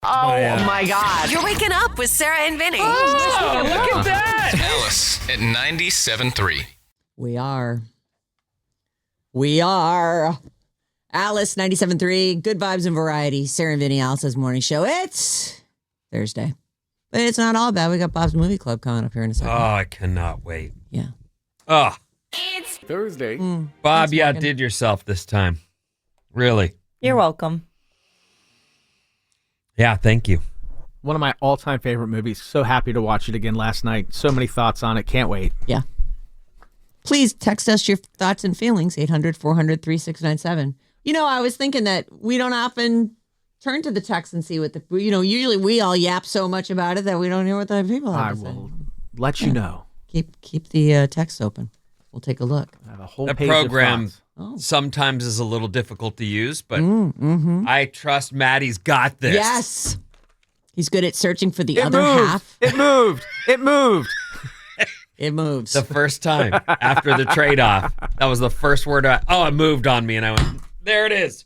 Oh, my God. You're waking up with Sarah and Vinnie. Oh, look at that. Alice at 97.3. We are. Alice, 97.3, good vibes and variety. Sarah and Vinnie, Alice's morning show. It's Thursday. But it's not all bad. We got Bob's Movie Club coming up here in a second. Oh, I cannot wait. Yeah. Oh, It's Thursday. Bob, you outdid yourself this time. Really. You're welcome. Yeah, thank you. One of my all-time favorite movies. So happy to watch it again last night. So many thoughts on it. Can't wait. Yeah. Please text us your thoughts and feelings, 800-400-3697. You know, I was thinking that we don't often turn to the text and see what usually we all yap so much about it that we don't hear what the people have I to say. will let you know. Keep the text open. We'll take a look. I have a whole The page program of thoughts. sometimes is a little difficult to use, but I trust Maddie's got this. Yes. He's good at searching for the It other moved. half. It moved. It moved. It moves. The first time after the trade-off, that was the first word. It moved on me, and I went, there it is.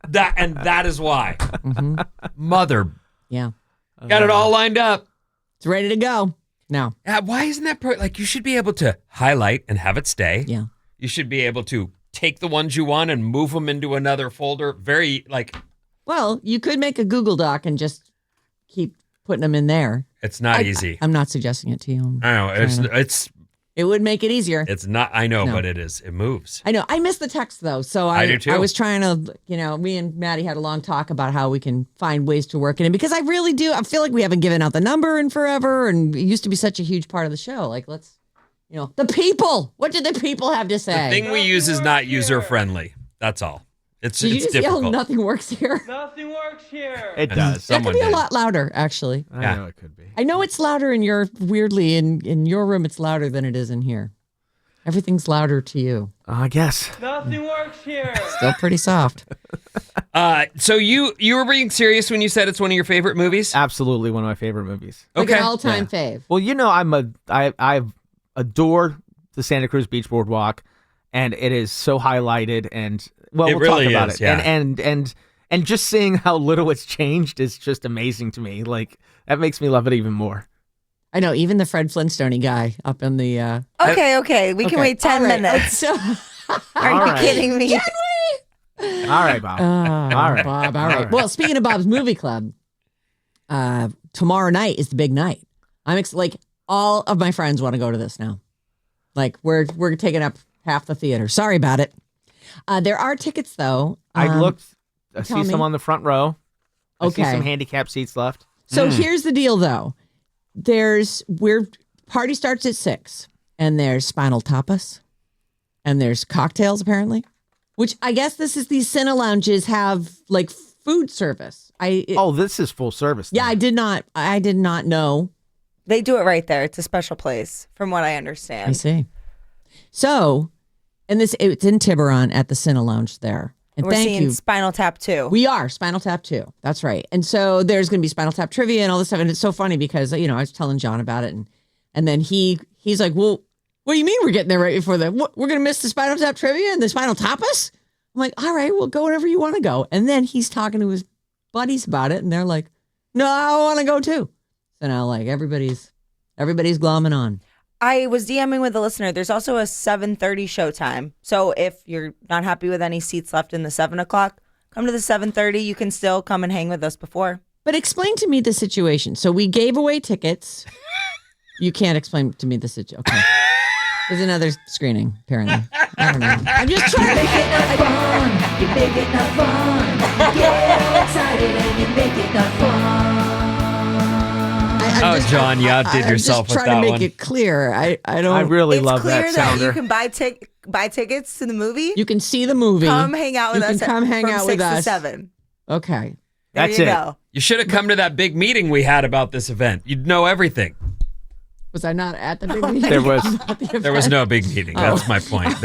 That is why. Mother. Yeah. Got it all lined up. It's ready to go. Now. Why isn't that you should be able to highlight and have it stay. Yeah. You should be able to take the ones you want and move them into another folder. Well, you could make a Google Doc and just keep putting them in there. It's not easy. I'm not suggesting it to you. I know It would make it easier. it's not. I know, No. but it is. It moves. I know. I miss the text though. So I do too. I was trying to, me and Maddie had a long talk about how we can find ways to work it in because I really do. I feel like we haven't given out the number in forever, and it used to be such a huge part of the show. Like, let's, the people. What did the people have to say? The thing we use is not user friendly. That's all. It's Did you it's just difficult. yell nothing works here? Nothing works here. It does. That Someone could be did. a lot louder, actually. I know it could be. I know it's louder in in your room. It's louder than it is in here. Everything's louder to you. I guess. Nothing works here. Still pretty soft. So you were being serious when you said it's one of your favorite movies? Absolutely one of my favorite movies. Like an all-time fave. Well, I've adored the Santa Cruz Beach Boardwalk, and it is so highlighted. And we'll really talk about is, it. yeah. And just seeing how little it's changed is just amazing to me. Like that makes me love it even more. I know, even the Fred Flintstone guy up in the... Okay. We can wait 10 All right. minutes. So, Are you right. kidding me? All right, Bob. All right. Bob, all right. Well, speaking of Bob's Movie Club, tomorrow night is the big night. Like all of my friends want to go to this now. Like we're taking up half the theater. Sorry about it. There are tickets though. I looked. I tell see some me. on the front row. I see Okay. some handicap seats left. So here's the deal though. Party starts at 6 and there's spinal tapas and there's cocktails apparently, which I guess these Cine Lounges have like food service. This is full service. Yeah, then. I did not know. They do it right there. It's a special place, from what I understand. I see. So, it's in Tiburon at the Cine Lounge there. And We're thank seeing you. Spinal Tap 2. We are Spinal Tap 2. That's right. And so there's going to be Spinal Tap trivia and all this stuff. And it's so funny because, I was telling John about it. And then he's like, well, what do you mean we're getting there right before we're going to miss the Spinal Tap trivia and the Spinal Tapas? I'm like, all right, we'll go whenever you want to go. And then he's talking to his buddies about it. And they're like, no, I want to go too. So now like everybody's glomming on. I was DMing with a listener. There's also a 7:30 showtime. So if you're not happy with any seats left in the 7 o'clock, come to the 7:30. You can still come and hang with us before. But explain to me the situation. So we gave away tickets. You can't explain to me the situation. Okay. There's another screening, apparently. I don't know. I'm just trying to make it fun. You make it not fun. You get excited and you make it not fun. John, you outdid yourself with that one. I'm just trying to make it clear. I don't. I really It's love clear that sounder. you can buy tickets to the movie. You can see the movie. Come hang out with You us. can come hang from out 6 with to us. 7. Okay. There That's you it. go. You should have come to that big meeting we had about this event. You'd know everything. Was I not at the big meeting? There was no big meeting. That's my point.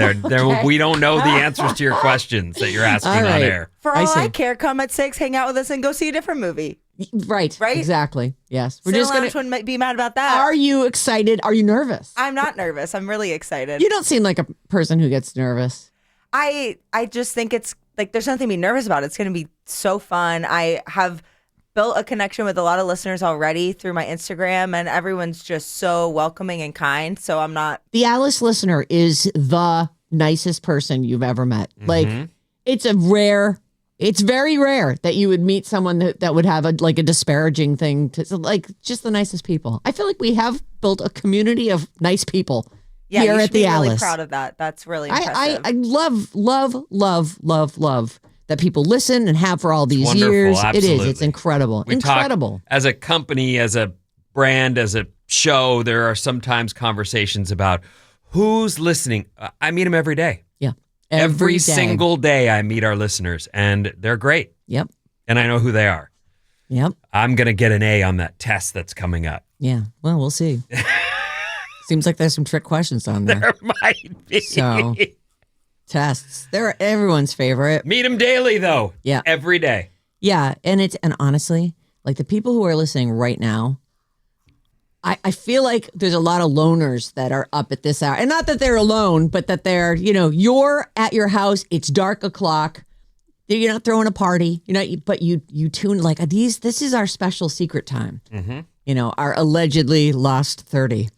We don't know the answers to your questions that you're asking All on right. air. For I all see. I care, come at 6, hang out with us, and go see a different movie. Right. Right? Exactly. Yes. We're Cine just Lounge gonna. wouldn't be mad about that. Are you excited? Are you nervous? I'm not nervous. I'm really excited. You don't seem like a person who gets nervous. I just think it's like there's nothing to be nervous about. It's going to be so fun. I have built a connection with a lot of listeners already through my Instagram, and everyone's just so welcoming and kind. So I'm not. The Alice listener is the nicest person you've ever met. Like, it's very rare that you would meet someone that would have a disparaging thing to, like, just the nicest people. I feel like we have built a community of nice people Yeah, here you at should the be really Alice. proud of that. That's really impressive. I love that people listen and have for all these wonderful, years. It is. absolutely. It's incredible. We incredible. talk as a company, as a brand, as a show, there are sometimes conversations about who's listening. I meet them every day. Yeah. Every day. single day I meet our listeners, and they're great. Yep. And I know who they are. Yep. I'm going to get an A on that test that's coming up. Yeah. Well, we'll see. Seems like there's some trick questions on there. There might be. So, tests. They're everyone's favorite. Meet them daily, though. Yeah. Every day. Yeah. And honestly, like the people who are listening right now, I feel like there's a lot of loners that are up at this hour. And not that they're alone, but that they're, you're at your house, it's dark o'clock. You're not throwing a party, but you tune like this is our special secret time. Mm-hmm. Our allegedly lost 30,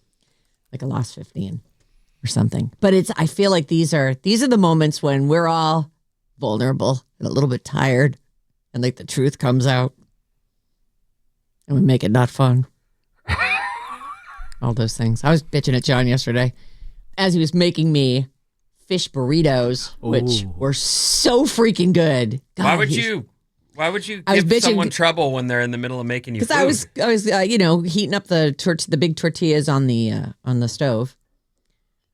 like a lost 15 or something. But I feel like these are the moments when we're all vulnerable and a little bit tired and like the truth comes out and we make it not fun. All those things. I was bitching at John yesterday as he was making me fish burritos, which were so freaking good. God, Why would you give someone trouble when they're in the middle of making you food? Because I was heating up the big tortillas on the stove,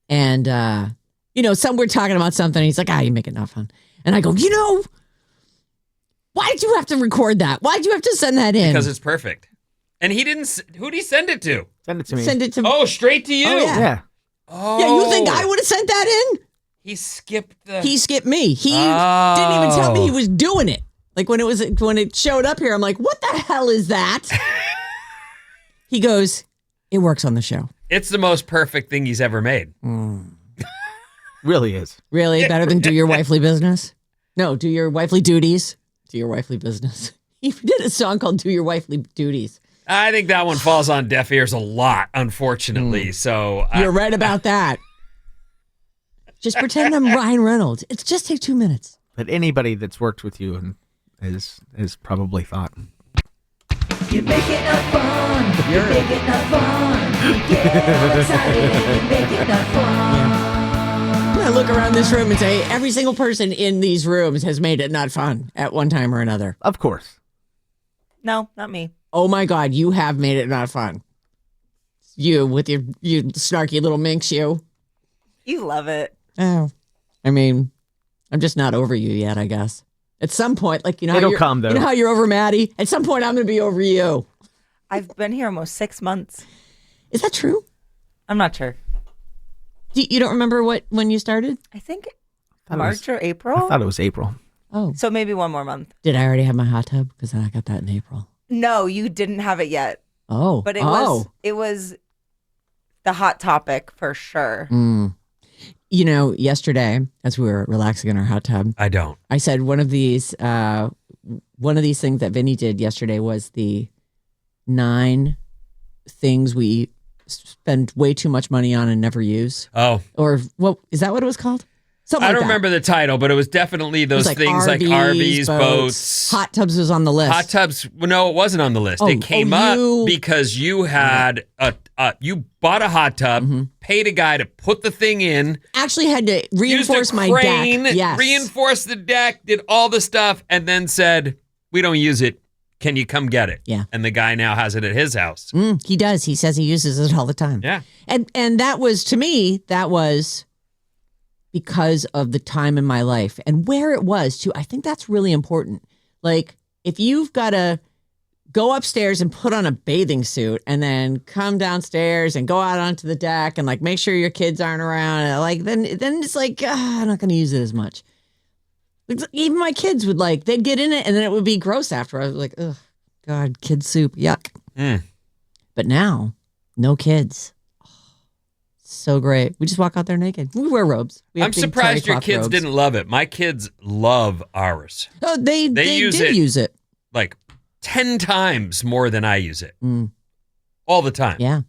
and some we're talking about something. He's like, you make it not fun, and I go, why did you have to record that? Why did you have to send that in? Because it's perfect. And he didn't. Who'd he send it to? Send it to me. Send it to me. Oh, straight to you. Oh, yeah. Yeah. Oh. Yeah, you think I would have sent that in? He skipped the. He skipped me. He didn't even tell me he was doing it. Like when it showed up here, I'm like, what the hell is that? He goes, it works on the show. It's the most perfect thing he's ever made. Really is. Really? Better than do your wifely business? No, do your wifely duties. Do your wifely business. He did a song called Do Your Wifely Duties. I think that one falls on deaf ears a lot, unfortunately. So You're right about that. Just pretend I'm Ryan Reynolds. It's just take 2 minutes. But anybody that's worked with you and has probably thought. You make it not fun. You make it not fun. You get all excited and you make it not fun. I look around this room and say every single person in these rooms has made it not fun at one time or another. Of course. No, not me. Oh my God, you have made it not fun. You with your snarky little minx, you. You love it. Oh, I mean, I'm just not over you yet, I guess. At some point, like, how It'll you're- come, though. You know how you're over Maddie? At some point, I'm going to be over you. I've been here almost 6 months. Is that true? I'm not sure. You don't remember when you started? I think thought it March was- or April. I thought it was April. Oh. So maybe one more month. Did I already have my hot tub? Because I got that in April. No, you didn't have it yet. Oh. But oh. it was the hot topic for sure. Yesterday, as we were relaxing in our hot tub, I don't. I said one of these things that Vinny did yesterday was the 9 things we spend way too much money on and never use. Oh. Or what is that what it was called? Something I like don't that. remember the title, but it was definitely It was those things like RVs, boats. Hot tubs was on the list. Hot tubs. Well, no, it wasn't on the list. Oh, it came you- up because you had you bought a hot tub, paid a guy to put the thing in, Actually had to reinforce used a my crane, deck. Yes. reinforced the deck, did all the stuff, and then said, "We don't use it. Can you come get it?" Yeah. And the guy now has it at his house. He does. He says he uses it all the time. Yeah. And that was, to me, that was because of the time in my life and where it was too. I think that's really important. Like if you've got to go upstairs and put on a bathing suit and then come downstairs and go out onto the deck and like make sure your kids aren't around, like then it's like, I'm not going to use it as much. Even my kids would they'd get in it and then it would be gross after. I was like, ugh, God, kid soup, yuck. But now, no kids. So great. We just walk out there naked. We wear robes. We have I'm big surprised terry your cloth kids robes. didn't love it. My kids love ours. Oh, they use did it. use it. Like 10 times more than I use it. All the time. Yeah.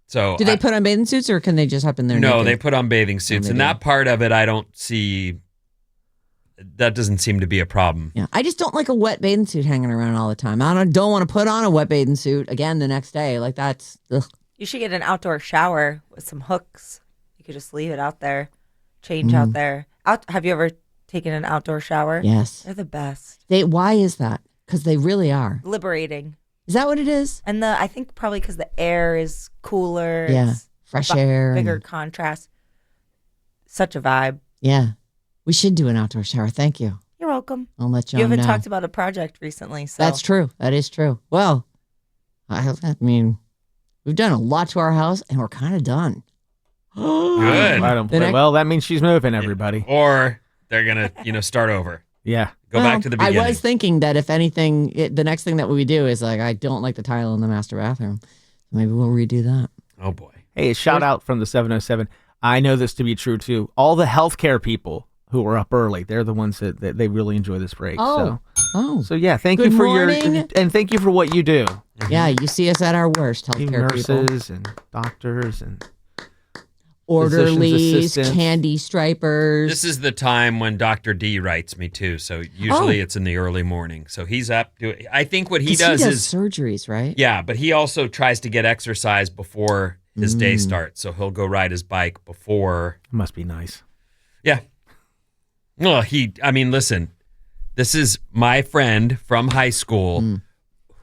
So Do they put on bathing suits or can they just hop in there No, naked? they put on bathing suits. And that part of it, I don't see. That doesn't seem to be a problem. Yeah, I just don't like a wet bathing suit hanging around all the time. I don't want to put on a wet bathing suit again the next day. Like that's. Ugh. You should get an outdoor shower with some hooks. You could just leave it out there, change out there. Have you ever taken an outdoor shower? Yes. They're the best. Why is that? Because they really are. Liberating. Is that what it is? And I think probably because the air is cooler. Yeah. It's Fresh air. Bigger contrast. Such a vibe. Yeah. We should do an outdoor shower. Thank you. You're welcome. I'll let John You haven't know. talked about a project recently, so That's true. That is true. Well, I mean, we've done a lot to our house and we're kind of done. Good. Well, that means she's moving, everybody. Or they're going to, start over. Yeah. Go back to the beginning. I was thinking that if anything, the next thing that we do is like, I don't like the tile in the master bathroom. Maybe we'll redo that. Oh, boy. Hey, a shout out from the 707. I know this to be true, too. All the healthcare people who are up early, they're the ones that they really enjoy this break. So yeah, thank Good you for morning. and thank you for what you do. Yeah, you see us at our worst, You healthcare people. nurses and doctors and Orderlies, assistants. candy stripers. This is the time when Dr. D writes me, too. So usually it's in the early morning. So he's up. I think what he 'Cause does is surgeries, right? Yeah, but he also tries to get exercise before his day starts. So he'll go ride his bike before. It must be nice. Yeah. Well, listen, this is my friend from high school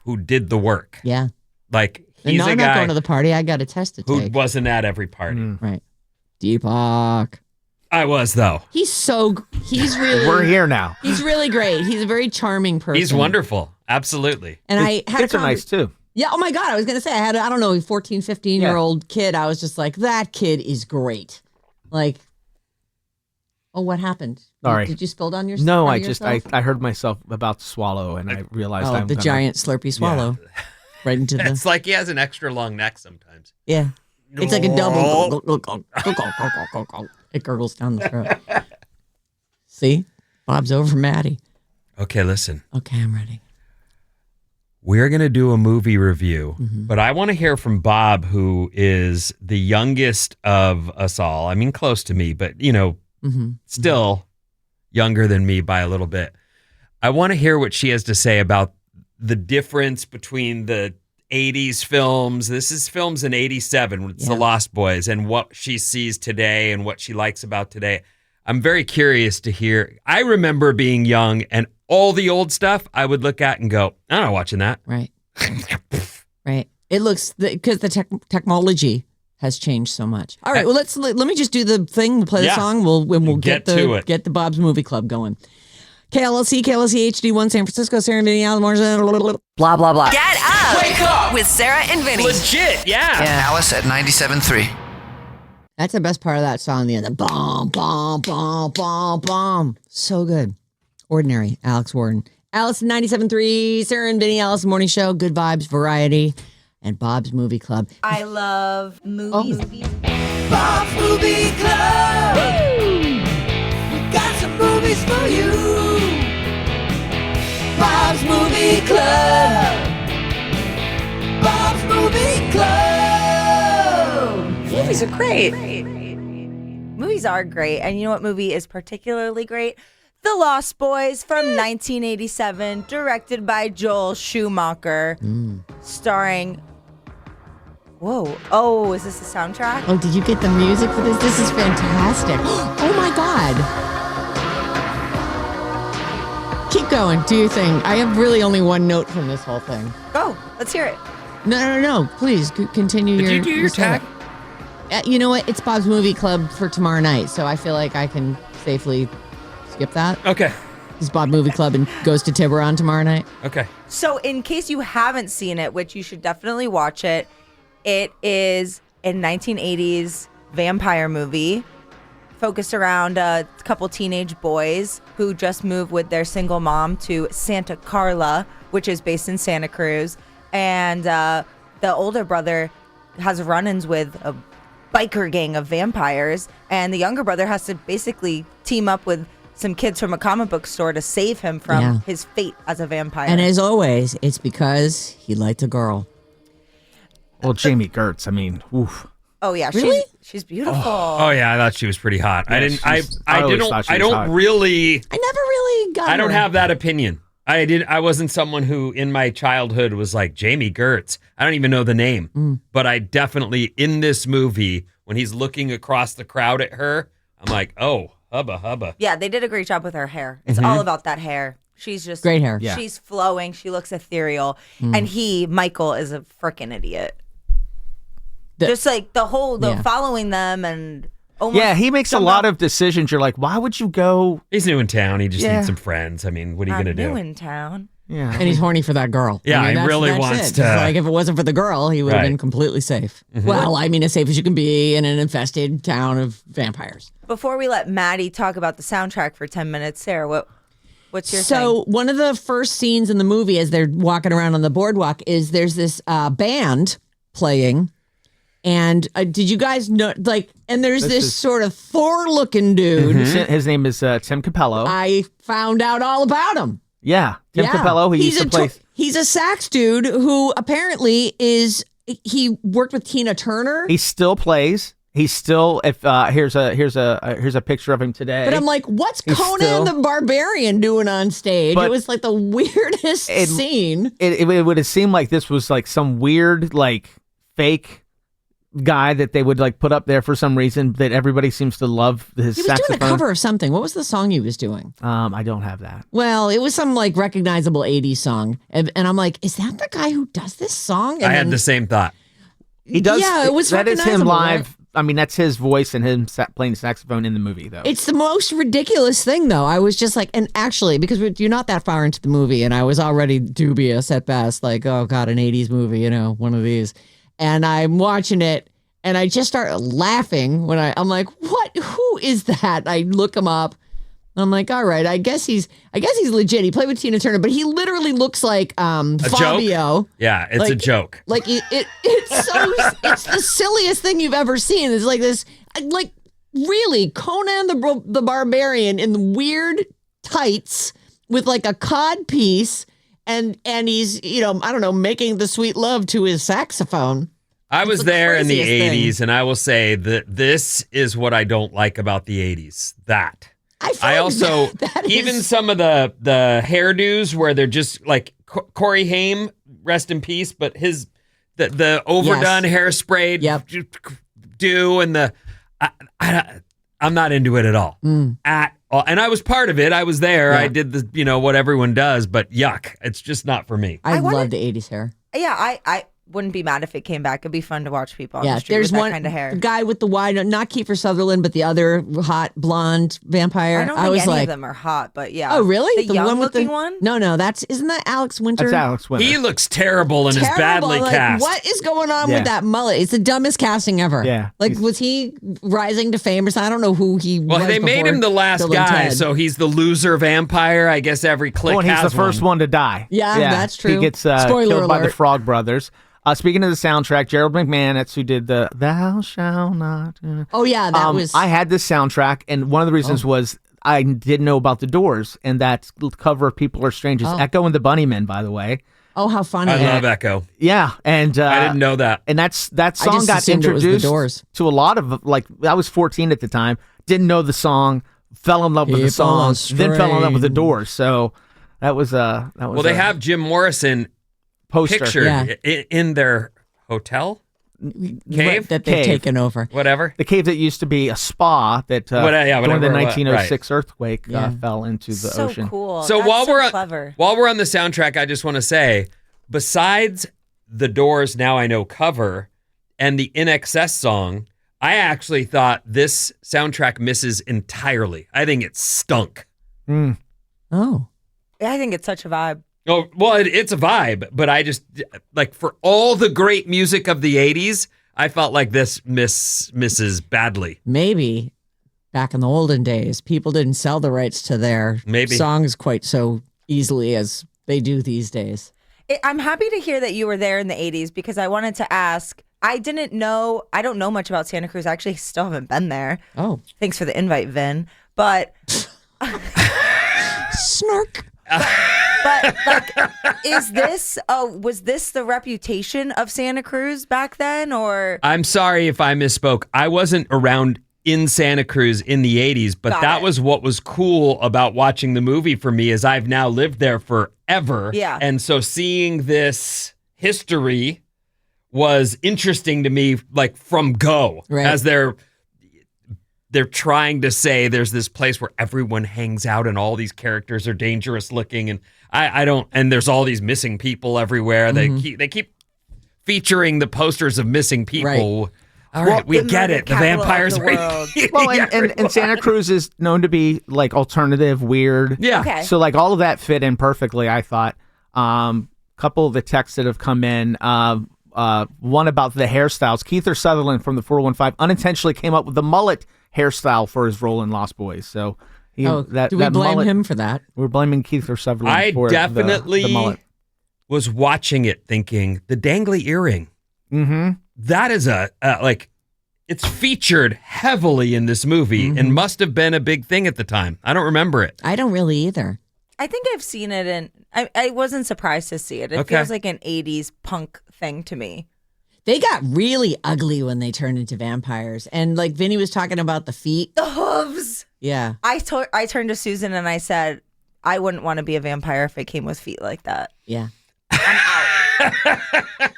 who did the work. Yeah. Like, And he's no, a I'm not guy going to the party. I got a test to who take. wasn't at every party. Right. Deepak. I was, though. He's really. We're here now. He's really great. He's a very charming person. He's wonderful. Absolutely. And I had Kids are nice, too. Yeah. Oh my God. I was going to say, I had, I don't know, a 14, 15-year-old kid. I was just like, that kid is great. Like, oh, what happened? Sorry. Did you spill down yourself? No, I heard myself about to swallow and I realized I'm the gonna, giant Slurpee swallow. Right into the. It's like he has an extra long neck sometimes. Yeah. It's like a double. It gurgles down the throat. See? Bob's over Maddie. Okay, listen. Okay, I'm ready. We're going to do a movie review, but I want to hear from Bob, who is the youngest of us all. I mean, close to me, but, still younger than me by a little bit. I want to hear what she has to say about the difference between the 80s films. This is films in 87. It's The Lost Boys, and what she sees today and what she likes about today. I'm very curious to hear. I remember being young and all the old stuff I would look at and go, I'm not watching that. Right. Right. It looks, because the technology has changed so much. All right. Well, let me just do the thing. We'll play the song. We'll Get to it. Get the Bob's Movie Club going. KLC HD1 San Francisco, Sarah and Vinnie, Blah, blah, blah. Get up. Wake up. With Sarah and Vinnie. Legit, yeah. Alice at 97.3. That's the best part of that song. The end. The bomb, bomb, bomb, bomb, bomb. So good. Ordinary. Alex Warden. Alice 97.3, Sarah and Vinnie, Alice Morning Show, good vibes, variety, and Bob's Movie Club. I love movies. Bob's Movie Club. We got some movies for you. Bob's Movie Club. Bob's Movie Club. Movies are great. Movies are great. And you know what movie is particularly great? The Lost Boys from 1987, directed by Joel Schumacher, starring... Whoa. Oh, is this the soundtrack? Oh, did you get the music for this? This is fantastic. Oh, my God. Keep going. Do your thing. I have really only one note from this whole thing. Go. Let's hear it. No. Please, continue Did your you do your tag? You know what? It's Bob's Movie Club for tomorrow night, so I feel like I can safely skip that. Okay. It's Bob Movie Club and goes to Tiburon tomorrow night. Okay. So in case you haven't seen it, which you should definitely watch it, it is a 1980s vampire movie focused around a couple teenage boys who just moved with their single mom to Santa Carla, which is based in Santa Cruz. And the older brother has run-ins with a biker gang of vampires, and the younger brother has to basically team up with some kids from a comic book store to save him from his fate as a vampire. And as always, it's because he liked a girl. Well, Jamie Gertz, I mean, oof. Oh yeah, Really? she's beautiful. Oh yeah, I thought she was pretty hot. Yeah, I always thought she was hot. really. I never really got I don't her. have that opinion. I wasn't someone who in my childhood was like Jamie Gertz. I don't even know the name, but I definitely in this movie when he's looking across the crowd at her, I'm like, oh, hubba hubba. Yeah, they did a great job with her hair. It's all about that hair. She's just Great hair. Yeah. She's flowing. She looks ethereal, and Michael, is a freaking idiot. Just like the following them and. Yeah, he makes a lot of decisions. You're like, why would you go? He's new in town. He just needs some friends. I mean, what are you going to do? New in town. Yeah. And he's horny for that girl. Yeah, he that's- really that's wants it. to- It's like if it wasn't for the girl, he would have been completely safe. Well, I mean, as safe as you can be in an infested town of vampires. Before we let Maddie talk about the soundtrack for 10 minutes, Sarah, what's your So one of the first scenes in the movie as they're walking around on the boardwalk is there's this band playing. And did you guys know, and there's this sort of Thor-looking dude. His name is Tim Capello. I found out all about him. Yeah, Tim Capello. He used to play. He's a sax dude who apparently he worked with Tina Turner. He still plays. He's still. Here's a picture of him today. But I'm like, what's Conan the Barbarian doing on stage? But it was like the weirdest scene. It would have seemed like this was like some weird fake guy that they would put up there for some reason that everybody seems to love his He was saxophone. doing a cover of something. What was the song he was doing? I don't have that. Well, it was some recognizable 80s song. And I'm like, is that the guy who does this song? And I had the same thought. He does. Yeah, it was that is him recognizable, live. right? I mean, that's his voice and him playing saxophone in the movie, though. It's the most ridiculous thing, though. I was just like, and actually, because you're not that far into the movie, and I was already dubious at best, like, oh, God, an 80s movie, one of these. And I'm watching it, and I just start laughing when I'm like, what? Who is that? I look him up. I'm like, all right, I guess he's legit. He played with Tina Turner, but he literally looks like Fabio. Joke? Yeah, it's a joke. Like it's so it's the silliest thing you've ever seen. It's like this, really Conan the Barbarian in weird tights with a cod piece, and he's I don't know, making the sweet love to his saxophone. I was there in the craziest 80s, thing. and I will say that this is what I don't like about the 80s. That. I also, even some of the hairdos where they're just like Corey Haim, rest in peace, but the overdone hairspray do and I'm not into it at all. At all. And I was part of it. I was there. I did what everyone does, but yuck. It's just not for me. I love the 80s hair. Yeah, I wouldn't be mad if it came back. It'd be fun to watch people on the street there's with one that kind of hair. guy with the wide, not Kiefer Sutherland, but the other hot blonde vampire. I don't think was any like, of them are hot, but yeah. oh really? The young looking one? No, isn't that Alex Winter? That's Alex Winter. He looks terrible and is badly cast. What is going on with that mullet? It's the dumbest casting ever. Yeah. Was he rising to fame or something? I don't know who he was. Well, they made him the last Bill and guy, Ted. so he's the loser vampire. I guess every clique and he's has the first one to die. Yeah, that's true. He gets Spoiler killed by the alert. Frog Brothers. Speaking of the soundtrack, Gerald McMahon, that's who did the Thou Shall Not. Oh, yeah, that was. I had this soundtrack, and one of the reasons was I didn't know about the Doors, and that cover of People Are Strange is Echo and the Bunnymen, by the way. Oh, how funny. I love Echo. Yeah, and I didn't know that. And that song just got assumed it was the introduced Doors. to a lot of, I was 14 at the time, didn't know the song, fell in love with the People song, Are then fell in love with the Strange. Doors. So that was Well, they have Jim Morrison poster. pictured in their hotel cave that they've taken over. whatever. The cave that used to be a spa that during whatever the it was, 1906 earthquake fell into the so ocean. Cool. So That's while so we're clever. while we're on the soundtrack, I just want to say, besides the Doors "Now I Know" cover and the In Excess song, I actually thought this soundtrack misses entirely. I think it stunk. Oh. I think it's such a vibe. Oh, well, it's a vibe, but I just, for all the great music of the 80s, I felt like this misses badly. Maybe back in the olden days, people didn't sell the rights to their songs quite so easily as they do these days. I'm happy to hear that you were there in the 80s because I wanted to ask. I don't know much about Santa Cruz. I actually still haven't been there. Oh. Thanks for the invite, Vin. But Snark. But like, was this the reputation of Santa Cruz back then, or? I'm sorry if I misspoke. I wasn't around in Santa Cruz in the 80s, but that was what was cool about watching the movie for me, is I've now lived there forever. Yeah. And so seeing this history was interesting to me, like from go, as they're trying to say there's this place where everyone hangs out and all these characters are dangerous looking, and I don't, and there's all these missing people everywhere. They keep featuring the posters of missing people. Right. All right, we get it. The vampires are and Santa Cruz is known to be like alternative, weird. Yeah. Okay. So like all of that fit in perfectly, I thought. Couple of the texts that have come in. One about the hairstyles. Keith Sutherland from the 415 unintentionally came up with the mullet hairstyle for his role in Lost Boys. So do we blame him for that? We're blaming Keith Sutherland I for definitely the mullet. was watching it thinking, the dangly earring. Mm-hmm. That is it's featured heavily in this movie and must have been a big thing at the time. I don't remember it. I don't really either. I think I've seen it, and I wasn't surprised to see it. It feels like an 80s punk thing to me. They got really ugly when they turned into vampires. And like Vinny was talking about the feet. The hooves. Yeah. I turned to Susan and I said, I wouldn't want to be a vampire if it came with feet like that. Yeah.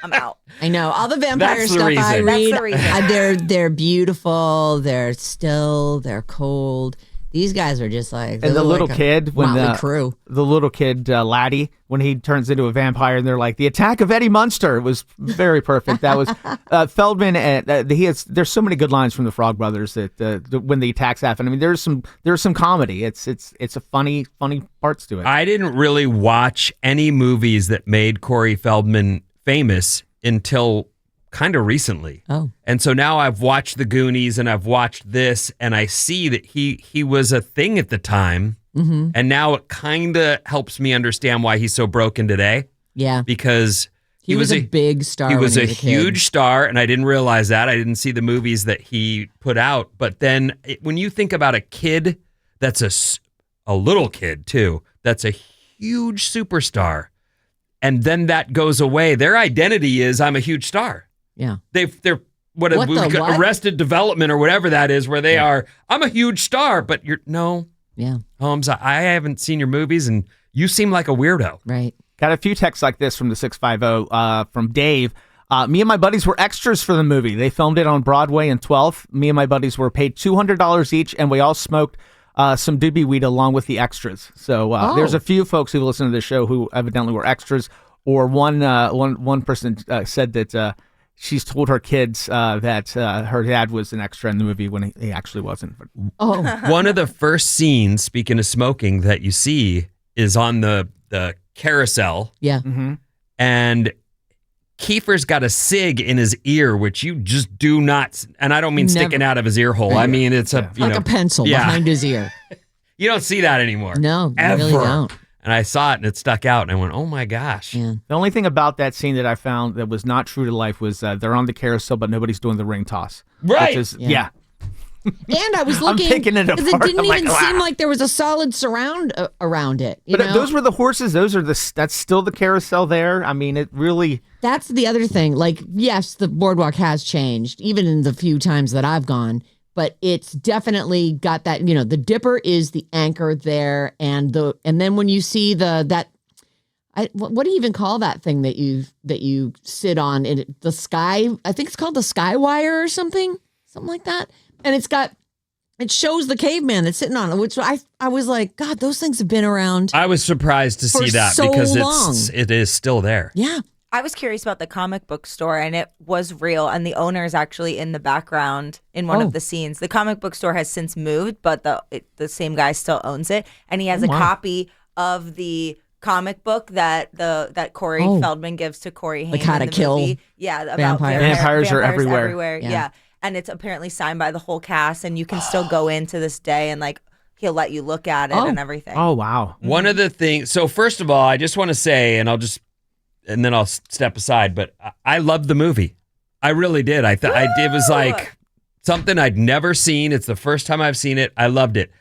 I'm out. I know. All the vampire That's the stuff reason. I read, That's the reason. they're beautiful, they're still, they're cold. These guys are just like, and the little like kid, when crew. the little kid Laddie, when he turns into a vampire, and they're like, the attack of Eddie Munster was very perfect. That was Feldman. There's so many good lines from the Frog Brothers that when the attacks happen. I mean, there's some comedy. It's a funny parts to it. I didn't really watch any movies that made Corey Feldman famous until kind of recently. Oh. And so now I've watched The Goonies and I've watched this, and I see that he was a thing at the time. Mm-hmm. And now it kind of helps me understand why he's so broken today. Yeah. Because he was a big star. He was when a huge star, and I didn't realize that. I didn't see the movies that he put out. But then when you think about a kid that's a little kid too, that's a huge superstar, and then that goes away, their identity is, I'm a huge star. Yeah. They're what Arrested Development or whatever that is, where they are, I'm a huge star, but Yeah. Holmes, I haven't seen your movies and you seem like a weirdo. Right. Got a few texts like this from the 650 from Dave. Me and my buddies were extras for the movie. They filmed it on Broadway in 12th. Me and my buddies were paid $200 each, and we all smoked some doobie weed along with the extras. So there's a few folks who listen to this show who evidently were extras, or one person said that she's told her kids that her dad was an extra in the movie when he actually wasn't. Oh. One of the first scenes, speaking of smoking, that you see is on the carousel. Yeah. Mm-hmm. And Kiefer's got a cig in his ear, which you just do not, and I don't mean sticking out of his ear hole. I mean, it's a pencil behind his ear. You don't see that anymore. No, ever. you really don't. And I saw it and it stuck out and I went, oh my gosh. Yeah. The only thing about that scene that I found that was not true to life was they're on the carousel, but nobody's doing the ring toss. Right. Yeah. And I was looking, I'm picking it apart. It didn't I'm even like, seem like there was a solid surround around it. You know? Those were the horses. That's still the carousel there. I mean, it really. That's the other thing. Like, yes, the boardwalk has changed, even in the few times that I've gone. But it's definitely got that. You know, the Dipper is the anchor there, and then when you see what do you even call that thing that you sit on? The sky. I think it's called the sky wire or something like that. And it shows the caveman that's sitting on it, which I was like, God, those things have been around. I was surprised to see that so because long. it is still there. Yeah. I was curious about the comic book store, and it was real, and the owner is actually in the background in one of the scenes. The comic book store has since moved, but the same guy still owns it, and he has a copy of the comic book that Corey Feldman gives to Corey Haim. Like how to kill movie. Yeah, about vampires are everywhere. Yeah. And it's apparently signed by the whole cast, and you can still go in to this day, and like he'll let you look at it and everything. Oh wow! One of the things. So first of all, I just want to say, and then I'll step aside. But I loved the movie. I really did. It was like something I'd never seen. It's the first time I've seen it. I loved it.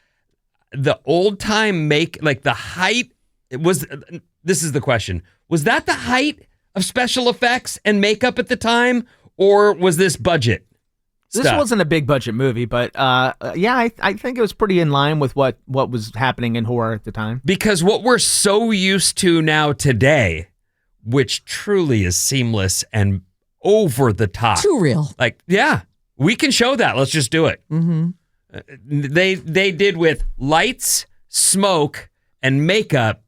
the old time like the height this is the question. Was that the height of special effects and makeup at the time, or was this budget This stuff? wasn't a big budget movie, but yeah, I think it was pretty in line with what was happening in horror at the time. Because what we're so used to now today, which truly is seamless and over the top. Too real. Like, yeah, we can show that. Let's just do it. Mm-hmm. They did with lights, smoke, and makeup,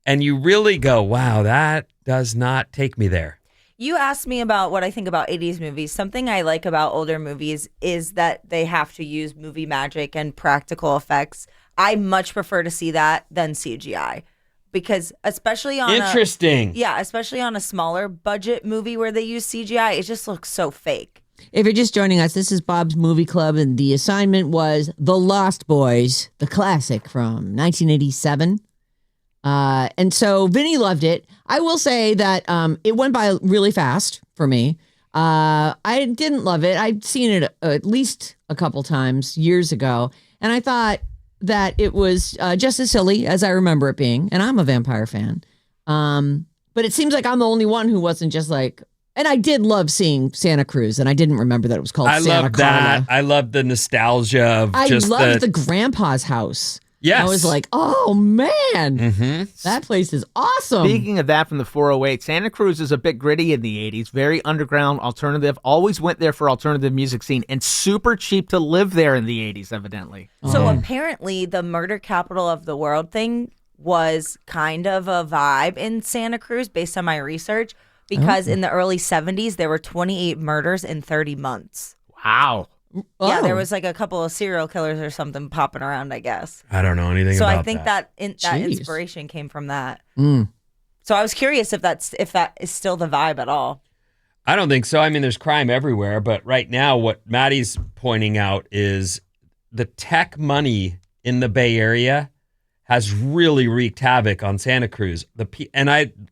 and you really go, wow, that does not take me there. You asked me about what I think about 80s movies. Something I like about older movies is that they have to use movie magic and practical effects. I much prefer to see that than CGI. Because especially on especially on a smaller budget movie where they use CGI, it just looks so fake. If you're just joining us, this is Bob's Movie Club, and the assignment was The Lost Boys, the classic from 1987. And so Vinny loved it. I will say that it went by really fast for me. I didn't love it. I'd seen it at least a couple times years ago, and I thought that it was just as silly as I remember it being, and I'm a vampire fan. But it seems like I'm the only one who wasn't just like, and I did love seeing Santa Cruz, and I didn't remember that it was called Santa love Carla. that. I love the nostalgia of I just loved the grandpa's house. Yes. I was like, oh, man, Mm-hmm. that place is awesome. Speaking of that from the 408, Santa Cruz is a bit gritty in the 80s, very underground, alternative, always went there for alternative music scene, and super cheap to live there in the 80s, evidently. So apparently the murder capital of the world thing was kind of a vibe in Santa Cruz based on my research, because in the early 70s, there were 28 murders in 30 months. Wow. Yeah, there was like a couple of serial killers or something popping around, I guess. I don't know anything So about I think that inspiration came from that. So I was curious if that is still the vibe at all. I don't think so. I mean, there's crime everywhere, but right now what Maddie's pointing out is the tech money in the Bay Area has really wreaked havoc on Santa Cruz.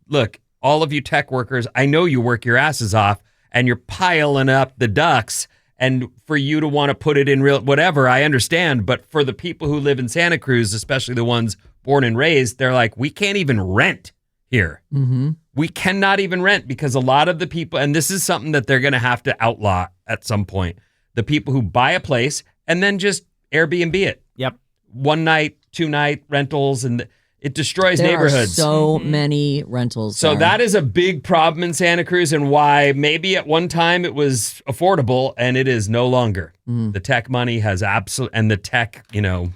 Look, all of you tech workers, I know you work your asses off and you're piling up the ducks, and for you to want to put it in real whatever, I understand, but for the people who live in Santa Cruz, especially the ones born and raised, they're like, we can't even rent here. Mm-hmm. We cannot even rent because a lot of the people, and this is something that they're going to have to outlaw at some point, the people who buy a place and then just Airbnb it. Yep. 1 night, 2 night rentals, and it destroys neighborhoods. There are so many rentals. So there. that is a big problem in Santa Cruz, and why maybe at one time it was affordable and it is no longer. The tech money has and the tech, Well,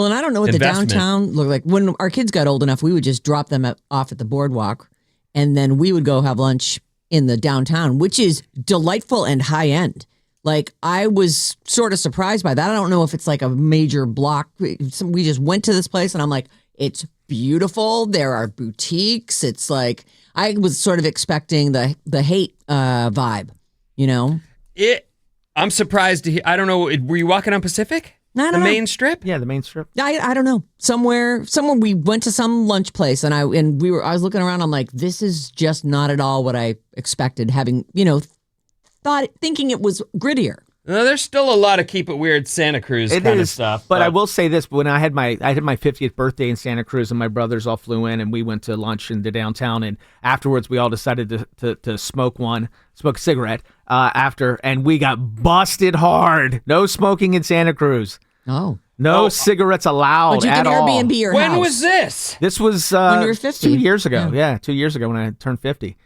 and I don't know what investment. the downtown looked like. When our kids got old enough, we would just drop them off at the boardwalk, and then we would go have lunch in the downtown, which is delightful and high end. Like, I was sort of surprised by that. I don't know if it's like a major block. We just went to this place, and I'm like, it's beautiful. There are boutiques. It's like, I was sort of expecting the hate vibe, I'm surprised to hear. I don't know. Were you walking on Pacific? I don't the know. main strip? Yeah, the main strip. I don't know. Somewhere we went to some lunch place, and I was looking around. I'm like, this is just not at all what I expected. Having thinking it was grittier. No, there's still a lot of keep it weird Santa Cruz kind of stuff. But I will say this: when I had my 50th birthday in Santa Cruz, and my brothers all flew in, and we went to lunch in the downtown, and afterwards we all decided to smoke a cigarette after, and we got busted hard. No smoking in Santa Cruz. Oh. No cigarettes allowed But you at can all. Airbnb your when house. was this? This was when you were 50. 2 years ago. Yeah, 2 years ago when I turned 50.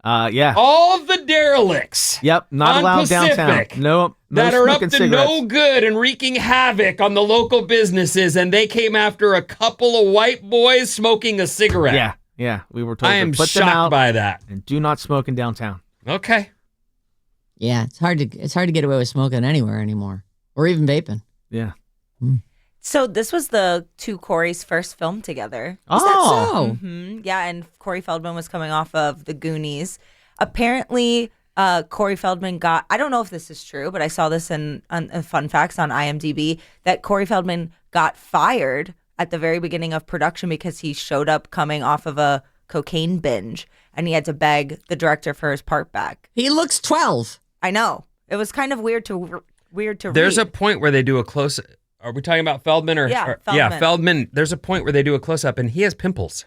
Yeah. All the derelicts. Yep, not on allowed Pacific downtown. Nope. No that are up smoking to cigarettes. no good and wreaking havoc on the local businesses, and they came after a couple of white boys smoking a cigarette. Yeah. We were told I to am put them shocked out by that. and do not smoke in downtown. Okay. Yeah, it's hard to get away with smoking anywhere anymore, or even vaping. Yeah. So this was the two Corey's first film together. Is that so? Mm-hmm. Yeah, and Corey Feldman was coming off of The Goonies. Apparently, Corey Feldman I don't know if this is true, but I saw this in fun facts on IMDb, that Corey Feldman got fired at the very beginning of production because he showed up coming off of a cocaine binge, and he had to beg the director for his part back. He looks 12. I know. It was kind of weird to There's read. a point where they do a close. Are we talking about Feldman or? Yeah, Yeah, Feldman. Feldman. There's a point where they do a close up and he has pimples.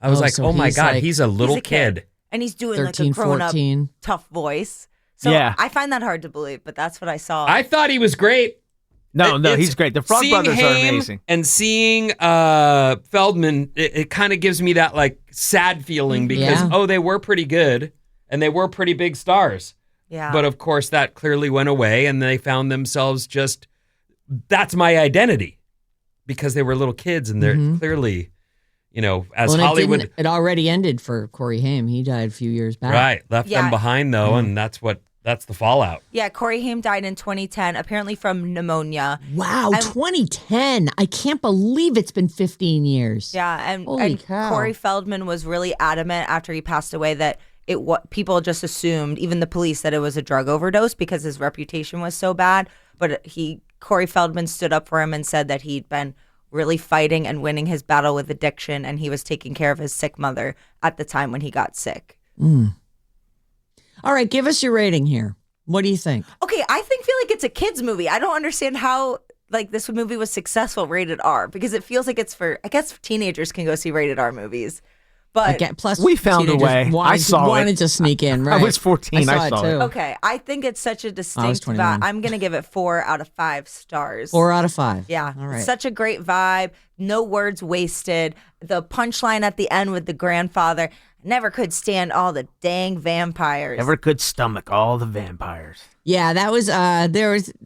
I was like, so oh my he's God, like- he's a little He's a kid. And he's doing 13, like a grown 14. up tough voice. So Yeah. I find that hard to believe, but that's what I saw. I thought he was great. No, It's- he's great. The Frog seeing Brothers are him amazing. And seeing Feldman, it kind of gives me that like sad feeling because, Yeah. they were pretty good and they were pretty big stars. yeah. But of course, that clearly went away and they found themselves just, that's my identity because they were little kids and they're clearly, as Well, and Hollywood. it already ended for Corey Haim. He died a few years back. Right. Left Yeah. them behind though. And that's the fallout. Yeah, Corey Haim died in 2010, apparently from pneumonia. Wow, 2010. I can't believe it's been 15 years. Yeah, and Holy cow. Corey Feldman was really adamant after he passed away that people just assumed, even the police, that it was a drug overdose because his reputation was so bad. But Corey Feldman stood up for him and said that he'd been really fighting and winning his battle with addiction, and he was taking care of his sick mother at the time when he got sick. All right, give us your rating here. What do you think? Okay, I feel like it's a kids movie. I don't understand how this movie was successful rated R because it feels like it's for, I guess, teenagers can go see rated R movies. But Again, plus, We found a teenagers way. I saw wanted it. to sneak in, right? I was 14. I saw it. okay, I think it's such a distinct 21. vibe. I'm going to give it 4 out of 5 stars. 4 out of 5. Yeah. All right. Such a great vibe. No words wasted. The punchline at the end with the grandfather, never could stand all the dang vampires. Never could stomach all the vampires. Yeah, that was the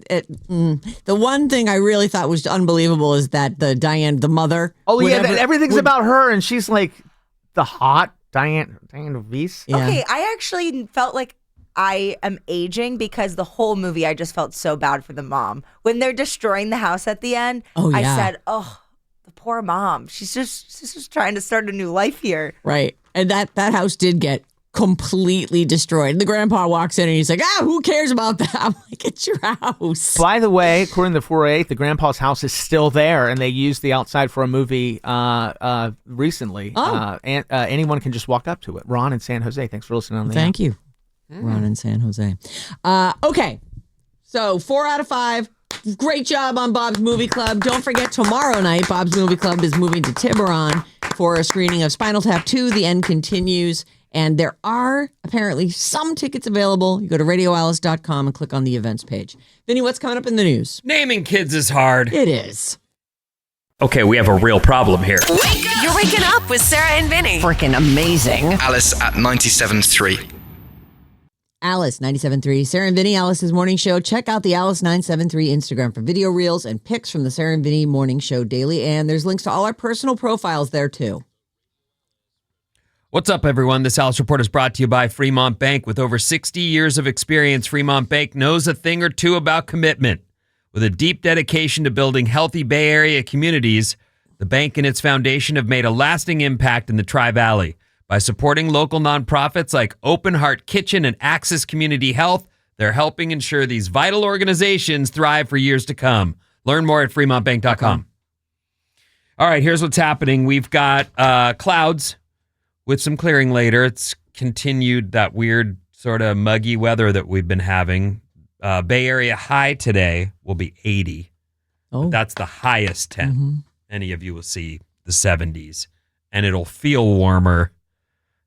one thing I really thought was unbelievable is that the mother. Oh, yeah. whatever- Everything's would- about her, and she's like the hot Diane Weiss. Yeah. Okay, I actually felt like I am aging because the whole movie I just felt so bad for the mom. When they're destroying the house at the end, Oh, I yeah. said, oh, the poor mom. She's just trying to start a new life here. Right. And that house did get completely destroyed. And the grandpa walks in and he's like, who cares about that? I'm like, it's your house. By the way, according to 408, the grandpa's house is still there, and they used the outside for a movie recently. Oh. And anyone can just walk up to it. Ron in San Jose, thanks for listening on the Thank you, Ron in San Jose. Okay. So 4 out of 5. Great job on Bob's Movie Club. Don't forget, tomorrow night, Bob's Movie Club is moving to Tiburon for a screening of Spinal Tap 2, The End Continues. And there are apparently some tickets available. You go to radioalice.com and click on the events page. Vinny, what's coming up in the news? Naming kids is hard. It is. Okay, we have a real problem here. You're waking up with Sarah and Vinny. Freaking amazing. Alice at 97.3. Alice 97.3, Sarah and Vinnie, Alice's morning show. Check out the Alice 973 Instagram for video reels and pics from the Sarah and Vinnie morning show daily. And there's links to all our personal profiles there too. What's up, everyone? This Alice Report is brought to you by Fremont Bank. With over 60 years of experience, Fremont Bank knows a thing or two about commitment. With a deep dedication to building healthy Bay Area communities, the bank and its foundation have made a lasting impact in the Tri-Valley. By supporting local nonprofits like Open Heart Kitchen and Access Community Health, they're helping ensure these vital organizations thrive for years to come. Learn more at fremontbank.com. All right, here's what's happening. We've got clouds with some clearing later. It's continued that weird sort of muggy weather that we've been having. Bay Area high today will be 80. Oh, That's the highest temp. Any of you will see the 70s. And it'll feel warmer.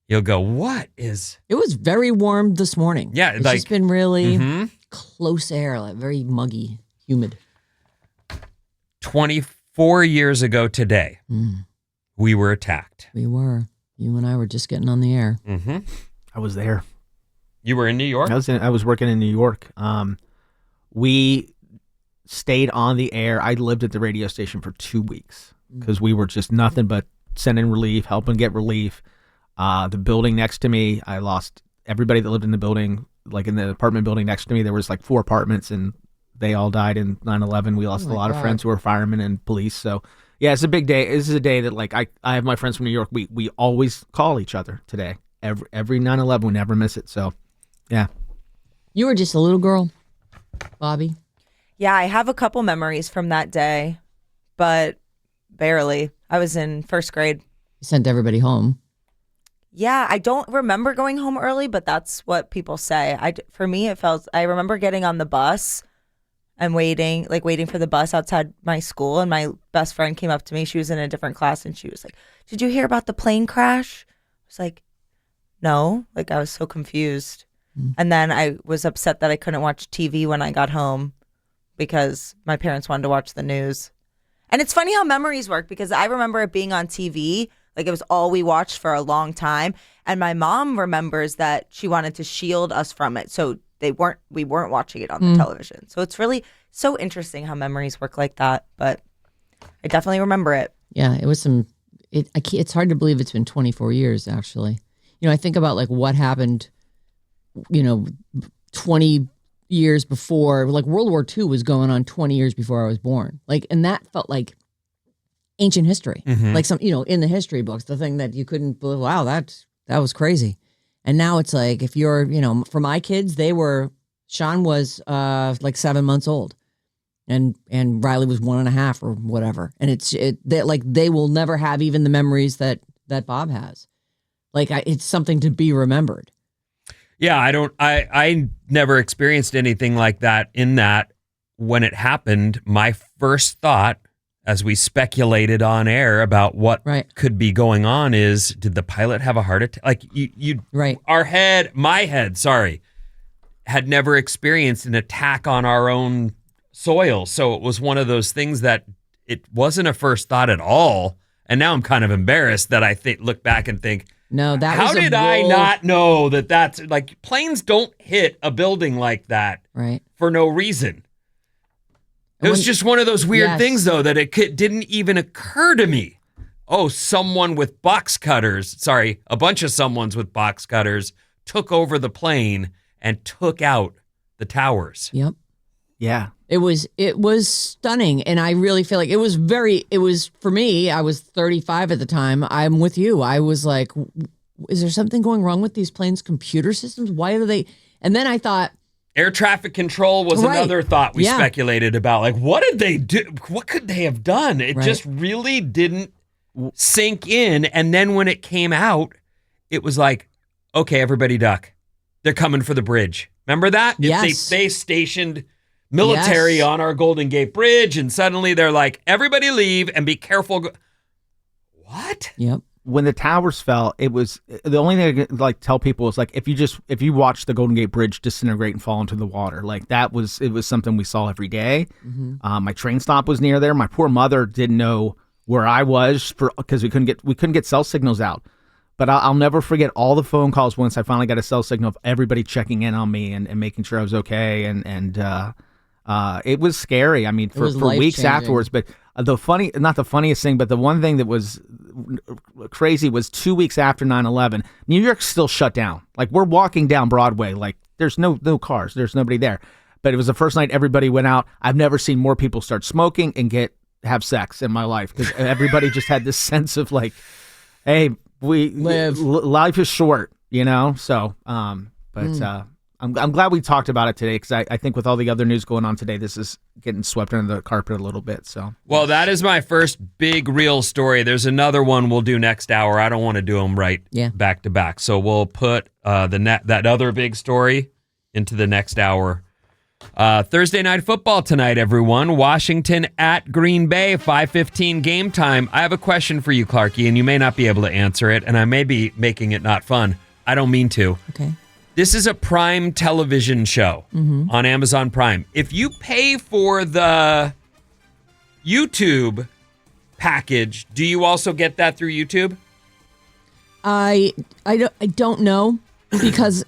You'll go, what is... it was very warm this morning. Yeah, it's like- just been really Mhm. close air, like very muggy, humid. 24 years ago today, we were attacked. We were. You and I were just getting on the air. Mm-hmm. I was there. You were in New York? I was working in New York. We stayed on the air. I lived at the radio station for 2 weeks because we were just nothing but sending relief, helping get relief. The building next to me, I lost everybody that lived in the building. Like in the apartment building next to me, there was like 4 apartments, and they all died in 9/11. We lost a lot of friends who were firemen and police. So yeah, it's a big day. This is a day that like I have my friends from New York. We always call each other today. Every 9/11, we never miss it. So yeah. You were just a little girl, Bobby. Yeah, I have a couple memories from that day, but barely. I was in first grade. You sent everybody home. Yeah, I don't remember going home early, but that's what people say. For me, it felt, I remember getting on the bus I'm waiting for the bus outside my school, and my best friend came up to me. She was in a different class, and she was like, "Did you hear about the plane crash?" I was like, "No." Like, I was so confused. And then I was upset that I couldn't watch TV when I got home because my parents wanted to watch the news. And it's funny how memories work, because I remember it being on TV. Like, it was all we watched for a long time. And my mom remembers that she wanted to shield us from it. So we weren't watching it on the television. So it's really so interesting how memories work like that. But I definitely remember it. Yeah, it was it's hard to believe it's been 24 years, actually. I think about like what happened, 20 years before, like World War II was going on 20 years before I was born. Like, and that felt like ancient history, like some, in the history books, the thing that you couldn't believe, wow, that was crazy. And now it's like, if you're, for my kids, Sean was like 7 months old and Riley was 1.5 or whatever. And they will never have even the memories that Bob has. Like, it's something to be remembered. Yeah, I never experienced anything like that. In that, when it happened, my first thought, as we speculated on air about what could be going on, is, did the pilot have a heart attack? Like, my head, had never experienced an attack on our own soil. So it was one of those things that it wasn't a first thought at all. And now I'm kind of embarrassed that I look back and think, no, how did I not know that's like, planes don't hit a building like that for no reason. It was just one of those weird things, though, that it didn't even occur to me. Oh, someone with box cutters, a bunch of someones with box cutters took over the plane and took out the towers. Yep. Yeah. It was stunning. And I really feel like it was for me, I was 35 at the time. I'm with you. I was like, is there something going wrong with these planes' computer systems? Why do they? And then I thought, air traffic control was another thought we speculated about. Like, what did they do? What could they have done? It just really didn't sink in. And then when it came out, it was like, okay, everybody duck. They're coming for the bridge. Remember that? Yes. They stationed military on our Golden Gate Bridge, and suddenly they're like, everybody leave and be careful. What? Yep. When the towers fell, it was the only thing I could like tell people is like, if you watch the Golden Gate Bridge disintegrate and fall into the water, like it was something we saw every day. My train stop was near there. My poor mother didn't know where I was because we couldn't get cell signals out. But I'll never forget all the phone calls once I finally got a cell signal of everybody checking in on me and making sure I was okay. And it was scary. I mean, for weeks afterwards. But not the funniest thing, but the one thing that was crazy was 2 weeks after 9/11, New York's still shut down. Like, we're walking down Broadway, like there's no cars, there's nobody there. But it was the first night everybody went out. I've never seen more people start smoking and have sex in my life, because everybody just had this sense of like, hey, life is short, So, I'm glad we talked about it today, because I think with all the other news going on today, this is getting swept under the carpet a little bit. So, well, that is my first big real story. There's another one we'll do next hour. I don't want to do them back to back, so we'll put that other big story into the next hour. Thursday night football tonight, everyone. Washington at Green Bay, 5:15 game time. I have a question for you, Clarky, and you may not be able to answer it, and I may be making it not fun. I don't mean to. Okay. This is a Prime television show on Amazon Prime. If you pay for the YouTube package, do you also get that through YouTube? I don't know, because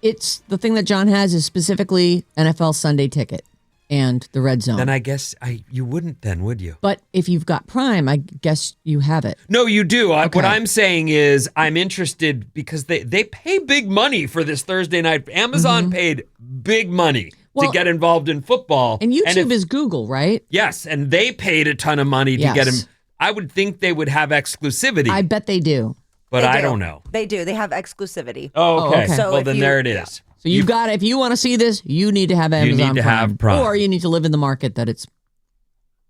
it's the thing that John has is specifically NFL Sunday Ticket and the Red Zone. Then I guess you wouldn't then, would you? But if you've got Prime, I guess you have it. No, you do. Okay. What I'm saying is I'm interested because they pay big money for this Thursday night. Amazon paid big money to get involved in football. And YouTube is Google, right? Yes, and they paid a ton of money to get him. I would think they would have exclusivity. I bet they do. But I don't know. They do. They have exclusivity. Oh, okay. So well, then there it is. Yeah. So you've got, if you want to see this, you need to have Amazon Prime. You need to have Prime. Or you need to live in the market that it's...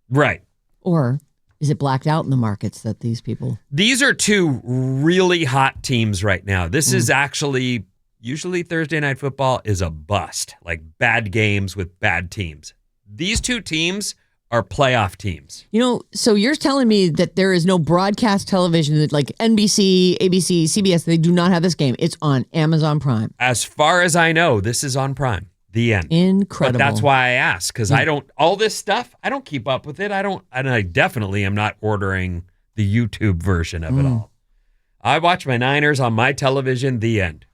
Right. Or is it blacked out in the markets that these people... These are two really hot teams right now. This is actually, usually Thursday night football is a bust. Like bad games with bad teams. these two teams are playoff teams. You know, so you're telling me that there is no broadcast television that like NBC, ABC, CBS, they do not have this game. It's on Amazon Prime. As far as I know, this is on Prime. The end. Incredible. But that's why I asked, because I don't, all this stuff, I don't keep up with it. I definitely am not ordering the YouTube version of it all. I watch my Niners on my television, the end.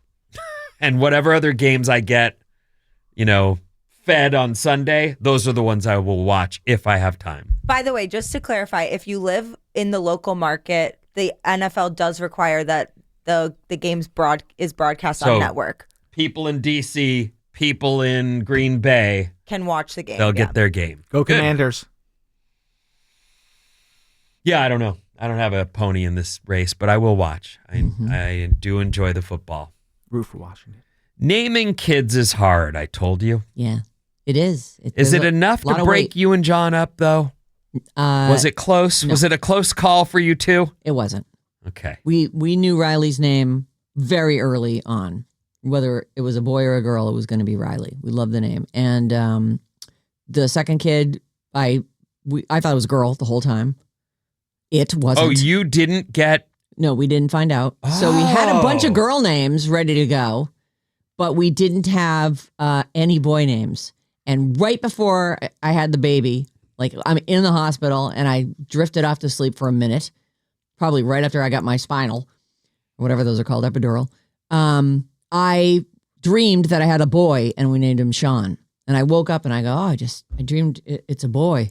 And whatever other games I get, fed on Sunday, those are the ones I will watch if I have time. By the way, just to clarify, if you live in the local market, the NFL does require that the game's broadcast on network. People in DC, people in Green Bay can watch the game. They'll get their game. Go Commanders. Yeah, I don't know. I don't have a pony in this race, but I will watch. I do enjoy the football. Root for Washington. Naming kids is hard, I told you. Yeah, it is. Is it enough to break you and John up, though? Was it close? No. Was it a close call for you two? It wasn't. Okay. We knew Riley's name very early on. Whether it was a boy or a girl, it was going to be Riley. We love the name. And the second kid, I thought it was a girl the whole time. It wasn't. Oh, you didn't get... No, we didn't find out. Oh. So we had a bunch of girl names ready to go, but we didn't have any boy names. And right before I had the baby, like I'm in the hospital and I drifted off to sleep for a minute, probably right after I got my spinal, whatever those are called, epidural. I dreamed that I had a boy and we named him Sean. And I woke up and I go, I dreamed it's a boy.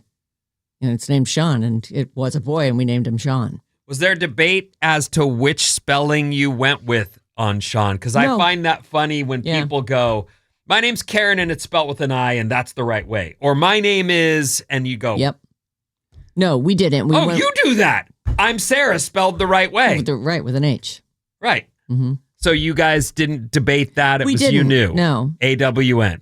And it's named Sean, and it was a boy, and we named him Sean. Was there a debate as to which spelling you went with on Sean? Because I find that funny when people go, my name's Karen, and it's spelled with an I, and that's the right way. Or my name is, and you go. Yep. No, we didn't. You do that. I'm Sarah, spelled the right way. With an H. Right. Mm-hmm. So you guys didn't debate that. You knew. No. AWN.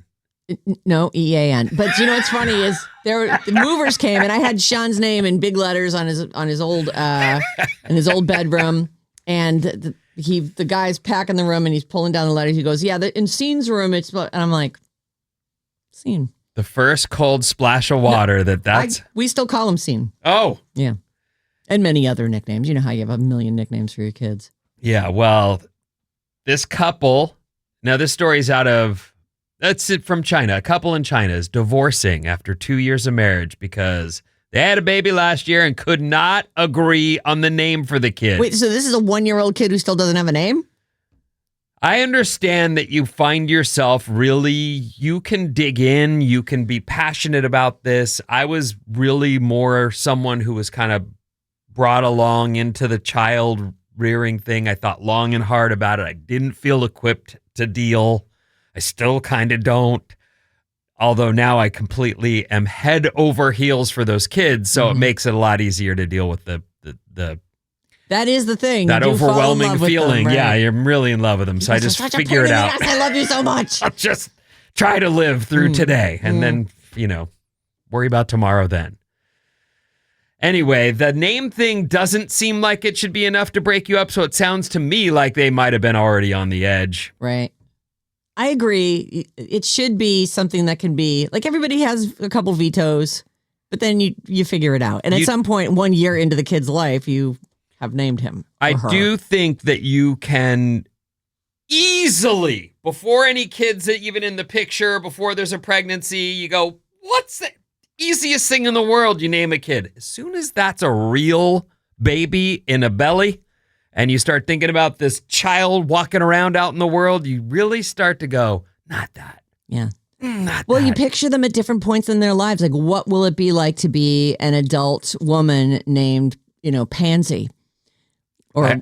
No, EAN. But you know what's funny is the movers came and I had Sean's name in big letters on his old in his old bedroom, and the guy's packing the room and he's pulling down the letters. He goes, "Yeah, in Scene's room it's," and I'm like, "Scene." The first cold splash of water. We still call him Scene. Oh, yeah, and many other nicknames. You know how you have a million nicknames for your kids. Yeah. Well, this couple. Now this story's That's it from China. A couple in China is divorcing after 2 years of marriage because they had a baby last year and could not agree on the name for the kid. Wait, so this is a 1-year-old kid who still doesn't have a name? I understand that you find yourself you can dig in, you can be passionate about this. I was really more someone who was kind of brought along into the child rearing thing. I thought long and hard about it. I didn't feel equipped to deal. I still kind of don't, although now I completely am head over heels for those kids, so it makes it a lot easier to deal with the That is the thing. That overwhelming feeling. Them, right? Yeah, you're really in love with them, so I just figure it out. I love you so much. I'll just try to live through today and then, worry about tomorrow then. Anyway, the name thing doesn't seem like it should be enough to break you up, so it sounds to me like they might have been already on the edge. Right. I agree. It should be something that can be like everybody has a couple vetoes, but then you figure it out. And at some point, 1 year into the kid's life, you have named him. I do think that you can easily, before any kids are even in the picture, before there's a pregnancy, you go, what's the easiest thing in the world? You name a kid. As soon as that's a real baby in a belly, and you start thinking about this child walking around out in the world, you really start to go, not that. Yeah. Not well, that. you picture them at different points in their lives. Like, what will it be like to be an adult woman named, Pansy? Or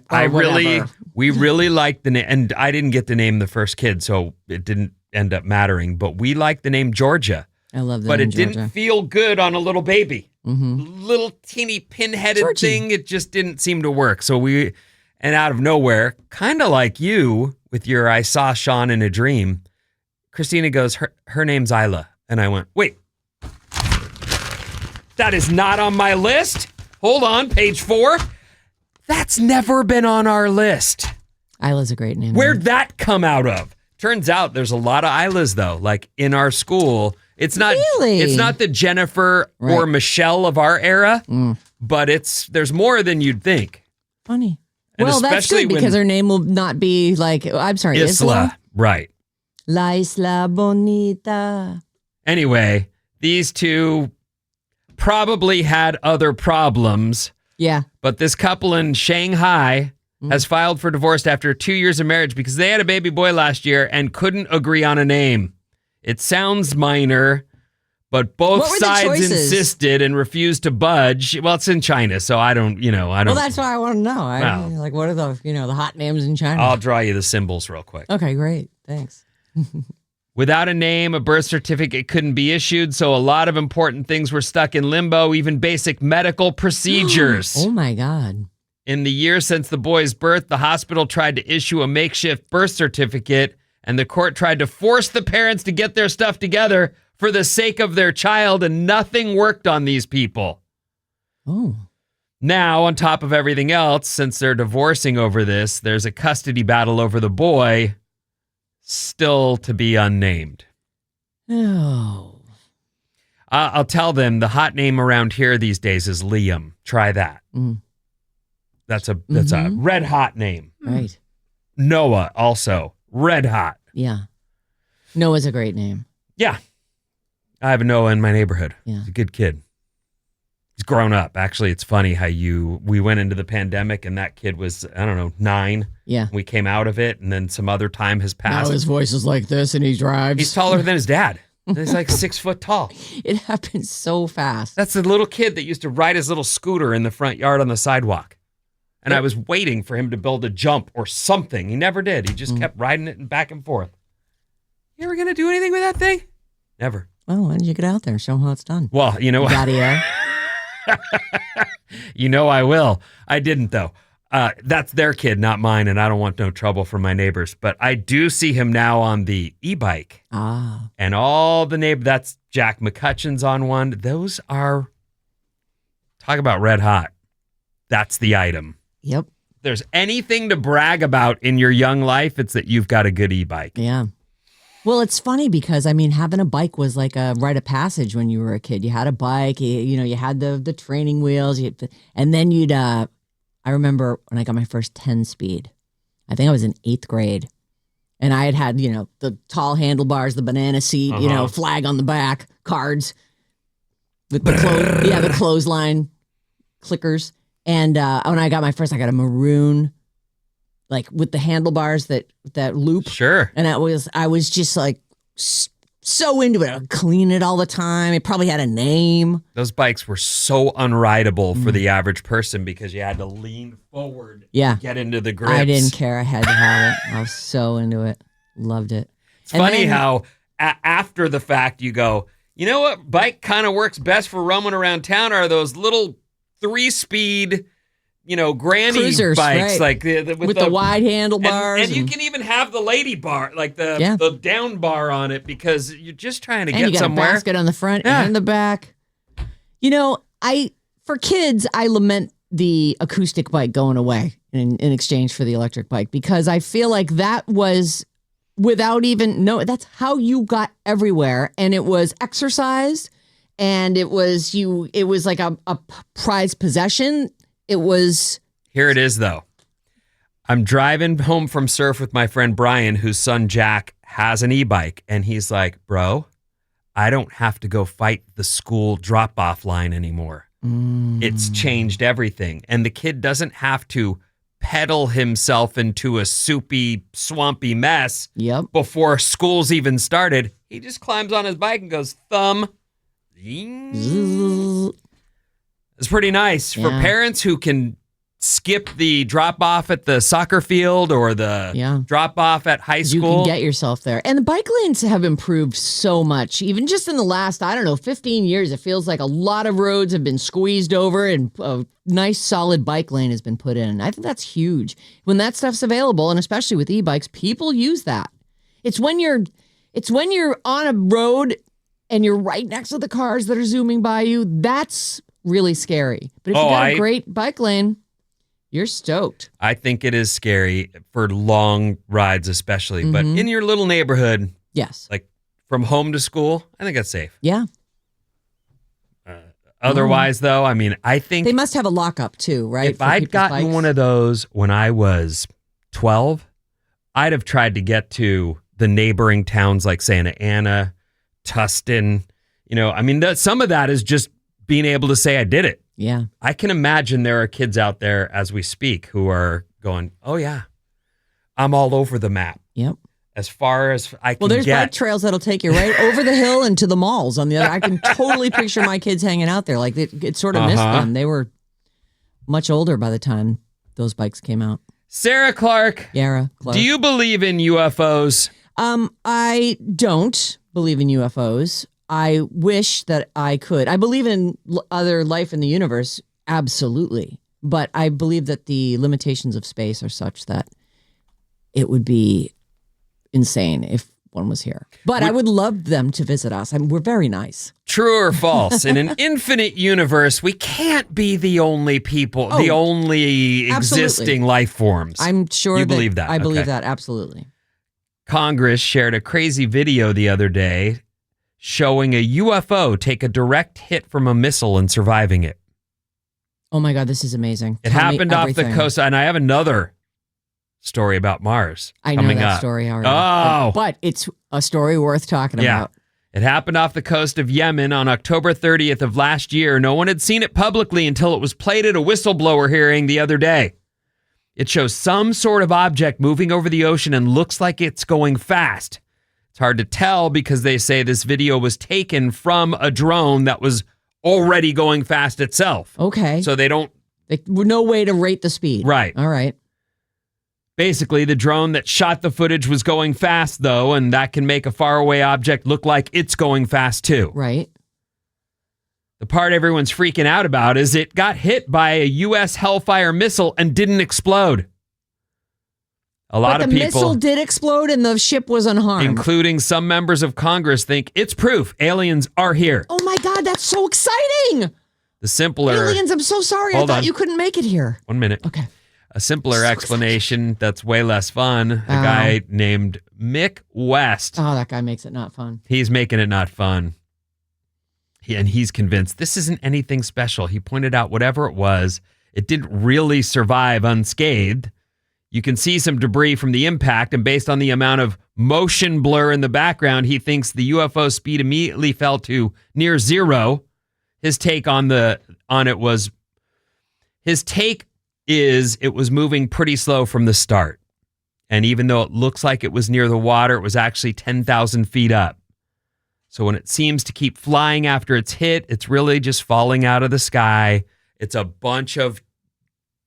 we really liked the name, and I didn't get to name the first kid, so it didn't end up mattering, but we liked the name Georgia. I love that. But name, it didn't feel good on a little baby. Mm-hmm. Little teeny pinheaded thing, it just didn't seem to work. So and out of nowhere, kind of like you with your I saw Sean in a dream, Christina goes, her name's Isla. And I went, wait, that is not on my list. Hold on, page 4. That's never been on our list. Isla's a great name. Where'd that come out of? Turns out there's a lot of Islas, though. Like in our school, It's not. Really? It's not the Jennifer or Michelle of our era, but there's more than you'd think. Funny. And Well, that's especially good because her name will not be like, I'm sorry, Isla. Right. La Isla Bonita. Anyway, these two probably had other problems. Yeah. But this couple in Shanghai has filed for divorce after 2 years of marriage because they had a baby boy last year and couldn't agree on a name. It sounds minor, but both sides insisted and refused to budge. Well, it's in China, so I don't. Well, that's why I want to know. Like, what are the hot names in China? I'll draw you the symbols real quick. Okay, great. Thanks. Without a name, a birth certificate couldn't be issued, so a lot of important things were stuck in limbo, even basic medical procedures. Oh, my God. In the year since the boy's birth, the hospital tried to issue a makeshift birth certificate, and the court tried to force the parents to get their stuff together for the sake of their child, and nothing worked on these people. Oh. Now, on top of everything else, since they're divorcing over this, there's a custody battle over the boy, still to be unnamed. Oh. I'll tell them the hot name around here these days is Liam. Try that. That's a red hot name. Right. Noah also red hot. Yeah. Noah's a great name. Yeah. I have a Noah in my neighborhood. Yeah. He's a good kid. He's grown up. Actually, it's funny how we went into the pandemic and that kid was, 9. Yeah. We came out of it and then some other time has passed. Now his voice is like this and he drives. He's taller than his dad. He's like 6 foot tall. It happens so fast. That's the little kid that used to ride his little scooter in the front yard on the sidewalk. And I was waiting for him to build a jump or something. He never did. He just kept riding it and back and forth. You ever going to do anything with that thing? Never. Well, why don't you get out there and show him how it's done? Well, you know what? I will. I didn't, though. That's their kid, not mine, and I don't want no trouble from my neighbors. But I do see him now on the e-bike. Ah. And all the neighbors, that's Jack McCutcheon's on one. Those are, talk about red hot. That's the item. Yep. If there's anything to brag about in your young life, it's that you've got a good e-bike. Yeah. Well, it's funny because, having a bike was like a rite of passage when you were a kid. You had a bike, you had the training wheels, and then I remember when I got my first 10-speed, I think I was in 8th grade, and I had the tall handlebars, the banana seat, flag on the back, cards with the clothesline clickers. And when I got my first, I got a maroon, like with the handlebars that loop. Sure. And I was just like so into it. I'd clean it all the time. It probably had a name. Those bikes were so unrideable for the average person because you had to lean forward to get into the grips. I didn't care. I had to have it. I was so into it. Loved it. It's funny how after the fact you go, you know what bike kind of works best for roaming around town are those little 3-speed, granny cruisers, bikes, right. like with the wide handlebars. And you can even have the lady bar, like the down bar on it, because you're just trying to get you got somewhere. A basket on the front and the back. For kids, I lament the acoustic bike going away in exchange for the electric bike, because I feel like that was that's how you got everywhere, and it was exercise. And it was like a prized possession. It was. Here it is, though. I'm driving home from surf with my friend Brian, whose son Jack has an e-bike. And he's like, bro, I don't have to go fight the school drop-off line anymore. It's changed everything. And the kid doesn't have to pedal himself into a soupy, swampy mess before school's even started. He just climbs on his bike and goes, thumb. It's pretty nice for parents who can skip the drop off at the soccer field or the drop off at high school. You can get yourself there. And the bike lanes have improved so much. Even just in the last, 15 years, it feels like a lot of roads have been squeezed over and a nice solid bike lane has been put in. I think that's huge. When that stuff's available, and especially with e-bikes, people use that. It's when you're on a road and you're right next to the cars that are zooming by you, that's really scary. But if you got a great bike lane, you're stoked. I think it is scary for long rides especially, but in your little neighborhood, yes, like from home to school, I think that's safe. Yeah. Otherwise, though, I mean, I think They must have a lockup too, right? if I'd gotten one of those when I was 12, I'd have tried to get to the neighboring towns like Santa Ana, Tustin. I mean, some of that is just being able to say I did it. Yeah. I can imagine there are kids out there as we speak who are going, oh, yeah, I'm all over the map. Yep. As far as I can there's get. bike trails that'll take you right over the hill and to the malls on the other. I can totally picture my kids hanging out there. Like it sort of missed them. They were much older by the time those bikes came out. Sarah Clark. Clark. Do you believe in UFOs? I don't believe in UFOs. I wish that I could. I believe in other life in the universe, absolutely. But I believe that the limitations of space are such that it would be insane if one was here. But I would love them to visit us. We're very nice. True or false? In an infinite universe, we can't be the only people, the only existing life forms. I'm sure you believe that. I believe that, absolutely. Congress shared a crazy video the other day showing a UFO take a direct hit from a missile and surviving it. Oh my God, this is amazing. It happened off the coast, and I have another story about Mars coming up. Story already. Oh. But it's a story worth talking about. It happened off the coast of Yemen on October 30th of last year. No one had seen it publicly until it was played at a whistleblower hearing the other day. It shows some sort of object moving over the ocean and looks like it's going fast. It's hard to tell because they say this video was taken from a drone that was already going fast itself. Okay. So no way to rate the speed. Right. All right. Basically, the drone that shot the footage was going fast, though, and that can make a faraway object look like it's going fast, too. Right. The part everyone's freaking out about is it got hit by a U.S. Hellfire missile and didn't explode. But the missile did explode and the ship was unharmed. Including some members of Congress, think it's proof aliens are here. Oh, my God, that's so exciting. The simpler... Aliens, I'm so sorry. I thought you couldn't make it here. 1 minute. Okay. A simpler explanation that's way less fun. A guy named Mick West. Oh, that guy makes it not fun. He's making it not fun. And he's convinced this isn't anything special. He pointed out whatever it was, it didn't really survive unscathed. You can see some debris from the impact, and based on the amount of motion blur in the background, he thinks the UFO speed immediately fell to near zero. His take is it was moving pretty slow from the start. And even though it looks like it was near the water, it was actually 10,000 feet up. So when it seems to keep flying after it's hit, it's really just falling out of the sky. It's a bunch of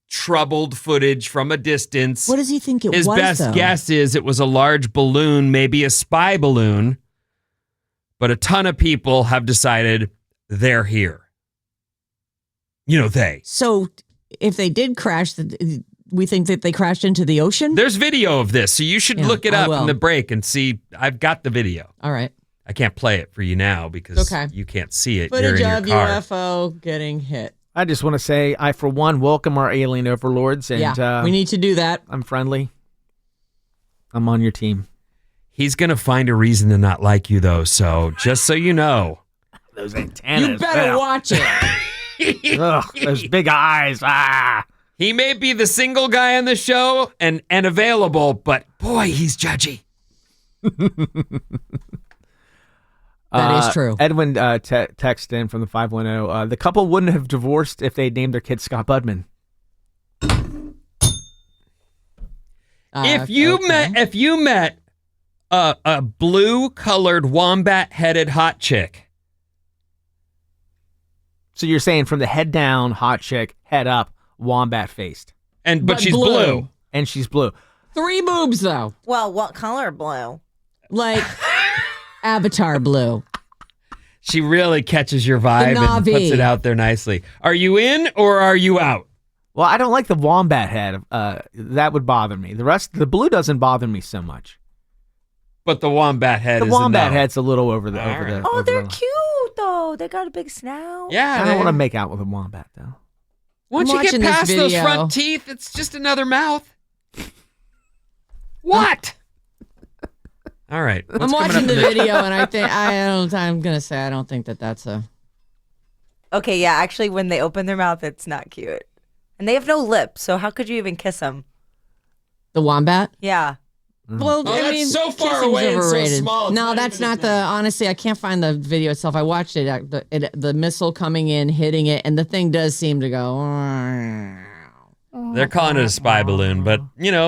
troubled footage from a distance. What does he think it was, His best guess is it was a large balloon, maybe a spy balloon. But a ton of people have decided they're here. They. So if they did crash, we think that they crashed into the ocean? There's video of this, so you should look it up in the break and see. I've got the video. All right. I can't play it for you now because you can't see it. Footage You're in of your car. UFO getting hit. I just want to say, I, for one, welcome our alien overlords. And we need to do that. I'm friendly. I'm on your team. He's going to find a reason to not like you, though, so just so you know. Those antennas. You better watch it. Ugh, those big eyes. He may be the single guy on the show and available, but boy, he's judgy. That is true. Edwin texted in from the 510. The couple wouldn't have divorced if they named their kid Scott Budman. If you met a blue-colored wombat-headed hot chick. So you're saying from the head down, hot chick, head up, wombat faced, but she's blue. And she's blue. 3 boobs though. Well, what color blue? Like Avatar blue. She really catches your vibe and puts it out there nicely. Are you in or are you out? Well, I don't like the wombat head. That would bother me. The blue doesn't bother me so much. But the wombat head The is wombat head's a little over the. Oh, they're cute though. They got a big snout. Yeah, I don't want to make out with a wombat though. Once you get past those front teeth, it's just another mouth. What? All right. I'm What's coming watching up the in video, and I'm gonna say I don't think that's a. Okay, yeah, actually, when they open their mouth, it's not cute. And they have no lips, so how could you even kiss them? The wombat? Yeah. Well, Oh, I that's mean, so far kissing's away and so overrated. small. It's No, not that's even not his the. name. Honestly, I can't find the video itself. I watched it. The missile coming in, hitting it, and the thing does seem to go. They're calling it a spy balloon, but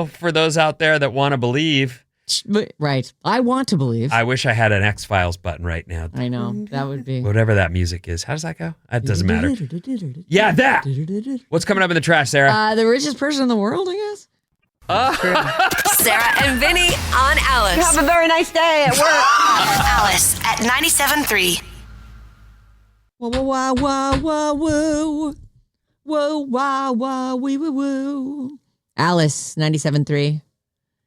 for those out there that want to believe, Right. I want to believe. I wish I had an X-Files button right now. I know that would be. Whatever that music is. How does that go? It doesn't matter. Yeah, that. What's coming up in the trash, Sarah? The richest person in the world, I guess. Sarah and Vinnie on Alice. Have a very nice day at work. Alice at 97.3. Whoa, whoa, whoa, whoa, whoa, whoa. Whoa, wow, wow, wee, woo, woo. Alice, 97.3.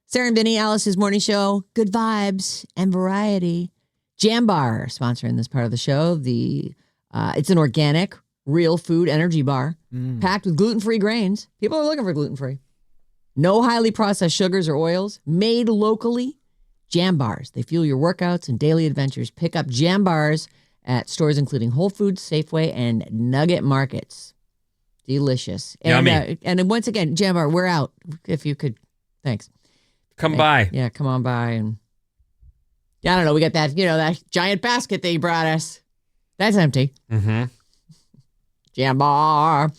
Sarah and Vinnie, Alice's morning show. Good vibes and variety. Jam Bar, sponsoring this part of the show. It's an organic, real food energy bar packed with gluten-free grains. People are looking for gluten-free. No highly processed sugars or oils. Made locally. Jam Bars. They fuel your workouts and daily adventures. Pick up Jam Bars at stores including Whole Foods, Safeway, and Nugget Markets. Delicious. And, Yummy. And once again, Jam Bar, we're out. If you could, thanks. Come by. Yeah, come on by. And I don't know, we got that, that giant basket that you brought us. That's empty. Mm-hmm. Jam Bar.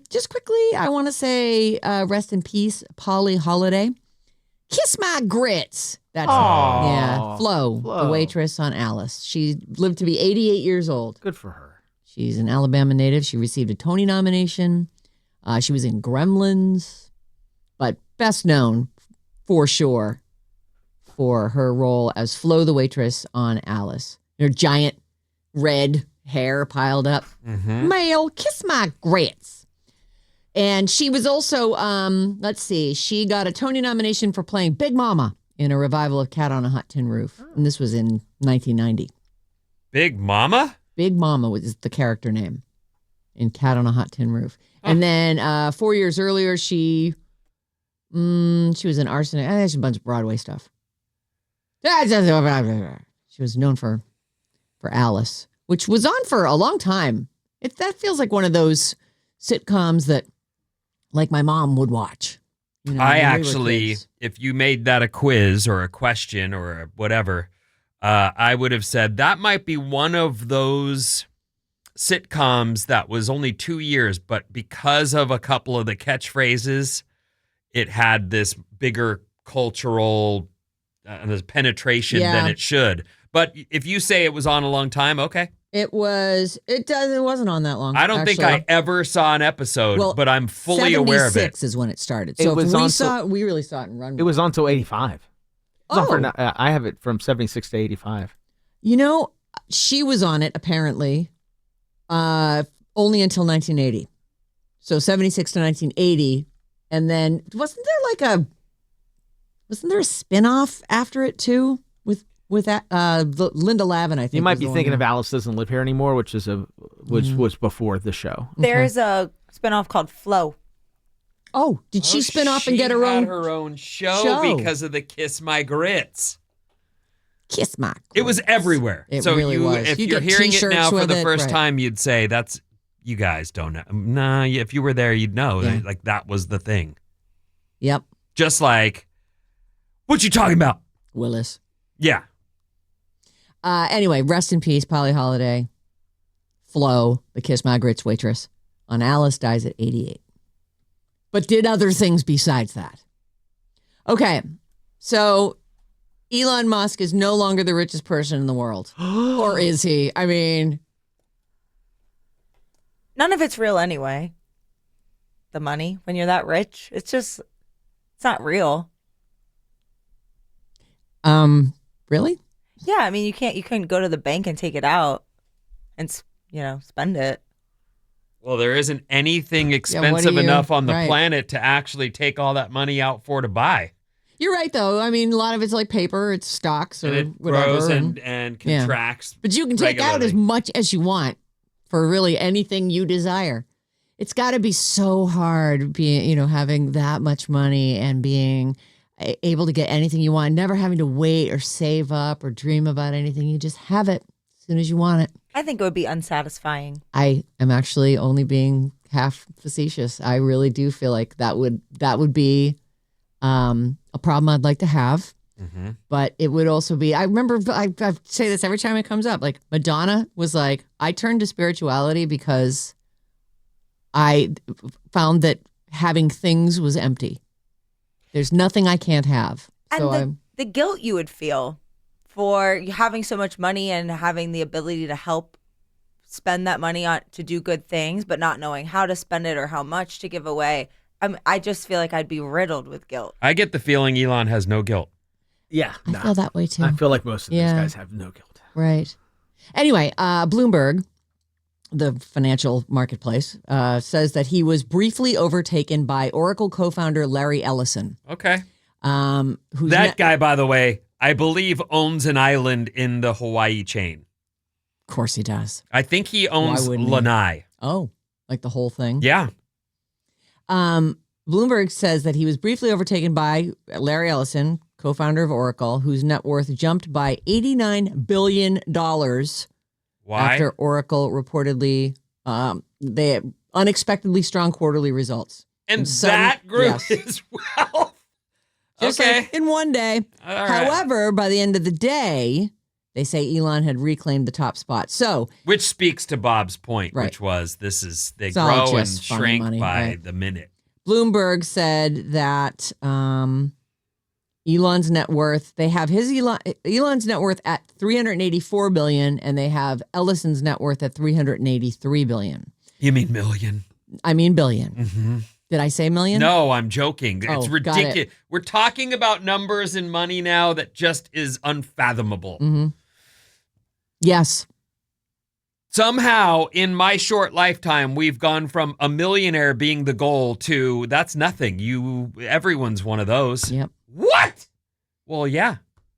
Just quickly, I want to say rest in peace, Polly Holiday. Kiss my grits. That's Flo, the waitress on Alice. She lived to be 88 years old. Good for her. She's an Alabama native. She received a Tony nomination. She was in Gremlins, but best known for sure for her role as Flo the waitress on Alice. Her giant red hair piled up. Mm-hmm. Male, kiss my grits. And she was also, she got a Tony nomination for playing Big Mama in a revival of Cat on a Hot Tin Roof. And this was in 1990. Big Mama? Big Mama was the character name in Cat on a Hot Tin Roof. And then 4 years earlier, she was in Arsenic. There's a bunch of Broadway stuff. She was known for Alice, which was on for a long time. That feels like one of those sitcoms that, like, my mom would watch. I when we were actually, kids. if you made that a quiz or a question or whatever, I would have said that might be one of those sitcoms that was only 2 years, but because of a couple of the catchphrases, it had this bigger cultural penetration than it should. But if you say it was on a long time, okay. It wasn't on that long. I don't think I ever saw an episode, but I'm fully aware of it. 76 is when it started. It So was we really saw it in run. It was on until 85. Oh. I have it from 76 to 85. She was on it apparently only until 1980. So 76 to 1980. And then wasn't there a spinoff after it too with that Linda Lavin, I think. You might be thinking of Alice Doesn't Live Here Anymore, which was before the show. There's a spinoff called Flo. Oh, did she spin off and get her own? She had her own show because of the Kiss My Grits. Kiss My Grits. It was everywhere. It so really was. If You you're get hearing it now t-shirts for with the it, first right. time, you'd say you guys don't know. Nah, if you were there, you'd know. Yeah. Like that was the thing. Yep. Just like, what you talking about? Willis. Yeah. Anyway, rest in peace, Polly Holiday. Flo, the Kiss My Grits waitress on Alice, dies at 88. But did other things besides that. Okay, so Elon Musk is no longer the richest person in the world. Or is he? I mean... None of it's real anyway. The money, when you're that rich, it's not real. Really? Yeah, I mean, you couldn't go to the bank and take it out and, spend it. Well, there isn't anything expensive enough on the planet to actually take all that money out to buy. You're right, though. I mean, a lot of it's like paper, it's stocks or And it whatever. grows and contracts. But you can take out as much as you want for really anything you desire. It's got to be so hard being, having that much money and being able to get anything you want, never having to wait or save up or dream about anything. You just have it as soon as you want it. I think it would be unsatisfying. I am actually only being half facetious. I really do feel like that would be a problem I'd like to have. Mm-hmm. But it would also be, I remember, I say this every time it comes up, like Madonna was like, I turned to spirituality because I found that having things was empty. There's nothing I can't have. And So the guilt you would feel for having so much money and having the ability to help spend that money on to do good things, but not knowing how to spend it or how much to give away. I just feel like I'd be riddled with guilt. I get the feeling Elon has no guilt. Yeah. I feel that way too. I feel like most of these Yeah. guys have no guilt. Right. Anyway, Bloomberg, the financial marketplace, says that he was briefly overtaken by Oracle co-founder Larry Ellison. Okay. Who's That guy, by the way, I believe owns an island in the Hawaii chain. Of course he does. I think he owns wouldn't he? Lanai. Oh, like the whole thing? Yeah. Bloomberg says that he was briefly overtaken by Larry Ellison, co-founder of Oracle, whose net worth jumped by $89 billion Why? after Oracle reportedly they had unexpectedly strong quarterly results. and sudden- that grew yes. his wealth. Just Okay. like in one day. All right. However, by the end of the day, they say Elon had reclaimed the top spot. So Which speaks to Bob's point, Right. which was they It's all grow and just funny shrink money, by right. the minute. Bloomberg said that Elon's net worth, they have Elon's net worth at $384 billion, and they have Ellison's net worth at $383 billion. You mean million? I mean billion. Mm-hmm. Did I say million? No, I'm joking. Oh, It's got it. ridiculous. We're talking about numbers and money now that just is unfathomable. Mm-hmm. Yes. Somehow, in my short lifetime, we've gone from a millionaire being the goal to that's nothing. Everyone's one of those. Yep. What? Well, yeah.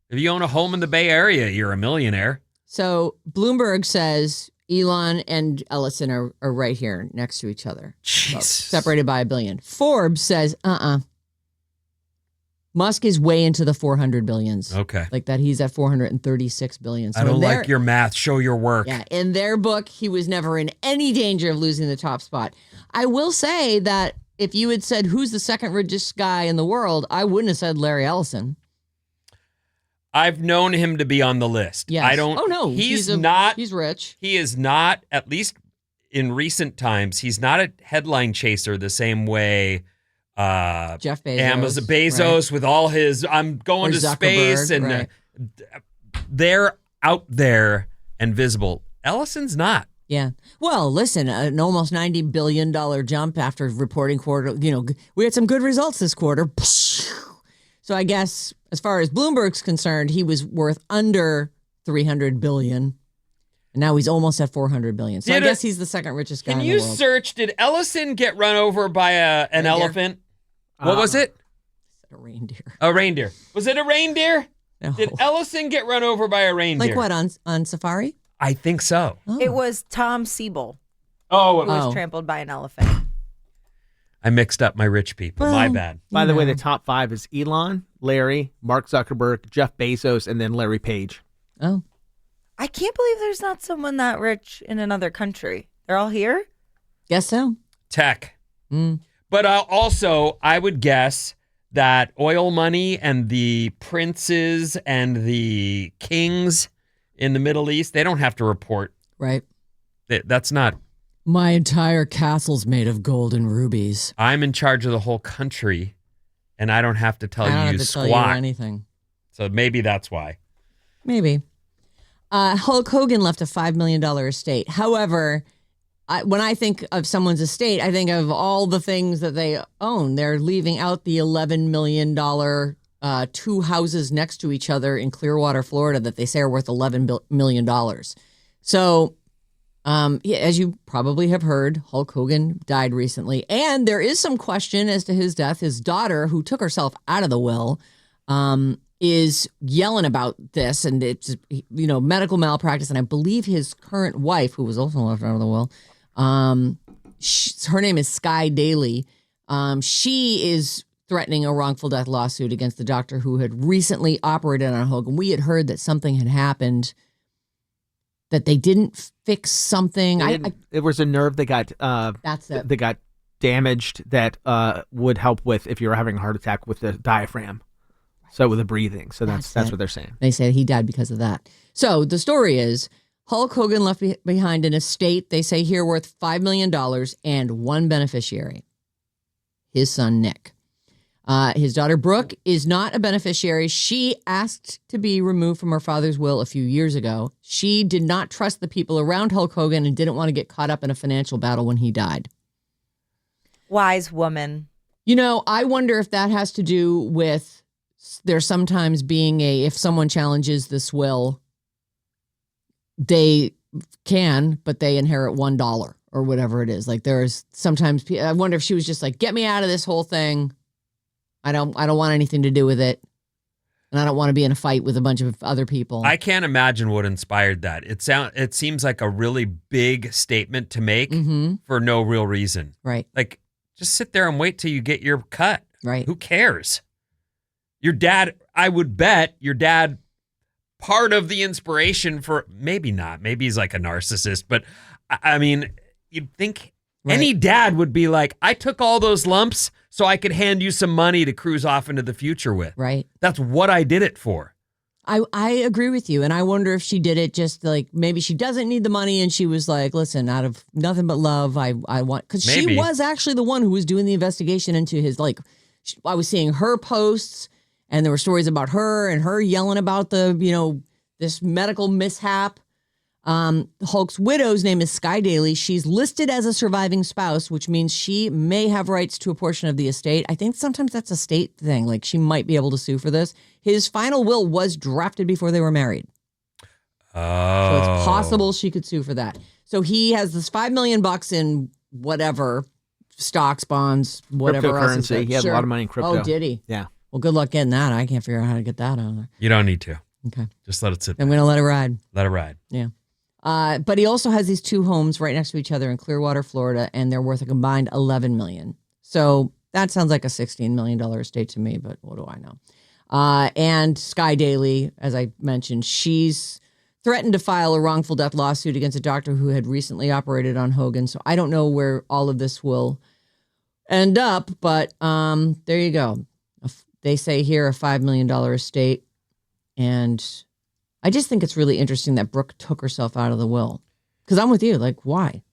If you own a home in the Bay Area, you're a millionaire. So Bloomberg says Elon and Ellison are right here next to each other. Jeez. Separated by $1 billion. Forbes says, Musk is way into the 400 billions. Okay. Like that he's at 436 billion. So I don't in their- like your math. Show your work. Yeah, in their book, he was never in any danger of losing the top spot. I will say that if you had said who's the second richest guy in the world, I wouldn't have said Larry Ellison. I've known him to be on the list. Yes. I don't. Oh no, He's not. He's rich. He is not. At least in recent times, he's not a headline chaser the same way. Jeff Bezos. Amazon Bezos with all his I'm going Or to space Zuckerberg, and right. they're out there and visible. Ellison's not. Yeah. Well, listen, an almost $90 billion jump after reporting quarter. We had some good results this quarter. So I guess as far as Bloomberg's concerned, he was worth under $300 billion. And now he's almost at $400 billion. So I guess he's the second richest guy Can in you the world. search? Did Ellison get run over by an Reindeer. elephant? What was it? A reindeer. A reindeer. Was it a reindeer? No. Did Ellison get run over by a reindeer? Like what, on safari? I think so. Oh. It was Tom Siebel Oh, who was Oh. trampled by an elephant. I mixed up my rich people. My Well, bad. By the way, the top 5 is Elon, Larry, Mark Zuckerberg, Jeff Bezos, and then Larry Page. Oh. I can't believe there's not someone that rich in another country. They're all here? Guess so. Tech. Mm. But also, I would guess that oil money and the princes and the kings in the Middle East, they don't have to report. Right. That's not, My entire castle's made of gold and rubies. I'm in charge of the whole country and I don't have to tell I don't you have to squat. tell you anything. So maybe that's why. Maybe. Hulk Hogan left a $5 million estate. However, when I think of someone's estate, I think of all the things that they own. They're leaving out the $11 million 2 houses next to each other in Clearwater, Florida, that they say are worth $11 million. So, as you probably have heard, Hulk Hogan died recently. And there is some question as to his death. His daughter, who took herself out of the will, is yelling about this, and it's medical malpractice. And I believe his current wife, who was also left out of the will, her name is Sky Daly. She is threatening a wrongful death lawsuit against the doctor who had recently operated on Hogan. We had heard that something had happened, that they didn't fix something. It was a nerve that got that's it. that got damaged that would help with if you were having a heart attack with the diaphragm. So with the breathing. So that's what they're saying. They say he died because of that. So the story is Hulk Hogan left behind an estate, they say here, worth $5 million and one beneficiary, his son, Nick. His daughter, Brooke, is not a beneficiary. She asked to be removed from her father's will a few years ago. She did not trust the people around Hulk Hogan and didn't want to get caught up in a financial battle when he died. Wise woman. You know, I wonder if that has to do with there sometimes being if someone challenges this will, they can, but they inherit $1 or whatever it is. Like there's sometimes, I wonder if she was just like, get me out of this whole thing. I don't want anything to do with it. And I don't want to be in a fight with a bunch of other people. I can't imagine what inspired that. It seems like a really big statement to make for no real reason. Right. Like, just sit there and wait till you get your cut. Right. Who cares? Your dad, I would bet your dad, part of the inspiration for, maybe not, maybe he's like a narcissist, but I mean, you'd think any dad would be like, I took all those lumps so I could hand you some money to cruise off into the future with. Right. That's what I did it for. I agree with you. And I wonder if she did it just like, maybe she doesn't need the money and she was like, listen, out of nothing but love, I want, because she was actually the one who was doing the investigation into his, like, I was seeing her posts and there were stories about her and her yelling about this medical mishap. Hulk's widow's name is Sky Daly. She's listed as a surviving spouse, which means she may have rights to a portion of the estate. I think sometimes that's a state thing. Like she might be able to sue for this. His final will was drafted before they were married. Oh. So it's possible she could sue for that. So he has this $5 million in whatever, stocks, bonds, whatever else. Cryptocurrency. He had a lot of money in crypto. Oh, did he? Yeah. Well, good luck getting that. I can't figure out how to get that out of there. You don't need to. Okay. Just let it sit there. I'm going to let it ride. Let it ride. Yeah. But he also has these two homes right next to each other in Clearwater, Florida, and they're worth a combined $11 million. So that sounds like a $16 million estate to me, but what do I know? And Sky Daly, as I mentioned, she's threatened to file a wrongful death lawsuit against a doctor who had recently operated on Hogan. So I don't know where all of this will end up, but there you go. They say here a $5 million estate. And I just think it's really interesting that Brooke took herself out of the will. Because I'm with you. Like, why?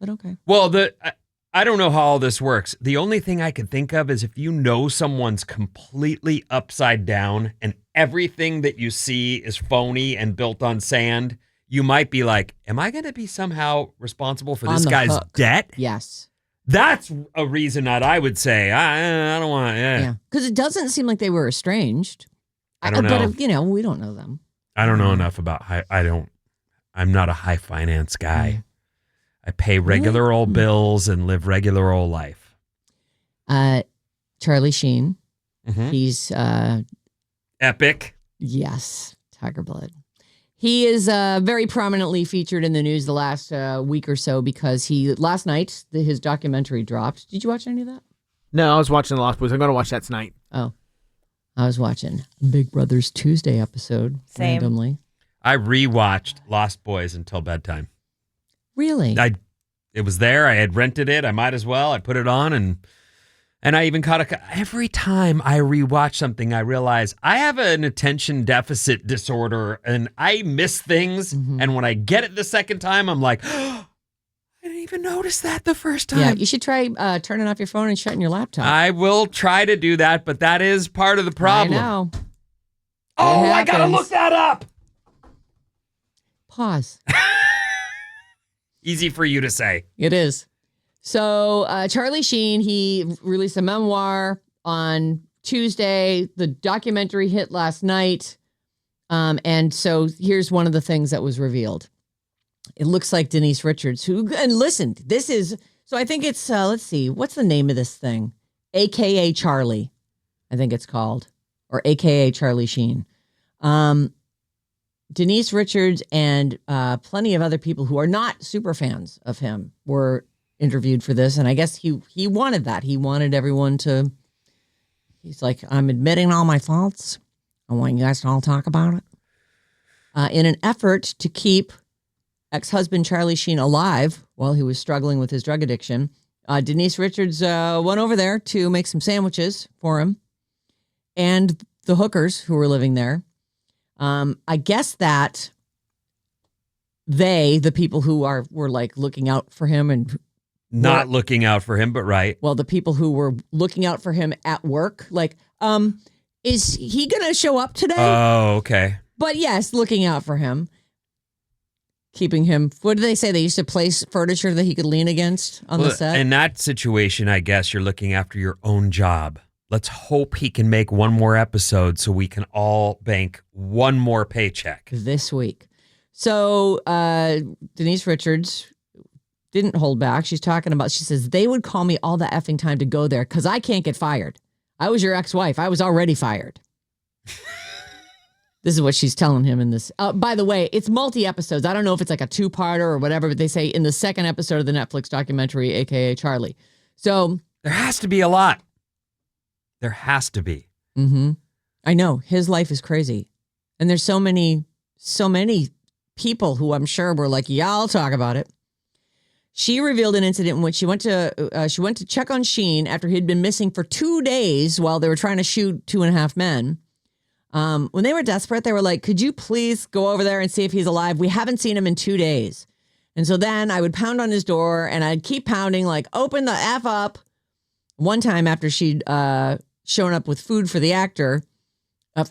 But okay. Well, I don't know how all this works. The only thing I could think of is if you know someone's completely upside down and everything that you see is phony and built on sand, you might be like, am I going to be somehow responsible for this guy's debt? Yes. That's a reason that I would say, I don't want to. Yeah. Because it doesn't seem like they were estranged. I don't know. But, we don't know them. I don't know enough about I'm not a high finance guy. I pay regular old bills and live regular old life. Charlie Sheen. Mm-hmm. He's epic. Yes. Tiger Blood. He is very prominently featured in the news the last week or so because last night his documentary dropped. Did you watch any of that? No, I was watching The Lost Boys. I'm going to watch that tonight. Oh. I was watching Big Brother's Tuesday episode randomly. I rewatched Lost Boys until bedtime. Really? It was there. I had rented it. I might as well. I put it on and I even caught every time I rewatch something, I realize I have an attention deficit disorder and I miss things. Mm-hmm. And when I get it the second time, I'm like, oh, I didn't even notice that the first time. Yeah, you should try turning off your phone and shutting your laptop. I will try to do that, but that is part of the problem. I know. Oh, I got to look that up. Pause. Easy for you to say. It is. So Charlie Sheen, he released a memoir on Tuesday. The documentary hit last night. And so here's one of the things that was revealed. It looks like Denise Richards, and listen, this is, so I think it's, let's see, what's the name of this thing? AKA Charlie, I think it's called, or AKA Charlie Sheen. Denise Richards and plenty of other people who are not super fans of him were interviewed for this. And I guess he wanted that. He wanted everyone to He's like, I'm admitting all my faults. I want you guys to all talk about it. In an effort to keep ex-husband Charlie Sheen alive while he was struggling with his drug addiction, Denise Richards went over there to make some sandwiches for him and the hookers who were living there. I guess that the people who were like looking out for him and Not looking out for him, but right. well, the people who were looking out for him at work, like, is he going to show up today? Oh, okay. But yes, looking out for him. Keeping him, what did they say? They used to place furniture that he could lean against on the set? In that situation, I guess you're looking after your own job. Let's hope he can make one more episode so we can all bank one more paycheck. This week. So Denise Richards didn't hold back. She's talking about, she says, they would call me all the effing time to go there because I can't get fired. I was your ex-wife. I was already fired. This is what she's telling him in this. By the way, it's multi-episodes. I don't know if it's like a two-parter or whatever, but they say in the second episode of the Netflix documentary, a.k.a. Charlie. So there has to be a lot. There has to be. Mm-hmm. I know. His life is crazy. And there's so many people who I'm sure were like, yeah, I'll talk about it. She revealed an incident in which she went to check on Sheen after he'd been missing for 2 days while they were trying to shoot 2.5 Men. When they were desperate, they were like, could you please go over there and see if he's alive? We haven't seen him in 2 days. And so then I would pound on his door and I'd keep pounding, like, open the F up. One time after she'd shown up with food for the actor,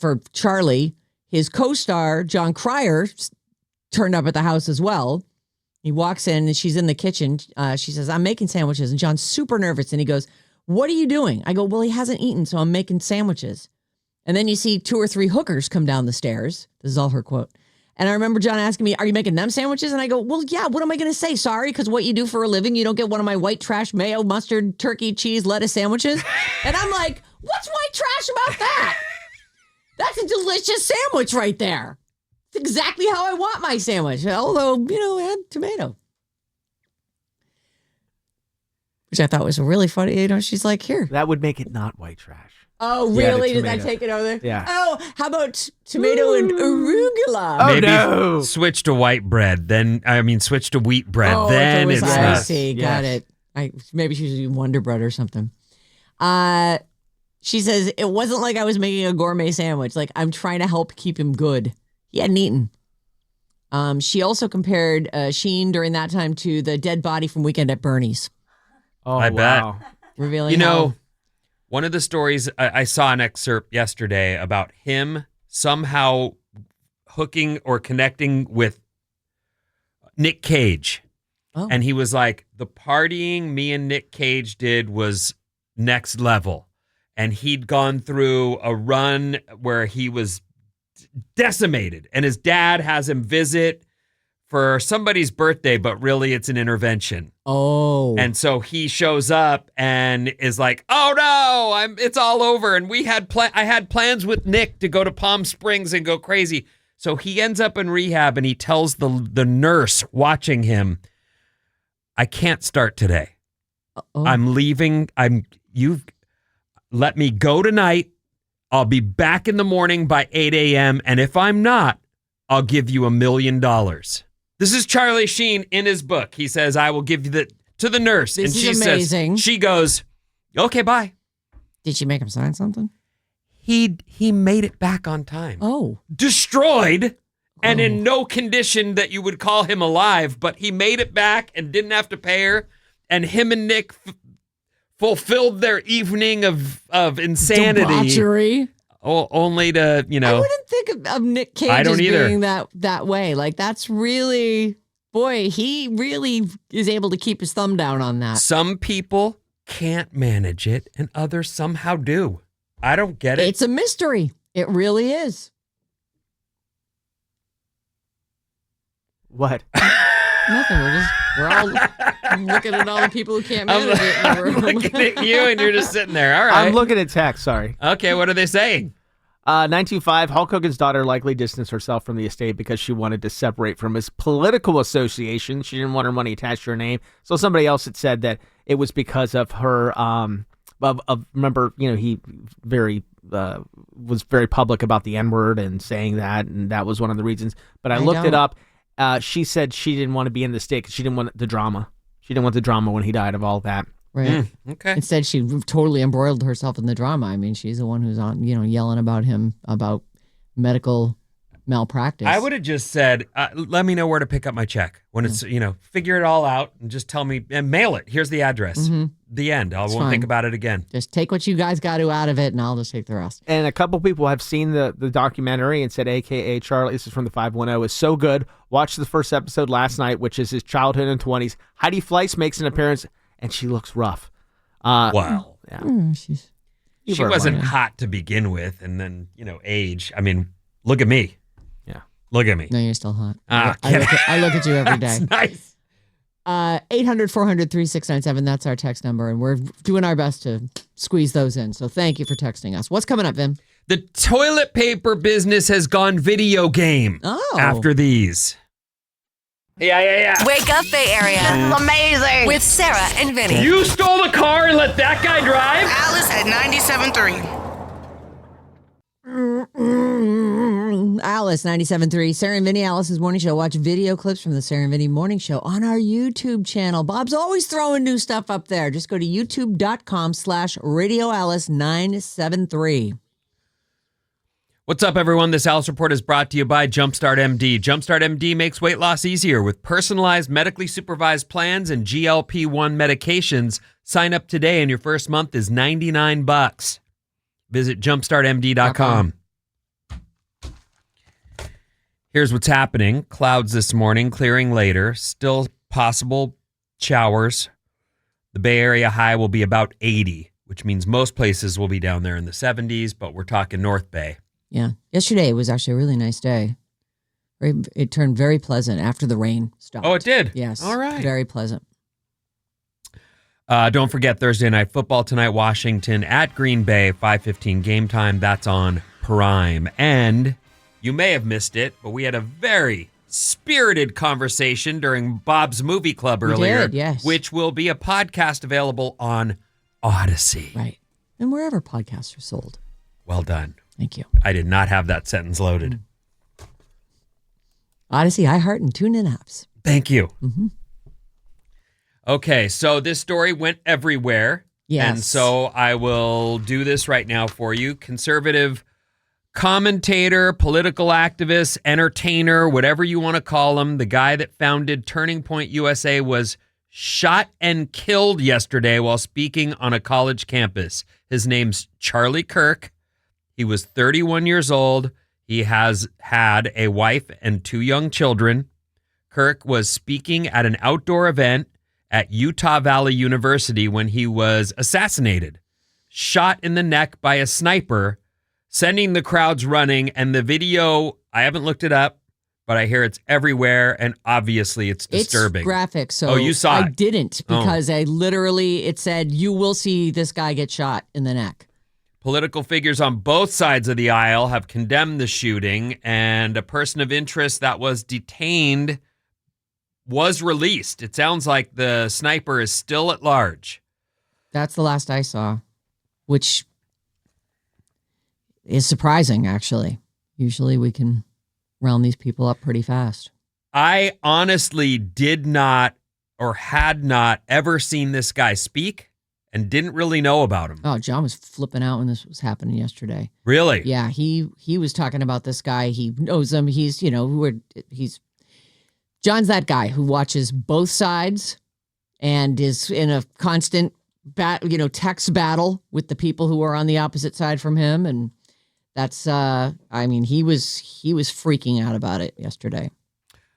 for Charlie, his co-star, John Cryer, turned up at the house as well. He walks in and she's in the kitchen. She says, I'm making sandwiches. And John's super nervous. And he goes, what are you doing? I go, well, he hasn't eaten, so I'm making sandwiches. And then you see 2 or 3 hookers come down the stairs. This is all her quote. And I remember John asking me, are you making them sandwiches? And I go, well, yeah, what am I going to say? Sorry, because what you do for a living, you don't get one of my white trash mayo, mustard, turkey, cheese, lettuce sandwiches. And I'm like, what's white trash about that? That's a delicious sandwich right there. It's exactly how I want my sandwich. Although, it had tomato. Which I thought was really funny. She's like, here. That would make it not white trash. Oh, Yeah, really? the Did I tomato. take it over there? Yeah. Oh, how about tomato and arugula? Oh, Maybe no. switch to white bread. Switch to wheat bread. Oh, then if it was it's icy. not. Got it. Maybe she was using Wonder Bread or something. She says, it wasn't like I was making a gourmet sandwich. Like, I'm trying to help keep him good. He hadn't eaten. She also compared Sheen during that time to the dead body from Weekend at Bernie's. Oh, I bet. wow. Revealing how... One of the stories, I saw an excerpt yesterday about him somehow hooking or connecting with Nick Cage. Oh. And he was like, the partying me and Nick Cage did was next level. And he'd gone through a run where he was decimated. And his dad has him visit for somebody's birthday, but really it's an intervention. Oh. And so he shows up and is like, "Oh no, it's all over." And I had plans with Nick to go to Palm Springs and go crazy. So he ends up in rehab and he tells the nurse watching him, "I can't start today. Uh-oh. I'm leaving. You've let me go tonight. I'll be back in the morning by 8 a.m. And if I'm not, I'll give you $1 million." This is Charlie Sheen in his book. He says, I will give you to the nurse. This and is she amazing. Says, she goes, okay, bye. Did she make him sign something? He made it back on time. Oh. Destroyed and in no condition that you would call him alive, but he made it back and didn't have to pay her. And him and Nick fulfilled their evening of insanity. Debauchery. Only to, I wouldn't think of Nick Cage I don't as either. being that way. Like, that's really, boy, he really is able to keep his thumb down on that. Some people can't manage it and others somehow do. I don't get it. It's a mystery. It really is. What? Nothing. We're all looking at all the people who can't manage it. And I'm looking at you and you're just sitting there. All right. I'm looking at text, sorry. Okay, what are they saying? 925, Hulk Hogan's daughter likely distanced herself from the estate because she wanted to separate from his political association. She didn't want her money attached to her name. So somebody else had said that it was because of her remember, he was very public about the N-word and saying that, and that was one of the reasons. But I looked it up. She said she didn't want to be in the state because she didn't want the drama. She didn't want the drama when he died of all that. Right. Okay. Instead, she totally embroiled herself in the drama. I mean, she's the one who's on, yelling about him about medical malpractice. I would have just said, let me know where to pick up my check when it's, figure it all out and just tell me and mail it. Here's the address. The end. I won't think about it again. Just take what you guys got to out of it, and I'll just take the rest. And a couple people have seen the documentary and said, AKA Charlie, this is from the 510, is so good. Watched the first episode last night, which is his childhood and 20s. Heidi Fleiss makes an appearance, and she looks rough. Wow. Yeah. She wasn't hot to begin with, and then, age. I mean, look at me. Yeah. Look at me. No, you're still hot. I look at you every day. That's nice. 800-400-3697. That's our text number, and we're doing our best to squeeze those in. So thank you for texting us. What's coming up, Vim? The toilet paper business has gone video game after these. Yeah. Wake up, Bay Area. This is amazing. With Sarah and Vinnie. You stole the car and let that guy drive? Alice at 97.3. Alice, 97.3. Sarah and Vinnie, Alice's Morning Show. Watch video clips from the Sarah and Vinnie Morning Show on our YouTube channel. Bob's always throwing new stuff up there. Just go to youtube.com/radioalice973. What's up, everyone? This Alice Report is brought to you by Jumpstart MD. Jumpstart MD makes weight loss easier with personalized, medically supervised plans and GLP-1 medications. Sign up today and your first month is $99. Visit jumpstartmd.com. Here's what's happening. Clouds this morning, clearing later. Still possible showers. The Bay Area high will be about 80, which means most places will be down there in the 70s, but we're talking North Bay. Yeah. Yesterday was actually a really nice day. It turned very pleasant after the rain stopped. Oh, it did? Yes. All right. Very pleasant. Don't forget Thursday Night Football tonight, Washington at Green Bay, 5:15 game time. That's on Prime. And you may have missed it, but we had a very spirited conversation during Bob's Movie Club earlier, did, yes. which will be a podcast available on Odyssey. Right. And wherever podcasts are sold. Well done. Thank you. I did not have that sentence loaded. Odyssey, iHeart, and TuneIn apps. Thank you. Okay, so this story went everywhere. Yes. And so I will do this right now for you. Conservative commentator, political activist, entertainer, whatever you want to call him, the guy that founded Turning Point USA was shot and killed yesterday while speaking on a college campus. His name's Charlie Kirk. He was 31 years old. He has had a wife and 2 young children. Kirk was speaking at an outdoor event at Utah Valley University when he was assassinated, shot in the neck by a sniper, sending the crowds running. And the video, I haven't looked it up, but I hear it's everywhere, and obviously it's disturbing. It's graphic, so you saw it? I didn't, because it said, you will see this guy get shot in the neck. Political figures on both sides of the aisle have condemned the shooting, and a person of interest that was detained was released. It sounds like the sniper is still at large. That's the last I saw, which is surprising, actually. Usually we can round these people up pretty fast. I honestly did not or had not ever seen this guy speak and didn't really know about him. Oh, John was flipping out when this was happening yesterday. Really? Yeah, he was talking about this guy. He knows him. He's John's that guy who watches both sides and is in a constant text battle with the people who are on the opposite side from him. And that's he was freaking out about it yesterday.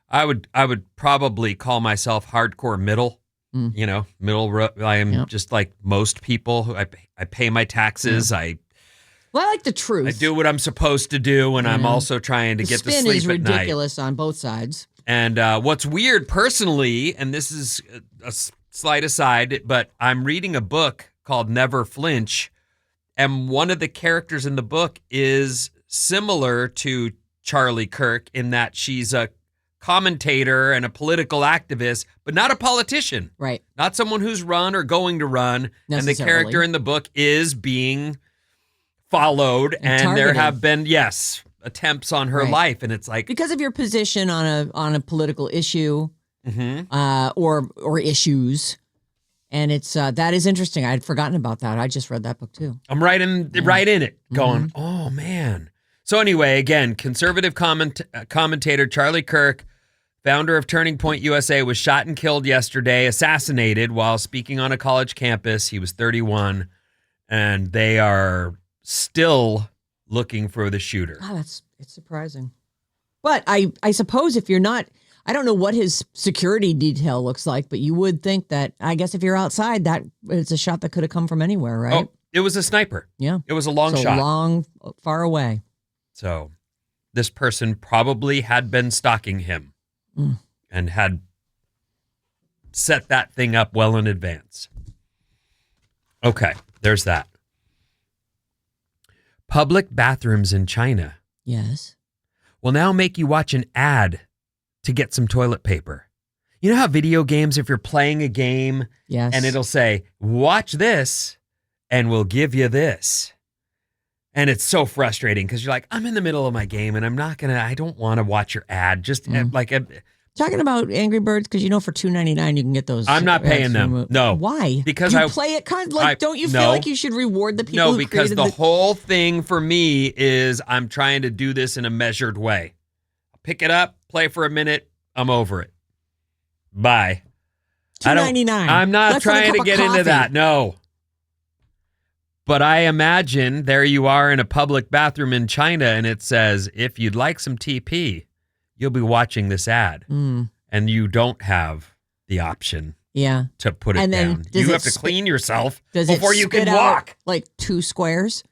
I would probably call myself hardcore middle. Middle. I am just like most people. I pay my taxes. Well, I like the truth. I do what I'm supposed to do, and I'm also trying to get to sleep at night. The spin is ridiculous on both sides. And what's weird personally, and this is a slight aside, but I'm reading a book called Never Flinch, and one of the characters in the book is similar to Charlie Kirk in that she's a commentator and a political activist, but not a politician. Right. Not someone who's run or going to run. And the character in the book is being followed. And there have been, attempts on her life. And it's like, because of your position on a political issue or issues. And it's that is interesting. I had forgotten about that. I just read that book too. I'm right in it going, oh man. So anyway, again, conservative commentator Charlie Kirk, founder of Turning Point USA, was shot and killed yesterday, assassinated while speaking on a college campus. He was 31, and they are still looking for the shooter. Oh, it's surprising. But I suppose if you're not, I don't know what his security detail looks like, but you would think that, I guess if you're outside, that it's a shot that could have come from anywhere, right? Oh, it was a sniper. Yeah. It was a long shot. Far away. So this person probably had been stalking him and had set that thing up well in advance. Okay, there's that. Public bathrooms in China. Yes. Will now make you watch an ad to get some toilet paper. You know how video games, if you're playing a game and it'll say, watch this and we'll give you this. And it's so frustrating because you're like, I'm in the middle of my game and I don't want to watch your ad. Just talking about Angry Birds, because for $2.99 you can get those. I'm not paying them. No. Why? Because you play it don't you feel like you should reward the people? No, because the whole thing for me is I'm trying to do this in a measured way. Pick it up, play for a minute, I'm over it. Bye. $2.99. I'm not trying to get into that. No. But I imagine there you are in a public bathroom in China and it says, if you'd like some TP, you'll be watching this ad. And you don't have the option to put it down. You have to clean yourself before you can walk. Like 2 squares.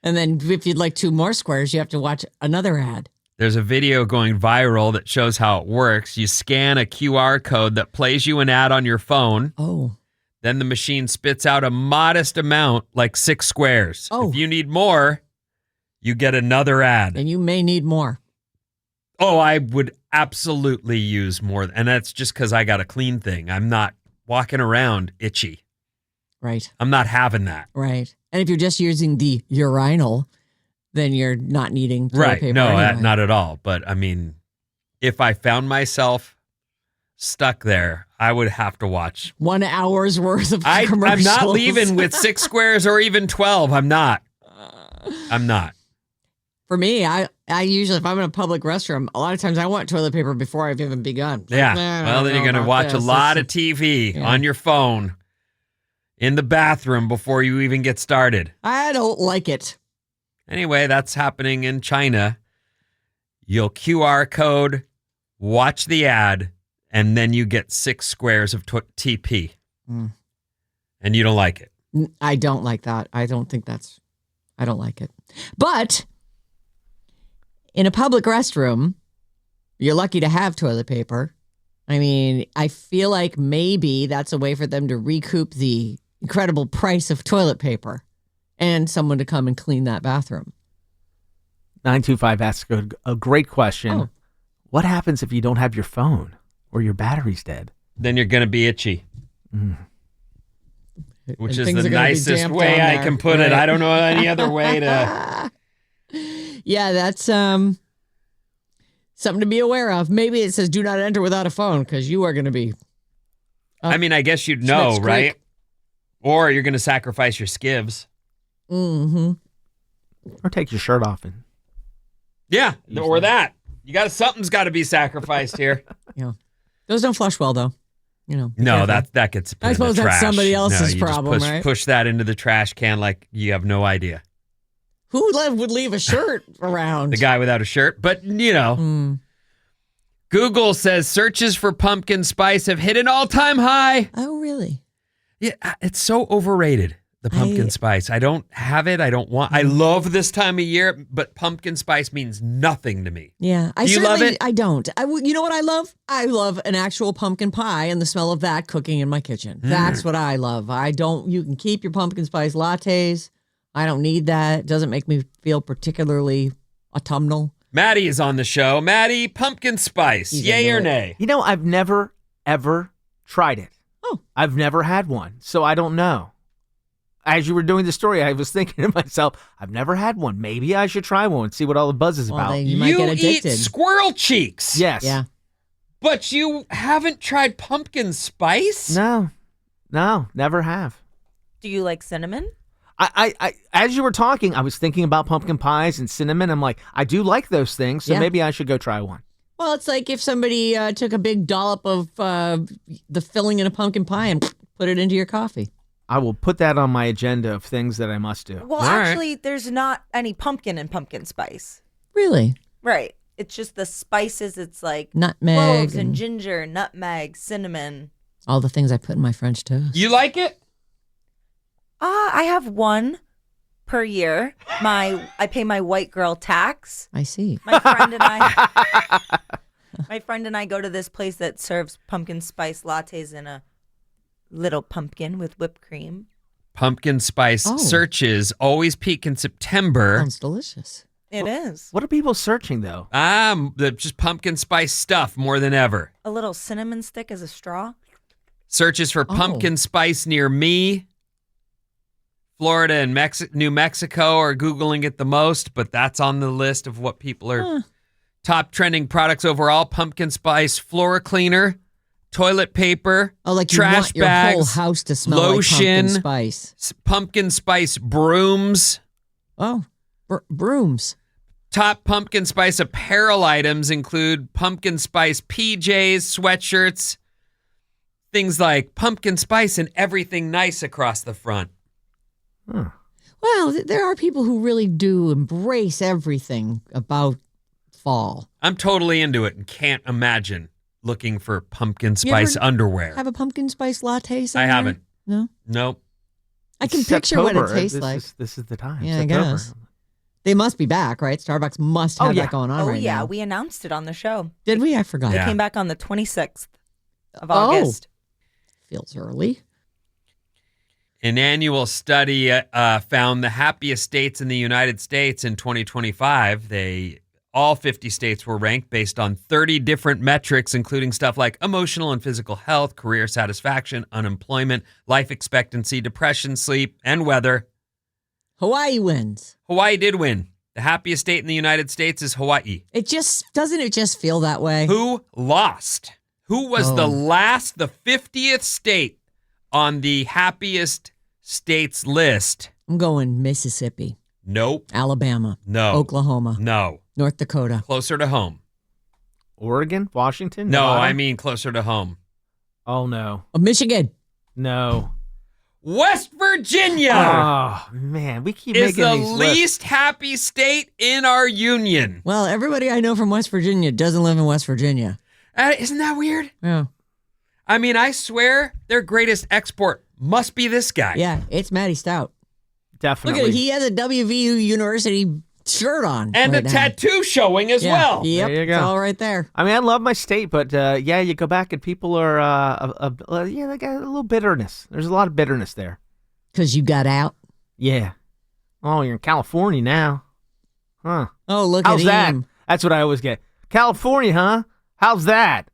And then if you'd like 2 more squares, you have to watch another ad. There's a video going viral that shows how it works. You scan a QR code that plays you an ad on your phone. Oh. Then the machine spits out a modest amount, like 6 squares. Oh. If you need more, you get another ad. And you may need more. Oh, I would absolutely use more. And that's just because I got a clean thing. I'm not walking around itchy. Right. I'm not having that. Right. And if you're just using the urinal, then you're not needing toilet paper. No, anyway. not at all. But I mean, if I found myself stuck there, I would have to watch 1 hour's worth of commercials. I'm not leaving with 6 squares or even 12. I'm not. For me, I usually, if I'm in a public restroom, a lot of times I want toilet paper before I've even begun. Yeah. Well, then you're going to watch a lot of TV on your phone in the bathroom before you even get started. I don't like it. Anyway, that's happening in China. You'll QR code, watch the ad, and then you get 6 squares of TP. And you don't like it. I don't like that. I don't like it. But in a public restroom, you're lucky to have toilet paper. I mean, I feel like maybe that's a way for them to recoup the incredible price of toilet paper and someone to come and clean that bathroom. 925 asks a great question. Oh. What happens if you don't have your phone or your battery's dead? Then you're going to be itchy. Which is the nicest way I can put it. I don't know any other way to. Yeah, that's something to be aware of. Maybe it says do not enter without a phone because you are going to be. I mean, I guess you'd know, right? Or you're going to sacrifice your skivs. Mm-hmm. Or take your shirt off and. Yeah, or that. Something's got to be sacrificed here. Yeah, those don't flush well though. No, careful. that gets put I in suppose the trash. that's somebody else's you problem, just right? Push that into the trash can like you have no idea. Who would leave a shirt around? The guy without a shirt. But, Google says searches for pumpkin spice have hit an all-time high. Oh, really? Yeah, it's so overrated, the pumpkin spice. I don't have it. I love this time of year, but pumpkin spice means nothing to me. Yeah. Do you love it? I don't. You know what I love? I love an actual pumpkin pie and the smell of that cooking in my kitchen. That's what I love. You can keep your pumpkin spice lattes. I don't need that. It doesn't make me feel particularly autumnal. Maddie is on the show. Maddie, pumpkin spice, yay or nay? You know, I've never, ever tried it. Oh. I've never had one, so I don't know. As you were doing the story, I was thinking to myself, I've never had one. Maybe I should try one and see what all the buzz is about. Then you might get eat addicted. squirrel cheeks. Yes. Yeah. But you haven't tried pumpkin spice? No, never have. Do you like cinnamon? I as you were talking, I was thinking about pumpkin pies and cinnamon. I'm like, I do like those things, so Yeah. maybe I should go try one. Well, it's like if somebody took a big dollop of the filling in a pumpkin pie and put it into your coffee. I will put that on my agenda of things that I must do. Well, All right. actually, there's not any pumpkin in pumpkin spice. Really? Right. It's just the spices. It's like Nutmeg cloves and and ginger, nutmeg, cinnamon. all the things I put in my French toast. You like it? I have one per year. I pay my white girl tax. I see. My friend and I go to this place that serves pumpkin spice lattes in a little pumpkin with whipped cream. Pumpkin spice Oh. searches always peak in September. Sounds delicious. It is. What are people searching though? Just pumpkin spice stuff more than ever. A little cinnamon stick as a straw. Searches for pumpkin spice near me. Florida and New Mexico are Googling it the most, but that's on the list of what people are. Top trending products overall: pumpkin spice floor cleaner, toilet paper, Oh, like you trash want your bags, whole house to smell lotion, like pumpkin spice. pumpkin spice brooms. Oh, brooms. Top pumpkin spice apparel items include pumpkin spice PJs, sweatshirts, things like pumpkin spice and everything nice across the front. Well, there are people who really do embrace everything about fall. I'm totally into it and can't imagine looking for pumpkin You spice ever underwear. Have a pumpkin spice latte I somewhere? haven't. No? Nope. I can It's picture what it September. tastes like. This is the time. Yeah, I September. guess. They must be back, right? Starbucks must have yeah. that going on Oh, right yeah. now. We announced it on the show. Did we? I forgot. Yeah. Came back on the 26th of Oh. August. Feels early. An annual study found the happiest states in the United States in 2025. All 50 states were ranked based on 30 different metrics, including stuff like emotional and physical health, career satisfaction, unemployment, life expectancy, depression, sleep, and weather. Hawaii wins. Hawaii did win. The happiest state in the United States is Hawaii. It just feel that way? Who lost? Who was the 50th state on the happiest states list? I'm going Mississippi, Nope. Alabama, No. Oklahoma, No. North Dakota. Closer to home. Oregon, Washington. No, Nevada? I mean closer to home. Oh no, Michigan. no. West Virginia Oh man, we keep is making the these lists. least happy state in our union. Well, everybody I know from West Virginia doesn't live in West Virginia. Isn't that weird? Yeah. I mean, I swear their greatest export must be this guy. Yeah, it's Matty Stout. Definitely. Look at it. He has a WVU University shirt on. And right a now. tattoo showing as Yeah. well. Yep. There you go. It's all right there. I mean, I love my state, but yeah, you go back and people are, they got a little bitterness. There's a lot of bitterness there. Because you got out. Yeah. Oh, you're in California now. Huh. Oh, look How's at that? him. That's what I always get. California, huh? How's that?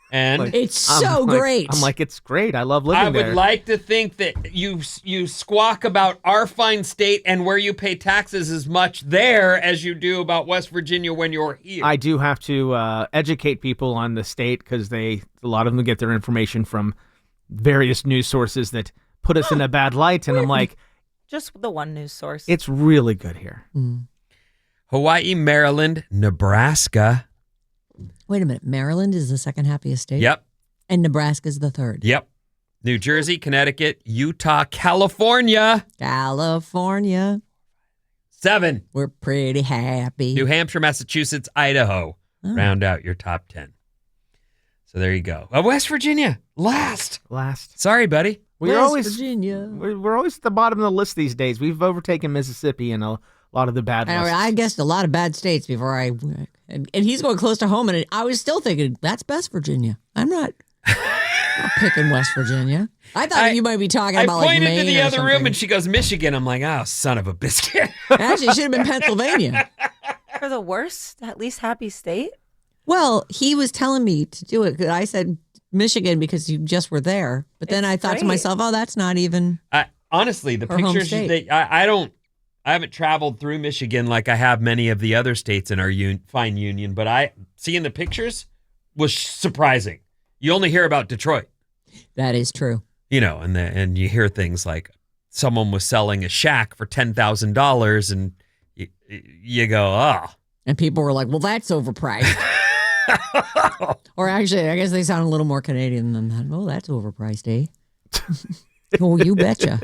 And Like, It's I'm so like- great. I'm like, it's great. I love living I would there. like to think that you squawk about our fine state and where you pay taxes as much there as you do about West Virginia when you're here. I do have to educate people on the state because a lot of them get their information from various news sources that put us in a bad light. And I'm like, Just the one news source. it's really good here. Hawaii, Maryland, Nebraska. Wait a minute. Maryland is the second happiest state? Yep. And Nebraska is the third. Yep. New Jersey, Connecticut, Utah, California. California. 7. We're pretty happy. New Hampshire, Massachusetts, Idaho. Round out your top 10. So there you go. West Virginia, last. Sorry, buddy. We're West always Virginia. we're always at the bottom of the list these days. We've overtaken Mississippi in a lot of the bad lists. I guessed a lot of bad states before and he's going close to home, and I was still thinking, that's best Virginia. I'm not picking West Virginia. I thought you might be talking about like I pointed Maine to the or other room something. and she goes, Michigan. I'm like, oh, son of a biscuit. Actually, it should have been Pennsylvania. For the worst, at least happy state. Well, he was telling me to do it. I said Michigan because you just were there. But then I thought to great. myself, oh, that's not even. Honestly, the Her home pictures, state. I haven't traveled through Michigan like I have many of the other states in our fine union, but seeing the pictures was surprising. You only hear about Detroit. That is true. You know, and you hear things like someone was selling a shack for $10,000 and you go, oh. And people were like, well, that's overpriced. Or actually, I guess they sound a little more Canadian than that. Oh, that's overpriced, eh? Oh, you betcha.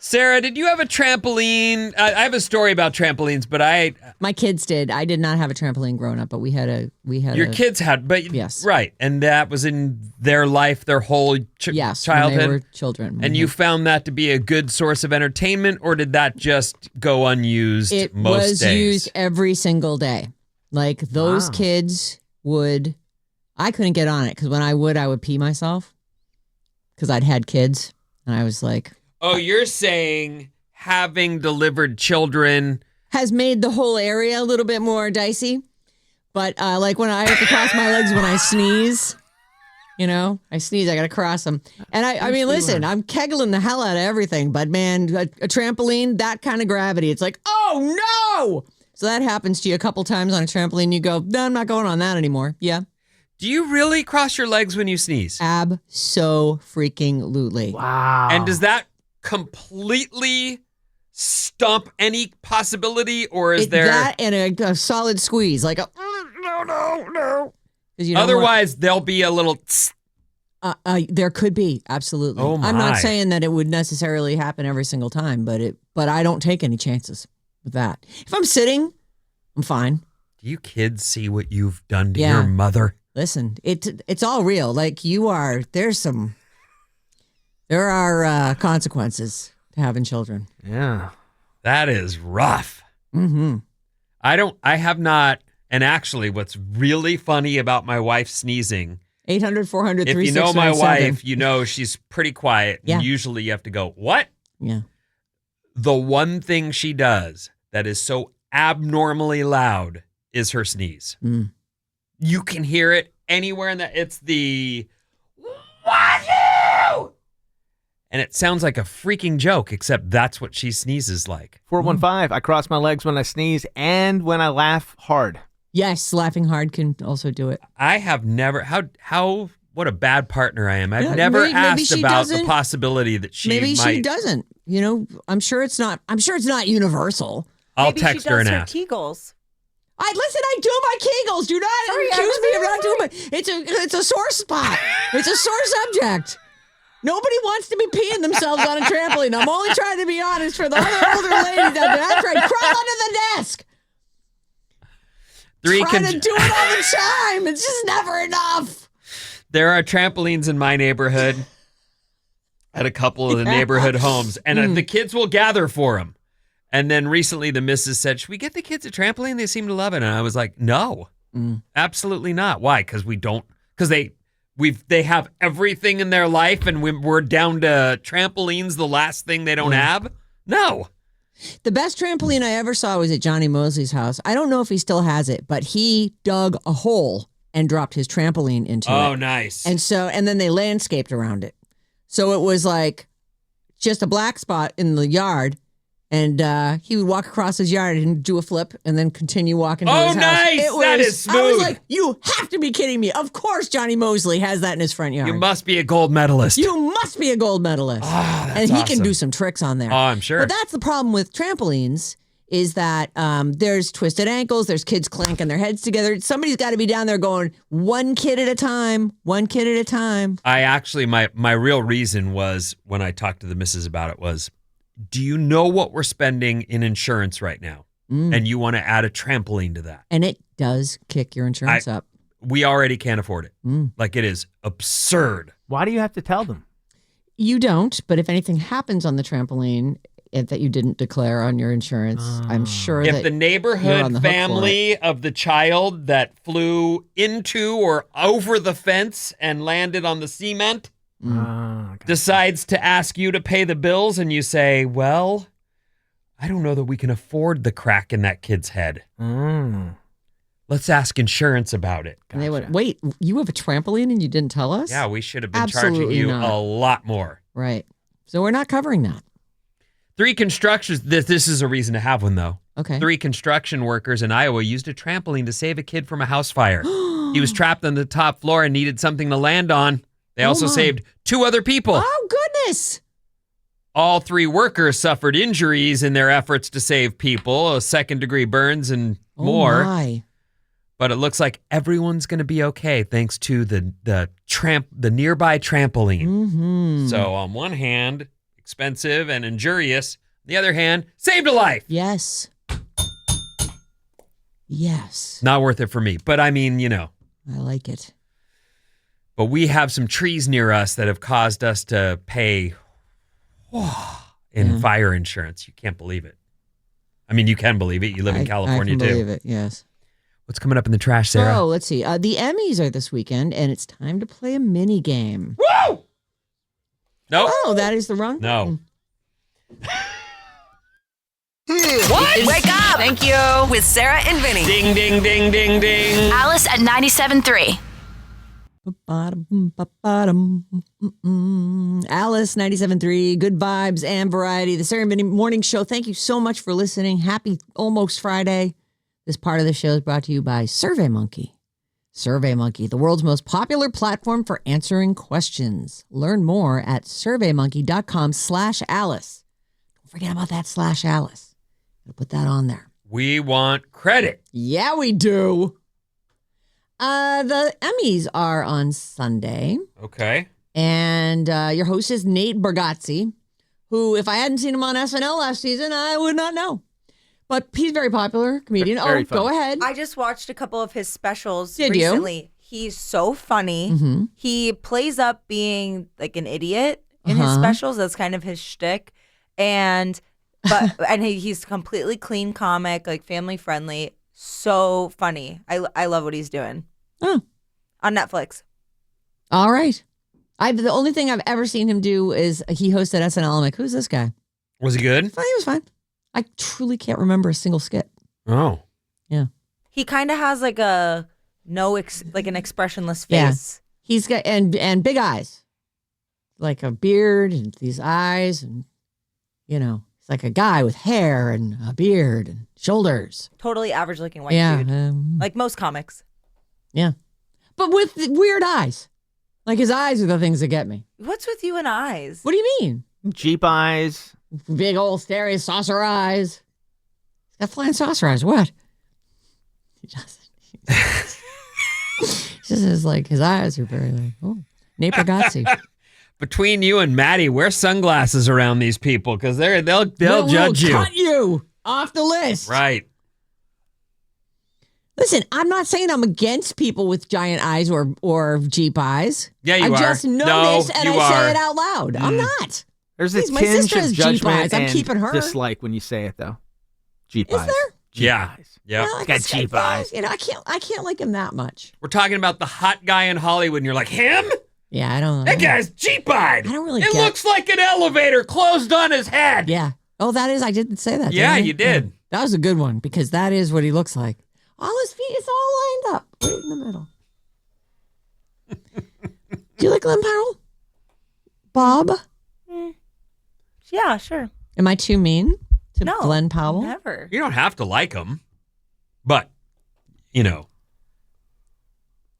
Sarah, did you have a trampoline? I have a story about trampolines, but my kids did. I did not have a trampoline growing up, but we had your kids had, but yes, right, and that was in their life, their whole yes, childhood. when they were children. And you found that to be a good source of entertainment, or did that just go unused it most was days? used every single day. Like those kids would. I couldn't get on it because when I would pee myself because I'd had kids, and I was like. Oh, you're saying having delivered children has made the whole area a little bit more dicey. But like when I have to cross my legs when I sneeze, I sneeze, I got to cross them. And I mean, listen, I'm kegling the hell out of everything. But man, a trampoline, that kind of gravity, it's like, oh no! So that happens to you a couple times on a trampoline. You go, no, I'm not going on that anymore. Yeah. Do you really cross your legs when you sneeze? Abso-freaking-lutely. Wow. And does that completely stump any possibility, or is there that and a solid squeeze, like a no? Otherwise, there'll be a little. There could be, absolutely. Oh, I'm not my. saying that it would necessarily happen every single time, but I don't take any chances with that. If I'm sitting, I'm fine. Do you kids see what you've done to your mother? Listen, it's all real. Like there are consequences to having children. Yeah. That is rough. Mm-hmm. I have not. And actually, what's really funny about my wife sneezing, 800-400-3697. if you know my wife, you know she's pretty quiet. Yeah. And usually you have to go, what? Yeah. The one thing she does that is so abnormally loud is her sneeze. Mm. You can hear it anywhere in that. It's the wahoo! And it sounds like a freaking joke, except that's what she sneezes like. 415, I cross my legs when I sneeze and when I laugh hard. Yes, laughing hard can also do it. I have never, what a bad partner I am. I've Yeah, never maybe asked she about the doesn't. possibility that she Maybe might. she doesn't. I'm sure it's not universal. I'll Maybe text she her does and her ask. Kegels. I do my Kegels. Do not accuse me of not doing my. It's a sore spot. It's a sore subject. Nobody wants to be peeing themselves on a trampoline. I'm only trying to be honest for the other older ladies out there. That's right. Crawl under the desk. Trying to do it all the time. It's just never enough. There are trampolines in my neighborhood at a couple of the neighborhood homes, and the kids will gather for them. And then recently the missus said, should we get the kids a trampoline? They seem to love it. And I was like, no, absolutely not. Why? Because they have everything in their life and we're down to trampolines, the last thing they don't have? No. The best trampoline I ever saw was at Johnny Mosley's house. I don't know if he still has it, but he dug a hole and dropped his trampoline into it. Oh, nice. And then they landscaped around it. So it was like just a black spot in the yard. And he would walk across his yard and do a flip and then continue walking to his house. Nice. That is smooth. I was like, you have to be kidding me. Of course Johnny Mosley has that in his front yard. You must be a gold medalist. You must be a gold medalist. And he can do some tricks on there. Oh, I'm sure. But that's the problem with trampolines is that there's twisted ankles. There's kids clanking their heads together. Somebody's got to be down there going, one kid at a time. I actually, my real reason was when I talked to the missus about it was, do you know what we're spending in insurance right now? And you want to add a trampoline to that. And it does kick your insurance up. We already can't afford it. Like it is absurd. Why do you have to tell them? You don't, but if anything happens on the trampoline that you didn't declare on your insurance, I'm sure If that the you're on neighborhood the hook for family of the child that flew into or over the fence and landed on the cement decides to ask you to pay the bills and you say, well, I don't know that we can afford the crack in that kid's head. Let's ask insurance about it. And they went, wait, you have a trampoline and you didn't tell us? Yeah, we should have been Absolutely charging you not. a lot more. Right. So we're not covering that. 3 constructions. This is a reason to have one, though. Okay. 3 construction workers in Iowa used a trampoline to save a kid from a house fire. He was trapped on the top floor and needed something to land on. They also saved 2 other people. Oh, goodness. All 3 workers suffered injuries in their efforts to save people, 2nd-degree burns and more. Oh, my. But it looks like everyone's going to be okay thanks to the nearby trampoline. Mm-hmm. So on one hand, expensive and injurious. On the other hand, saved a life. Yes. Yes. Not worth it for me. But I mean, I like it. But we have some trees near us that have caused us to pay in fire insurance. You can't believe it. I mean, you can believe it. You live in California, I can too. believe it, yes. What's coming up in the trash, Sarah? So, let's see. The Emmys are this weekend, and it's time to play a mini game. Woo! Nope. Oh, that is the wrong No. What? Wake up! Thank you. With Sarah and Vinnie. Ding, ding, ding, ding, ding. Alice at 97.3. Alice 97.3, good vibes and variety. The Sarah and Vinnie Morning Show. Thank you so much for listening. Happy almost Friday. This part of the show is brought to you by SurveyMonkey. SurveyMonkey, the world's most popular platform for answering questions. Learn more at surveymonkey.com/Alice. Don't forget about that /Alice. I'll put that on there. We want credit. Yeah, we do. The Emmys are on Sunday. Okay. And your host is Nate Bargatze, who, if I hadn't seen him on SNL last season, I would not know. But he's a very popular comedian. Very funny. Go ahead. I just watched a couple of his specials Did you? recently. He's so funny. Mm-hmm. He plays up being like an idiot in his specials. That's kind of his shtick. And he's completely clean comic, like family friendly. So funny. I love what he's doing. Oh. On Netflix. All right. The only thing I've ever seen him do is he hosted SNL. I'm like, who's this guy? Was he good? He was fine. I truly can't remember a single skit. Oh. Yeah. He kind of has like an expressionless face. Yeah. He's got and big eyes, like a beard and these eyes, and he's like a guy with hair and a beard and shoulders. Totally average looking white dude. Like most comics. Yeah. But with weird eyes. Like his eyes are the things that get me. What's with you and eyes? What do you mean? Jeep eyes. Big old starry saucer eyes. He's got flying saucer eyes. What? He doesn't. It's just his eyes are very like, Nate Bargatze. Between you and Maddie, wear sunglasses around these people because they'll judge you. Cut you off the list. Right. Listen, I'm not saying I'm against people with giant eyes or Jeep eyes. Yeah, you are. I just know this and I say it out loud. I'm not. There's a Please, my tinge sister of has Jeep judgment eyes. I'm and keeping her. dislike when you say it, though. Jeep Is eyes. there? Jeep Yeah. eyes. Yeah. Well, He's got Jeep eyes. I can't like him that much. We're talking about the hot guy in Hollywood, and you're like, him? Yeah, I don't. That guy's Jeep-eyed. I don't really It get- looks like an elevator closed on his head. Yeah. Oh, that is. I didn't say that. Yeah, did I? you did. Yeah. That was a good one because that is what he looks like. All his feet is all lined up right in the middle. Do you like Glenn Powell? Bob? Yeah, sure. Am I too mean to No. Glenn Powell? Never. You don't have to like him, but, you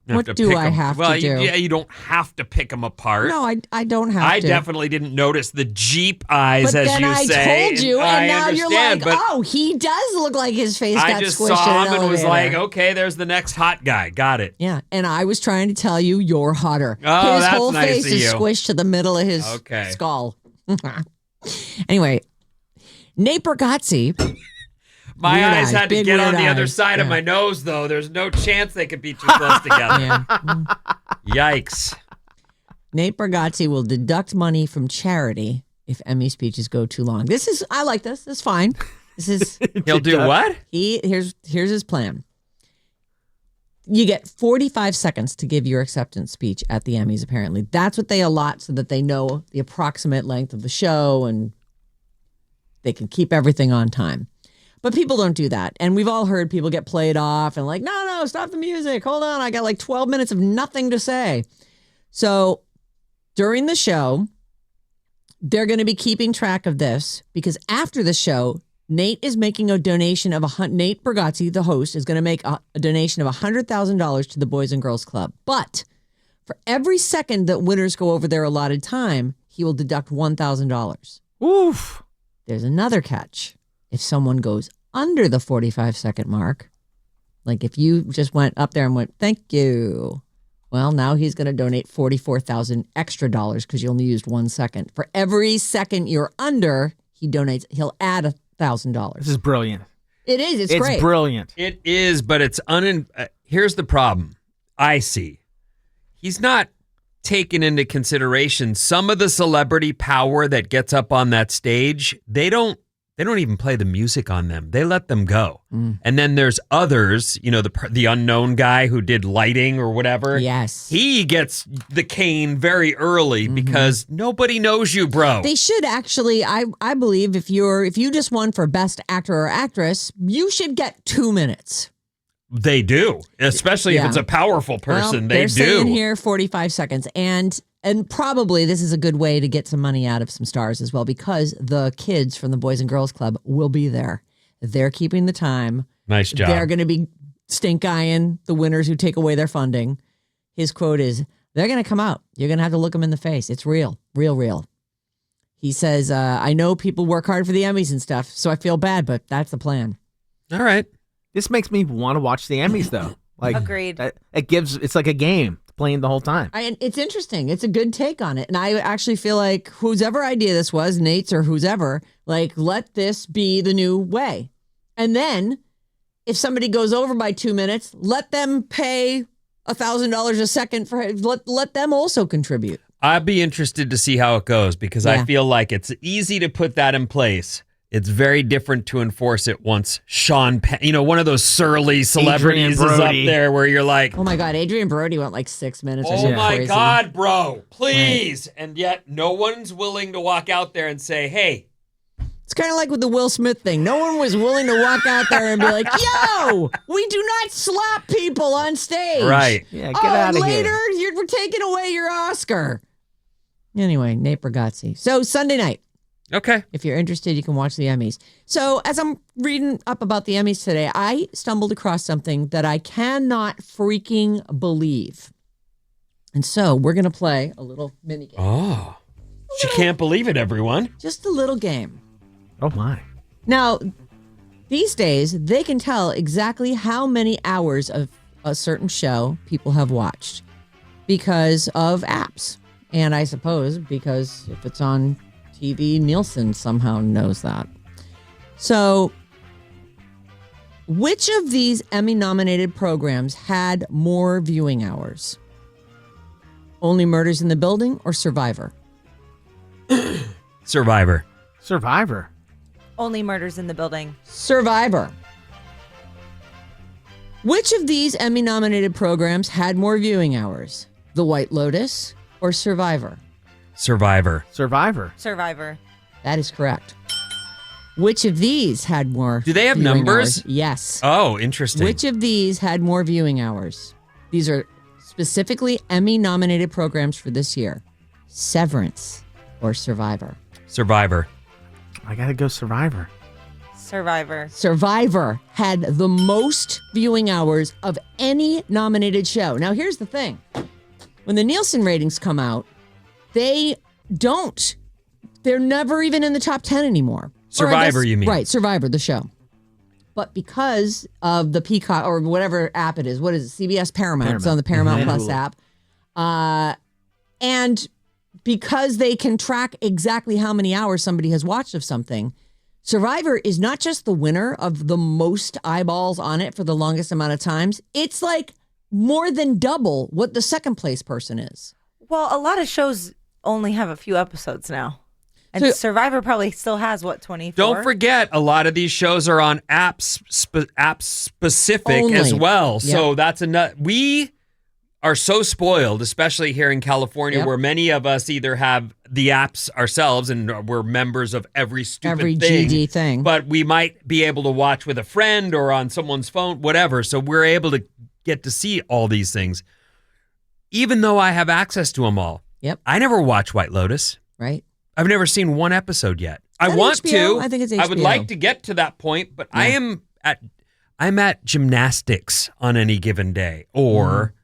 What have do pick I 'em. have to well, do? you don't have to pick them apart. No, I don't have I to. definitely didn't notice the Jeep eyes, But as then you I say. told you, I and now you're understand, like, but oh, he does look like his face I got just squished saw in him an and was elevator. like, okay, there's the next hot guy. Got it. Yeah, and I was trying to tell you you're hotter. Oh, his that's whole nice face of is you. squished to the middle of his Okay. skull. Anyway, Nate Bargatze. My Weird eyes eyes, had to big get on weird the other eyes. side of Yeah. my nose, though. There's no chance they could be too close together. Yeah. Yikes. Nate Bargatze will deduct money from charity if Emmy speeches go too long. I like this. This is fine. This is He'll do what? here's his plan. You get 45 seconds to give your acceptance speech at the Emmys, apparently. That's what they allot so that they know the approximate length of the show. And they can keep everything on time. But people don't do that. And we've all heard people get played off and like, no, stop the music. Hold on. I got like 12 minutes of nothing to say. So during the show, they're going to be keeping track of this because after the show, Nate is making a donation of Nate Bargatze, the host, is going to make a donation of $100,000 to the Boys and Girls Club. But for every second that winners go over their allotted time, he will deduct $1,000. Oof. There's another catch. If someone goes under the 45-second mark, like if you just went up there and went, thank you. Well, now he's going to donate $44,000 extra because you only used 1 second. For every second you're under, he'll add $1,000. This is brilliant. It is. It's great. It's brilliant. It is, but it's here's the problem I see. He's not taking into consideration some of the celebrity power that gets up on that stage. They don't even play the music on them. They let them go. And then there's others, the unknown guy who did lighting or whatever. Yes. He gets the cane very early because nobody knows you, bro. They should actually, I believe if you just won for best actor or actress, you should get 2 minutes. They do, especially if it's a powerful person. They they're do. Saying here 45 seconds. And probably this is a good way to get some money out of some stars as well because the kids from the Boys and Girls Club will be there. They're keeping the time. Nice job. They're going to be stink-eyeing the winners who take away their funding. His quote is, they're going to come out. You're going to have to look them in the face. It's real, real. He says, I know people work hard for the Emmys and stuff, so I feel bad, but that's the plan. All right. This makes me want to watch the Emmys, though. Like, Agreed. It's like a game playing the whole time. It's interesting. It's a good take on it. And I actually feel like whosever idea this was, Nate's or whoever, like, let this be the new way. And then if somebody goes over by 2 minutes, let them pay $1,000 a second for let them also contribute. I'd be interested to see how it goes because I feel like it's easy to put that in place. It's very different to enforce it once Sean Penn, one of those surly celebrities is up there where you're like, oh my God, Adrian Brody went like 6 minutes or oh something my crazy. God, bro, please. Right. And yet no one's willing to walk out there and say, hey. It's kind of like with the Will Smith thing. No one was willing to walk out there and be like, yo, we do not slap people on stage. Right. Yeah, get out of later, here. we're taking away your Oscar. Anyway, Nate Bargatze. So Sunday night. Okay. If you're interested, you can watch the Emmys. So as I'm reading up about the Emmys today, I stumbled across something that I cannot freaking believe. And so we're going to play a little mini game. Oh, she can't believe it, everyone. Just a little game. Oh, my. Now, these days, they can tell exactly how many hours of a certain show people have watched because of apps. And I suppose because if it's on TV, Nielsen somehow knows that. So, which of these Emmy-nominated programs had more viewing hours? Only Murders in the Building or Survivor? Survivor. Survivor. Only Murders in the Building. Survivor. Which of these Emmy-nominated programs had more viewing hours? The White Lotus or Survivor? Survivor. Survivor. Survivor. That is correct. Which of these had more Do they have viewing numbers? hours? Yes. Oh, interesting. Which of these had more viewing hours? These are specifically Emmy-nominated programs for this year. Severance or Survivor? Survivor. I got to go Survivor. Survivor. Survivor had the most viewing hours of any nominated show. Now, here's the thing. When the Nielsen ratings come out, they're never even in the top 10 anymore. Survivor, you mean? Right, Survivor, the show. But because of the Peacock or whatever app it is, what is it? CBS Paramount. It's on the Paramount Plus app. And because they can track exactly how many hours somebody has watched of something, Survivor is not just the winner of the most eyeballs on it for the longest amount of times. It's like more than double what the second place person is. Well, a lot of shows only have a few episodes now. And So- Survivor probably still has, 24? Don't forget, a lot of these shows are on apps specific Only. as well. So Yeah. that's enough. are so spoiled, especially here in California, where many of us either have the apps ourselves and we're members of every stupid thing, GD thing. but we might be able to watch with a friend or on someone's phone, whatever. So we're able to get to see all these things, even though I have access to them all. Yep. I never watch White Lotus. Right. I've never seen one episode yet. I that want HBO? to. I think it's HBO. I would like to get to that point, but I'm at gymnastics on any given day, or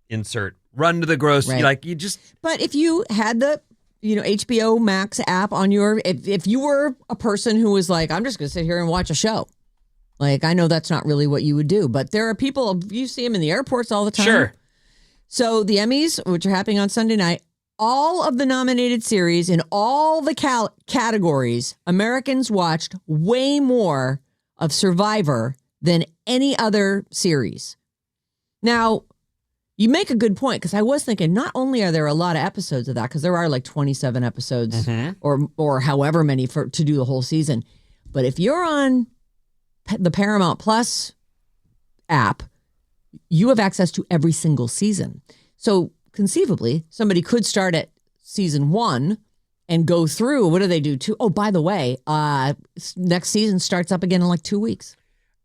insert run to the grocery. Right. Like you just. But if you had the, HBO Max app on your, if you were a person who was like, I'm just going to sit here and watch a show. Like, I know that's not really what you would do, but there are people, you see them in the airports all the time. Sure. So the Emmys, which are happening on Sunday night, all of the nominated series in all the categories, Americans watched way more of Survivor than any other series. Now, you make a good point, because I was thinking not only are there a lot of episodes of that, because there are like 27 episodes or however many to do the whole season, but if you're on the Paramount Plus app, you have access to every single season. So conceivably, somebody could start at season 1 and go through. What do they do? Oh, by the way, next season starts up again in like 2 weeks.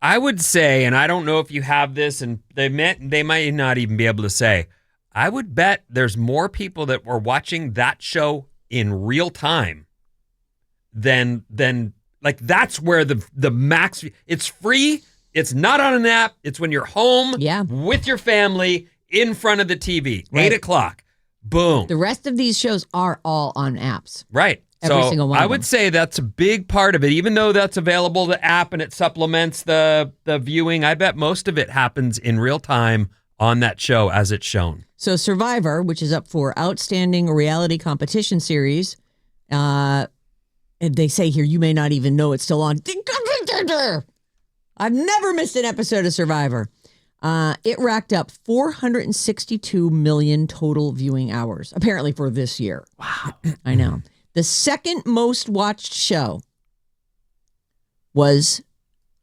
I would say, and I don't know if you have this, and they might not even be able to say, I would bet there's more people that were watching that show in real time than like that's where the max. It's free. It's not on an app. It's when you're home with your family in front of the TV. Right. 8:00. Boom. The rest of these shows are all on apps. Right. Every single one I of would them. say that's a big part of it, even though that's available, the app, and it supplements the viewing. I bet most of it happens in real time on that show as it's shown. So Survivor, which is up for Outstanding Reality Competition Series, and they say here, you may not even know it's still on. I've never missed an episode of Survivor. It racked up 462 million total viewing hours, apparently for this year. Wow. I know. The second most watched show was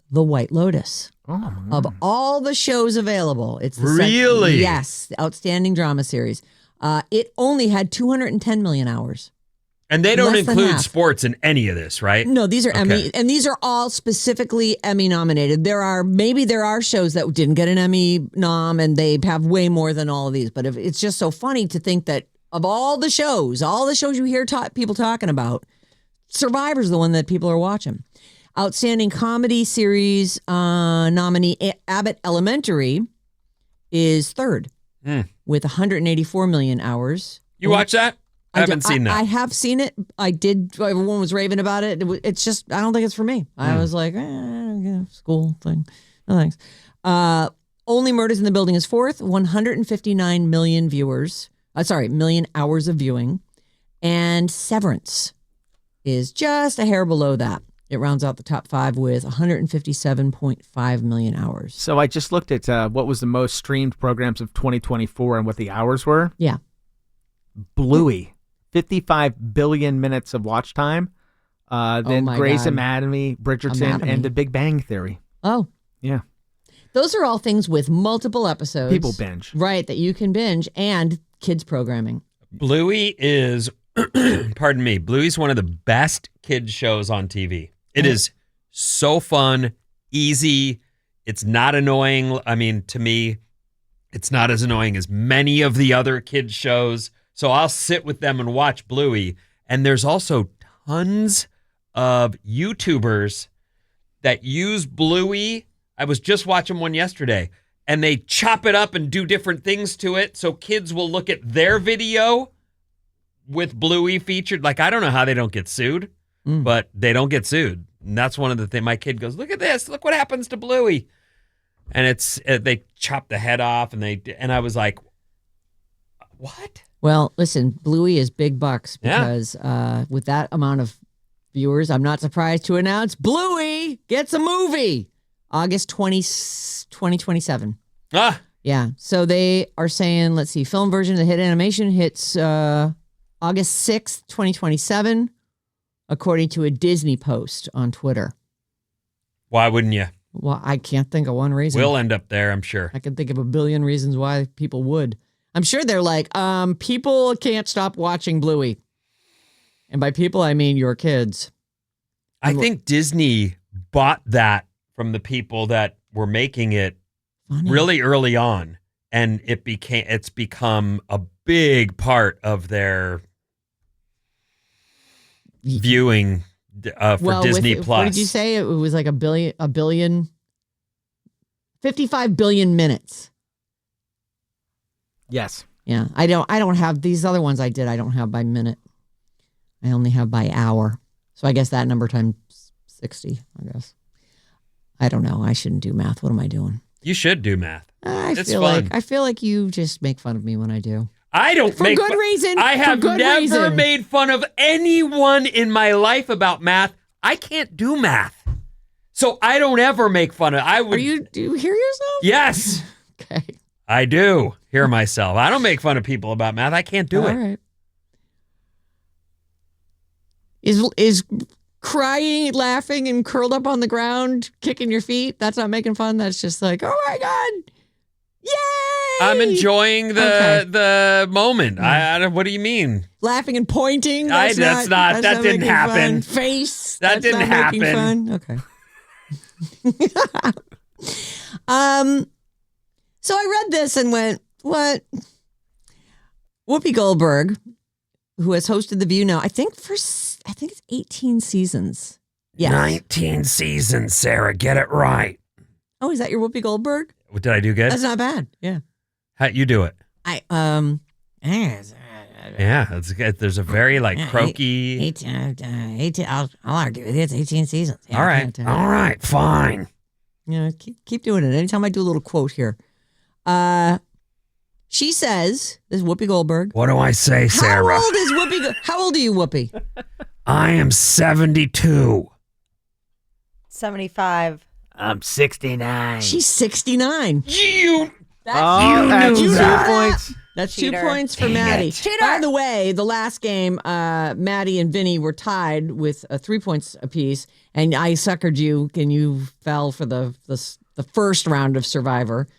The White Lotus. Oh, of all the shows available, it's the really? Yes, the Outstanding Drama Series. It only had 210 million hours. And they don't Less than include half. sports in any of this, right? No, these are Okay. Emmy, and these are all specifically Emmy nominated. There are shows that didn't get an Emmy nom, and they have way more than all of these. But it's just so funny to think that of all the shows you hear people talking about, Survivor's the one that people are watching. Outstanding Comedy Series nominee Abbott Elementary is third with 184 million hours. You watch that? I haven't seen that. I have seen it. I did. Everyone was raving about it. It's just, I don't think it's for me. I was like, school thing. No thanks. Only Murders in the Building is fourth, 159 million viewers. Million hours of viewing. And Severance is just a hair below that. It rounds out the top 5 with 157.5 million hours. So I just looked at what was the most streamed programs of 2024 and what the hours were. Yeah. Bluey, 55 billion minutes of watch time. Then my Grey's God. Anatomy, Bridgerton, and The Big Bang Theory. Oh. Yeah. Those are all things with multiple episodes. People binge. Right, that you can binge, and kids programming. Bluey is, pardon me, Bluey's one of the best kids shows on TV. It is so fun, easy. It's not annoying. I mean, to me, it's not as annoying as many of the other kids shows. So I'll sit with them and watch Bluey. And there's also tons of YouTubers that use Bluey. I was just watching one yesterday, and they chop it up and do different things to it. So kids will look at their video with Bluey featured. Like, I don't know how they don't get sued, but they don't get sued. And that's one of the things. My kid goes, look at this. Look what happens to Bluey. And they chop the head off, and I was like, what? Well, listen, Bluey is big bucks because with that amount of viewers, I'm not surprised to announce Bluey gets a movie August 2027. Ah. Yeah. So they are saying, let's see, film version of the hit animation hits August 6th, 2027, according to a Disney post on Twitter. Why wouldn't you? Well, I can't think of one reason. We'll end up there, I'm sure. I can think of a billion reasons why people would. I'm sure they're like, people can't stop watching Bluey. And by people, I mean your kids. I think Disney bought that from the people that were making it really early on, and it's become a big part of their viewing for Disney Plus. What did you say? It was like a billion, 55 billion minutes. Yes. Yeah, I don't have these other ones I don't have by minute. I only have by hour. So I guess that number times 60, I guess. I don't know. I shouldn't do math. What am I doing? You should do math. I feel like you just make fun of me when I do. I don't for good reason. I have never reason. made fun of anyone in my life about math. I can't do math. So I don't ever make fun of do you hear yourself? Yes. Okay. I do hear myself. I don't make fun of people about math. I can't do it. All right. Is crying, laughing, and curled up on the ground, kicking your feet, that's not making fun? That's just like, oh my God. Yay! I'm enjoying the moment. What do you mean? Laughing and pointing? That didn't happen. Fun. Face? That didn't happen. Fun? Okay. So I read this and went, what? Whoopi Goldberg, who has hosted The View now, I think it's 18 seasons. Yes. 19 seasons, Sarah. Get it right. Oh, is that your Whoopi Goldberg? Did I do good? That's not bad. Yeah. How'd you do it? Yeah, it's good. There's a very croaky. 18. I'll argue with you. It's 18 seasons. Yeah, all right, fine. Keep doing it. Anytime I do a little quote here. She says, this is Whoopi Goldberg. What do I say, Sarah? How old is Whoopi? How old are you, Whoopi? I am 72. 75. I'm 69. She's 69. That's 2 points. That's Cheater. 2 points for Maddie. By the way, the last game, Maddie and Vinnie were tied with 3 points apiece, and I suckered you, and you fell for the first round of Survivor.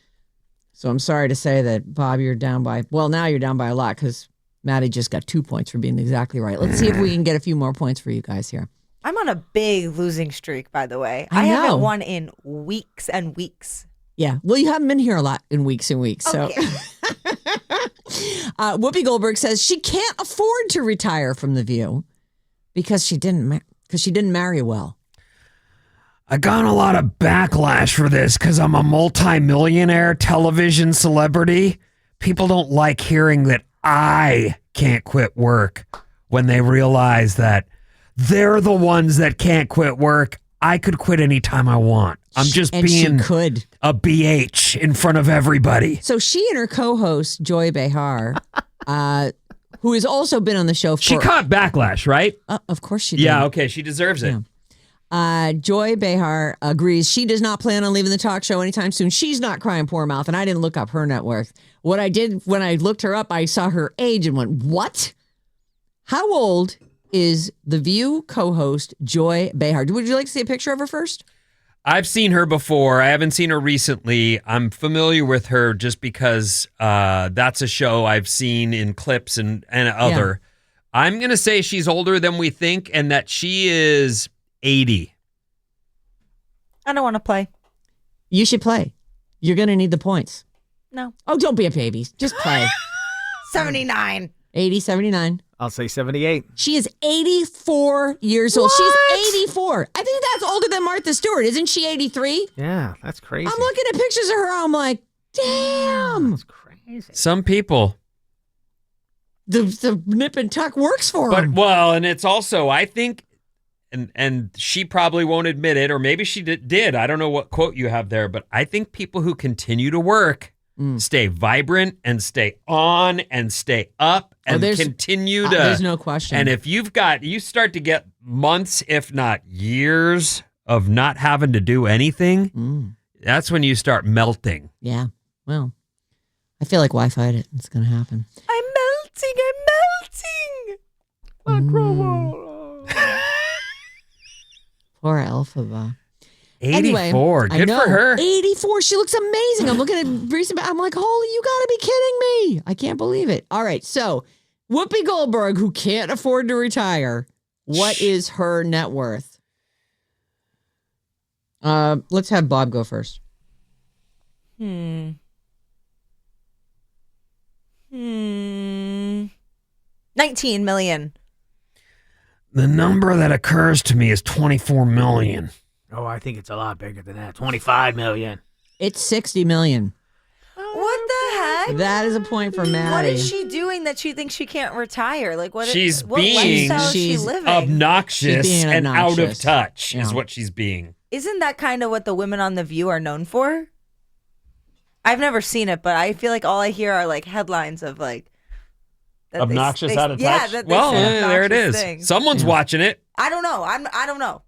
So I'm sorry to say that, Bob, you're down by, now you're down by a lot because Maddie just got 2 points for being exactly right. Let's see if we can get a few more points for you guys here. I'm on a big losing streak, by the way. I know. haven't won in weeks and weeks. Yeah. Well, you haven't been here a lot in weeks and weeks. So Okay. Whoopi Goldberg says she can't afford to retire from The View because she didn't marry well. I got a lot of backlash for this because I'm a multi-millionaire television celebrity. People don't like hearing that I can't quit work when they realize that they're the ones that can't quit work. I could quit anytime I want. I'm just being a BH in front of everybody. So she and her co-host, Joy Behar, who has also been on the show She caught backlash, right? Of course she did. Yeah, okay. She deserves it. Yeah. Joy Behar agrees she does not plan on leaving the talk show anytime soon. She's not crying poor mouth, and I didn't look up her net worth. What I did when I looked her up, I saw her age and went, what? How old is The View co-host Joy Behar? Would you like to see a picture of her first? I've seen her before. I haven't seen her recently. I'm familiar with her just because that's a show I've seen in clips and other. Yeah. I'm going to say she's older than we think and that she is 80. I don't want to play. You should play. You're going to need the points. No. Oh, don't be a baby. Just play. 79. 80, 79. I'll say 78. She is 84 years old. She's 84. I think that's older than Martha Stewart. Isn't she 83? Yeah, that's crazy. I'm looking at pictures of her. I'm like, damn. That's crazy. Some people. The nip and tuck works for them. And it's also, I think, and she probably won't admit it, or maybe she did. I don't know what quote you have there, but I think people who continue to work stay vibrant and stay on and stay up and continue to. There's no question. And if you start to get months, if not years, of not having to do anything, that's when you start melting. Yeah. Well, I feel like Wi-Fi'd it. It's going to happen. I'm melting. Poor Elphaba. 84. Anyway, Good for her. 84. She looks amazing. I'm looking at recent. I'm like, holy, you gotta be kidding me. I can't believe it. All right. So Whoopi Goldberg, who can't afford to retire, what is her net worth? Let's have Bob go first. 19 million. The number that occurs to me is 24 million. Oh, I think it's a lot bigger than that. 25 million. It's 60 million. What the heck? That is a point for Maddie. What is she doing that she thinks she can't retire? Like what? She's what being lifestyle is she she's living? Obnoxious She's being and out of obnoxious. touch is Yeah. what she's being. Isn't that kind of what the women on The View are known for? I've never seen it, but I feel like all I hear are like headlines of like that Obnoxious, out of yeah, touch? that they Well, say there it obnoxious is. things. Someone's watching it. I don't know. I don't know.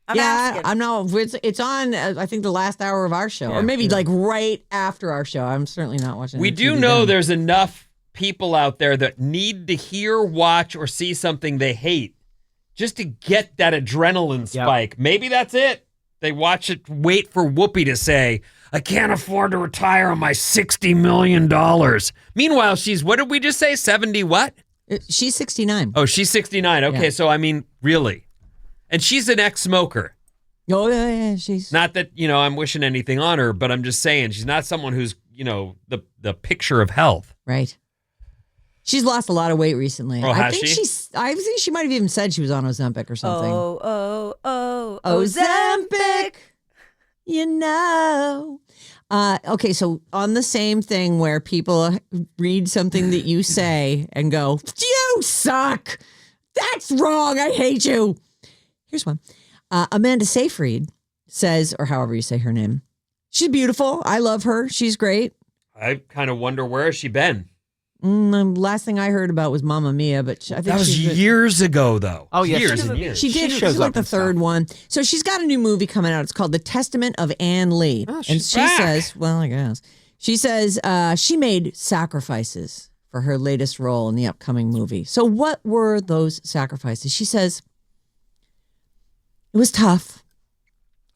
I'm yeah, asking. I'm not. It's on. I think the last hour of our show, or maybe like right after our show. I'm certainly not watching. We the do TV know then. there's enough people out there that need to hear, watch, or see something they hate just to get that adrenaline spike. Maybe that's it. They watch it, wait for Whoopi to say, I can't afford to retire on my $60 million. Meanwhile, she's, what did we just say? 70 what? She's 69. Oh, she's 69. Okay, Yeah. so I mean, really. And she's an ex-smoker. Oh yeah, she's Not that, I'm wishing anything on her, but I'm just saying she's not someone who's, the picture of health. right. She's lost a lot of weight recently. Oh, I has think she? I think she might have even said she was on Ozempic or something. Ozempic. You know. Okay, so on the same thing where people read something that you say and go, you suck. That's wrong. I hate you. Here's one. Amanda Seyfried says, or however you say her name, she's beautiful. I love her. She's great. I kind of wonder where has she been? The last thing I heard about was Mamma Mia, but I think That was she's been- years ago, though. Oh, yeah, years she- and years. She did. She She shows was like up the and stuff. third one. So she's got a new movie coming out. It's called The Testament of Anne Lee. Oh, and she's she back. says, well, I guess. She says she made sacrifices for her latest role in the upcoming movie. So what were those sacrifices? She says, it was tough.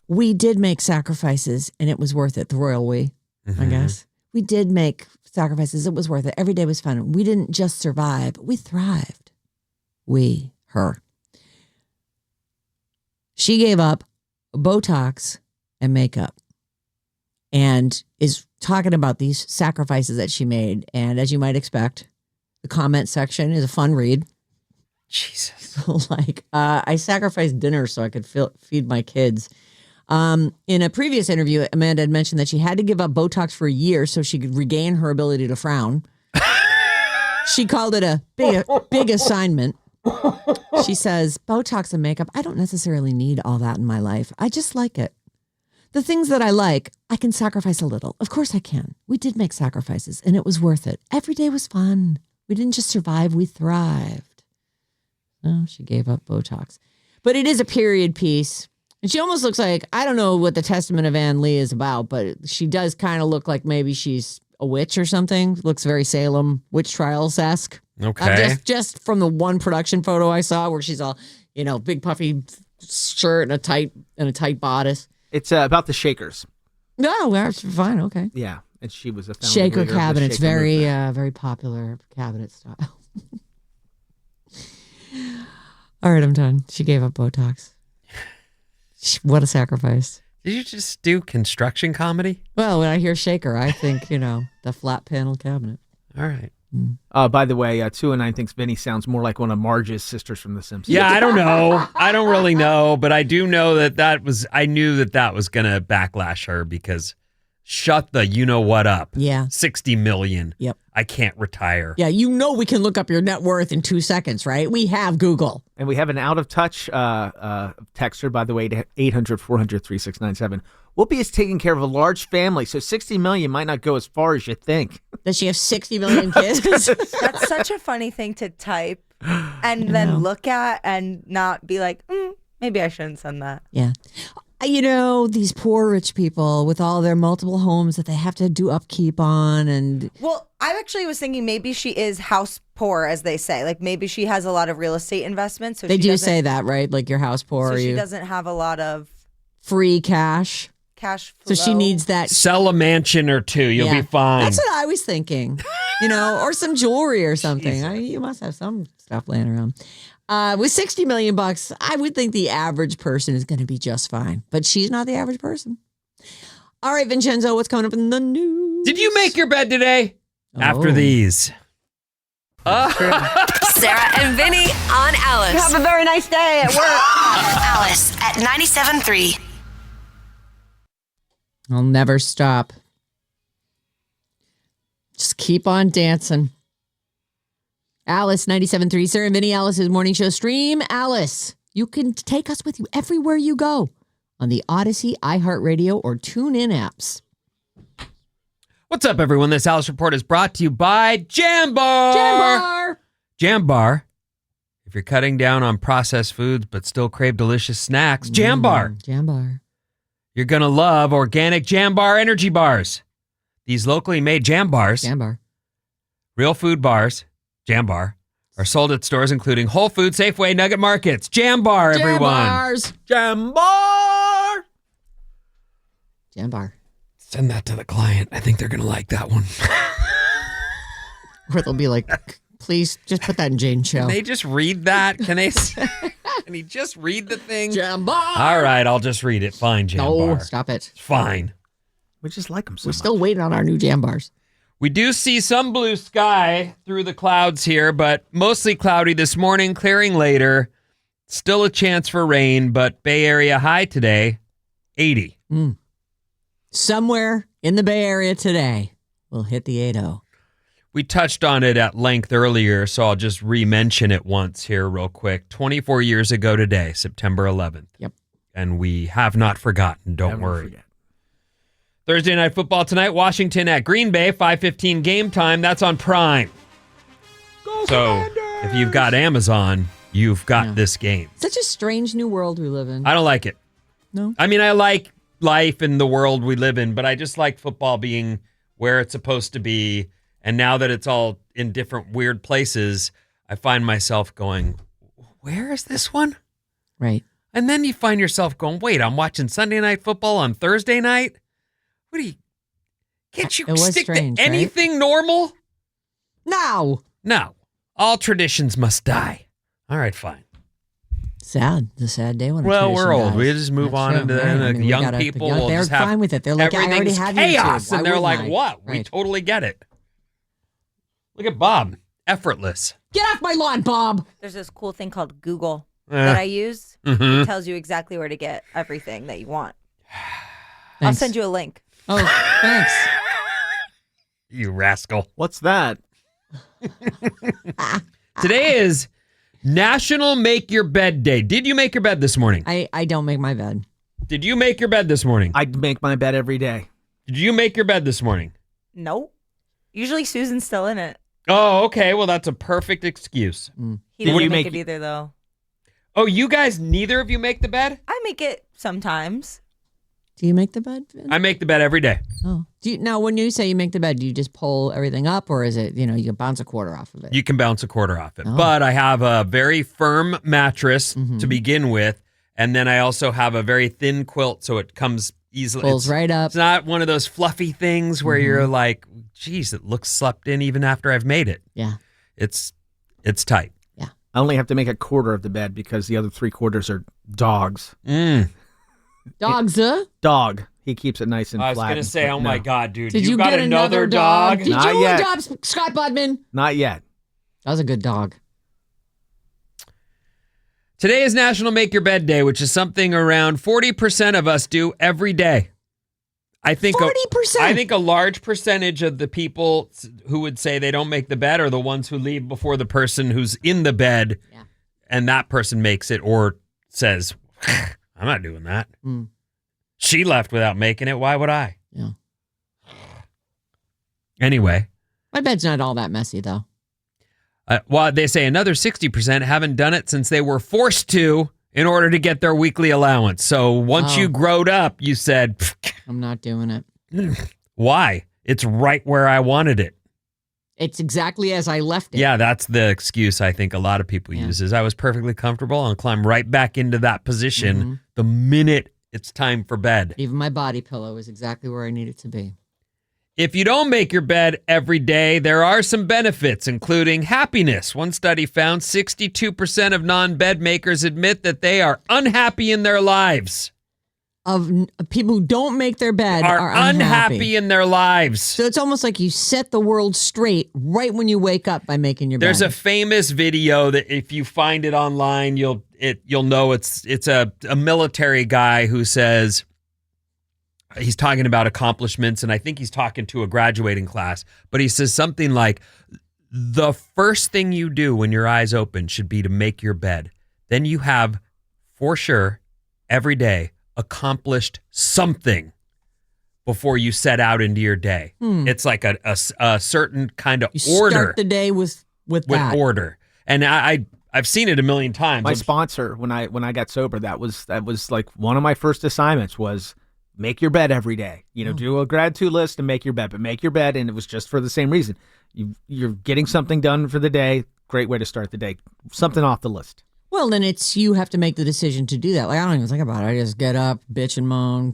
We did make sacrifices and it was worth it. The royal we, I guess. We did make sacrifices. It was worth it. Every day was fun. We didn't just survive. We thrived. We, her. She gave up Botox and makeup and is talking about these sacrifices that she made. And as you might expect, the comment section is a fun read. Jesus. Like, I sacrificed dinner so I could feed my kids. In a previous interview, Amanda had mentioned that she had to give up Botox for a year so she could regain her ability to frown. She called it a big assignment. She says, Botox and makeup, I don't necessarily need all that in my life. I just like it. The things that I like, I can sacrifice a little. Of course I can. We did make sacrifices and it was worth it. Every day was fun. We didn't just survive, we thrived. No, she gave up Botox. But it is a period piece. And she almost looks like, I don't know what the Testament of Anne Lee is about, but she does kind of look like maybe she's a witch or something. Looks very Salem witch trials-esque. Okay. Just from the one production photo I saw where she's all, big puffy shirt and a tight bodice. It's about the Shakers. No, that's fine. Okay. Yeah, and she was a founding Shaker leader of the cabinets, Shaker very, movement. very popular cabinet style. All right, I'm done. She gave up Botox. What a sacrifice. Did you just do construction comedy? Well, when I hear shaker, I think, the flat panel cabinet. All right. By the way, 209 thinks Vinny sounds more like one of Marge's sisters from The Simpsons. Yeah, I don't know. I don't really know, but I do know I knew that was going to backlash her because shut the you-know-what up. Yeah. 60 million. Yep. I can't retire. Yeah, we can look up your net worth in 2 seconds, right? We have Google. And we have an out-of-touch texter, by the way, to 800-400-3697. Whoopi is taking care of a large family, so 60 million might not go as far as you think. Does she have 60 million kids? That's such a funny thing to type and then look at and not be like, maybe I shouldn't send that. Yeah. These poor rich people with all their multiple homes that they have to do upkeep on and... Well, I actually was thinking maybe she is house poor, as they say. Like maybe she has a lot of real estate investments. So They she do doesn't- say that, right? Like your house poor So or she you... doesn't have a lot of free cash. Cash flow. So she needs that. Sell a mansion or two. You'll Yeah. be fine. That's what I was thinking. Or some jewelry or something. You must have some stuff laying around. With $60 million, I would think the average person is going to be just fine. But she's not the average person. All right, Vincenzo, what's coming up in the news? Did you make your bed today? After these. Sarah and Vinnie on Alice. Have a very nice day at work. Alice at 97.3. I'll never stop. Just keep on dancing. Alice, 97.3. Sarah and Vinnie, Alice's morning show. Stream Alice. You can take us with you everywhere you go on the Odyssey, iHeartRadio, or TuneIn apps. What's up, everyone? This Alice Report is brought to you by Jambar. Jambar! Jambar. If you're cutting down on processed foods but still crave delicious snacks, Jambar. Jambar. You're going to love organic Jambar energy bars. These locally made Jambars, Jambar. real food bars, Jambar, are sold at stores including Whole Foods, Safeway, Nugget Markets. Jambar, everyone. Jambars. Jambar. Jambar. Send that to the client. I think they're going to like that one. Or they'll be like, please just put that in Jane's show. Can they just read that? Can he just read the thing? Jambar. All right, I'll just read it. Fine, Jambar. No, stop it. Fine. We just like them so We're much. still waiting on our new Jambars. We do see some blue sky through the clouds here, but mostly cloudy this morning, clearing later. Still a chance for rain, but Bay Area high today, 80. Somewhere in the Bay Area today, we'll hit the 80. We touched on it at length earlier, so I'll just re-mention it once here real quick. 24 years ago today, September 11th. Yep. And we have not forgotten, don't Never worry. forget. Thursday Night Football tonight, Washington at Green Bay, 5:15 game time. That's on Prime. So if you've got Amazon, you've got this game. Such a strange new world we live in. I don't like it. No? I mean, I like life and the world we live in, but I just like football being where it's supposed to be. And now that it's all in different weird places, I find myself going, where is this one? Right. And then you find yourself going, wait, I'm watching Sunday Night Football on Thursday night? What do you... Can't you It was stick strange, to right? anything normal? Now. No. All traditions must die. All right, fine. Sad. It's a sad day when a Well, we're tradition old. dies. We just move That's on true, into right? the I mean, we young gotta- people. the young- Will they're just have fine with it. They're like, I already everything's have chaos. YouTube. Why And they're like, wouldn't I? what? We Right. totally get it. Look at Bob. Effortless. Get off my lawn, Bob. There's this cool thing called Google that I use. Mhm. It tells you exactly where to get everything that you want. I'll Thanks. send you a link. Oh, thanks. You rascal. What's that? Today is National Make Your Bed Day. Did you make your bed this morning? I don't make my bed. Did you make your bed this morning? I make my bed every day. Did you make your bed this morning? Nope. Usually Susan's still in it. Oh, okay. Well, that's a perfect excuse. He Did doesn't you make make it either, though. Oh, you guys, neither of you make the bed? I make it sometimes. Do you make the bed? Vin? I make the bed every day. Oh. Now, when you say you make the bed, do you just pull everything up, or is it, you bounce a quarter off of it? You can bounce a quarter off it. Oh. But I have a very firm mattress Mm-hmm. to begin with. And then I also have a very thin quilt, so it comes easily. Pulls right up. It's not one of those fluffy things where Mm-hmm. you're like, geez, it looks slept in even after I've made it. Yeah. It's tight. I only have to make a quarter of the bed because the other 3/4 are dogs. Dogs, Dog. He keeps it nice and I was flat. going to say, oh my God, dude. Did you got get another dog? Did Not you yet. adopt Scott Budman? Not yet. That was a good dog. Today is National Make Your Bed Day, which is something around 40% of us do every day. I think 40%? I think a large percentage of the people who would say they don't make the bed are the ones who leave before the person who's in the bed, Yeah. and that person makes it or says, I'm not doing that. Mm. She left without making it. Why would I? Yeah. Anyway, My bed's not all that messy, though. well, they say another 60% haven't done it since they were forced to in order to get their weekly allowance. So once you growed up, you said, I'm not doing it. why? It's right where I wanted it. It's exactly as I left it. Yeah, that's the excuse I think a lot of people use is I was perfectly comfortable and climbed right back into that position the minute it's time for bed. Even my body pillow is exactly where I need it to be. If you don't make your bed every day, there are some benefits, including happiness. One study found 62% of non-bed makers admit that they are unhappy in their lives. Of people who don't make their bed are unhappy in their lives. So it's almost like you set the world straight right when you wake up by making your bed. There's a famous video that if you find it online, you'll know it's a military guy who says he's talking about accomplishments, and I think he's talking to a graduating class, but he says something like, the first thing you do when your eyes open should be to make your bed. Then you have, for sure, every day, accomplished something before you set out into your day. It's like a certain kind of order. Start the day with that. Order. And I've seen it a million times. My sponsor, when I got sober, that was like one of my first assignments was make your bed every day. Do a gratitude list and make your bed, but make your bed. And it was just for the same reason. You're getting something done for the day. Great way to start the day. Something off the list. Well, then you have to make the decision to do that. Like, I don't even think about it. I just get up, bitch and moan,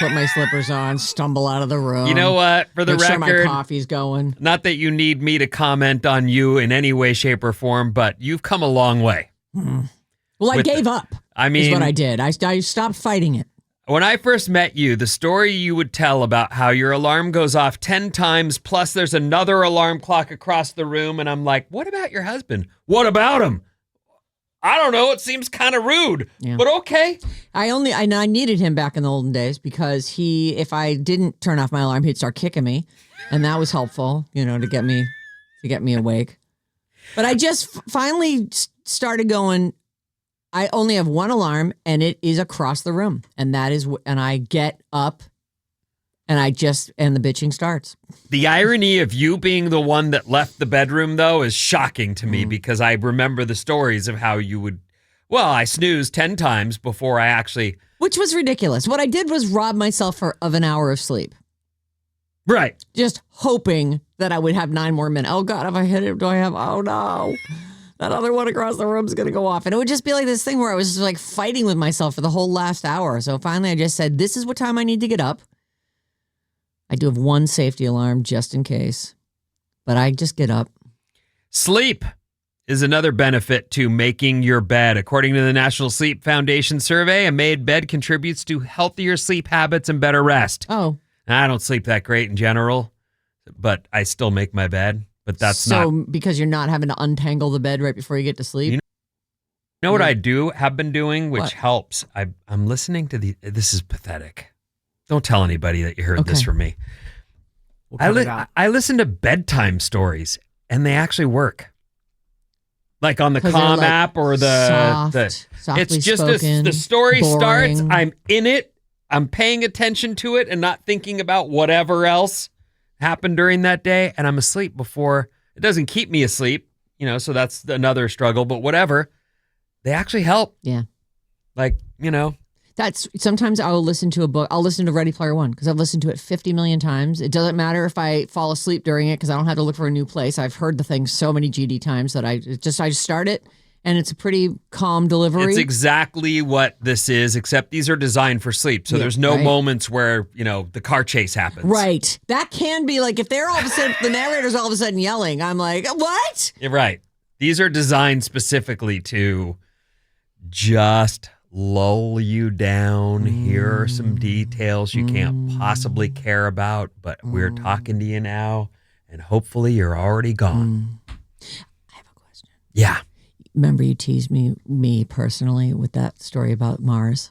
put my slippers on, stumble out of the room. You know what? For the record, sure my coffee's going. Not that you need me to comment on you in any way, shape, or form, but you've come a long way. Well, I gave up. I mean, is what I did. I stopped fighting it. When I first met you, the story you would tell about how your alarm goes off 10 times, plus there's another alarm clock across the room, and I'm like, what about your husband? What about him? I don't know. It seems kind of rude, but okay. I needed him back in the olden days because if I didn't turn off my alarm, he'd start kicking me, and that was helpful, to get me awake. But I just finally started going. I only have one alarm, and it is across the room, and I get up, and the bitching starts. The irony of you being the one that left the bedroom, though, is shocking to me because I remember the stories of how you would, I snoozed 10 times before I actually... Which was ridiculous. What I did was rob myself of an hour of sleep. Right. Just hoping that I would have 9 more minutes. Oh, God, if I hit it, oh, no. That other one across the room is going to go off. And it would just be like this thing where I was like fighting with myself for the whole last hour. So finally I just said, this is what time I need to get up. I do have one safety alarm just in case, but I just get up. Sleep is another benefit to making your bed. According to the National Sleep Foundation survey, a made bed contributes to healthier sleep habits and better rest. Oh. I don't sleep that great in general, but I still make my bed. But that's because you're not having to untangle the bed right before you get to sleep? You know what I have been doing, which helps? I'm listening to this is pathetic. Don't tell anybody that you heard this from me. I listen to bedtime stories, and they actually work. Like on the Calm app or it's just the story boring. starts. I'm in it. I'm paying attention to it and not thinking about whatever else happened during that day. And I'm asleep before. It doesn't keep me asleep, so that's another struggle. But whatever, they actually help. Yeah. Like, That's sometimes I'll listen to a book. I'll listen to Ready Player One because I've listened to it 50 million times. It doesn't matter if I fall asleep during it because I don't have to look for a new place. I've heard the thing so many GD times that I just start it, and it's a pretty calm delivery. It's exactly what this is, except these are designed for sleep. So there's no moments where, the car chase happens. Right. That can be like if they're all of a sudden, the narrator's all of a sudden yelling, I'm like, what? You're right. These are designed specifically to just lull you down. Here are some details you can't possibly care about, but we're talking to you now, and hopefully you're already gone. I have a question. Yeah. Remember you teased me personally with that story about Mars?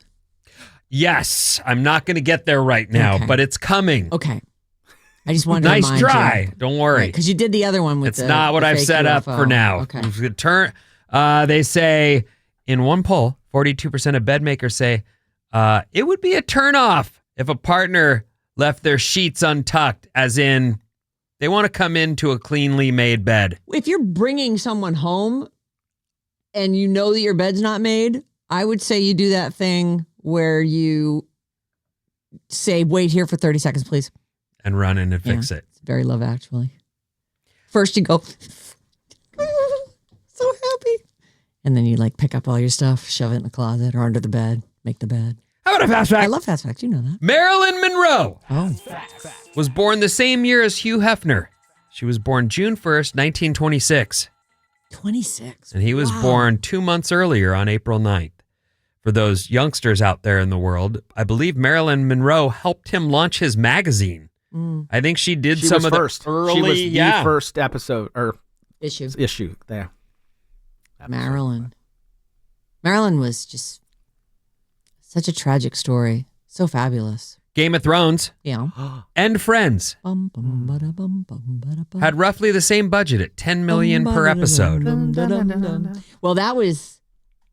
Yes. I'm not going to get there right now, but it's coming. Okay. I just wanted to nice remind try. you. Don't worry. Because you did the other one with it's not what I've set UFO. up for now. Okay. They say in one poll, 42% of bed makers say it would be a turnoff if a partner left their sheets untucked, as in they want to come into a cleanly made bed. If you're bringing someone home and you know that your bed's not made, I would say you do that thing where you say, wait here for 30 seconds, please. And run in and fix it. It's very Love Actually. First you go, so happy. And then you pick up all your stuff, shove it in the closet or under the bed, make the bed. How about a fast fact? I love fast facts. You know that. Marilyn Monroe Oh. was born the same year as Hugh Hefner. She was born June 1st, 1926. 26. And he was born 2 months earlier on April 9th. For those youngsters out there in the world, I believe Marilyn Monroe helped him launch his magazine. I think she did She some was of first. the early, She was the first episode or Issue. there. Marilyn. Marilyn was just such a tragic story. So fabulous. Game of Thrones Yeah. and Friends Bum, bum, bada, bum, bum, bada, bum. had roughly the same budget at $10 million per episode. Well,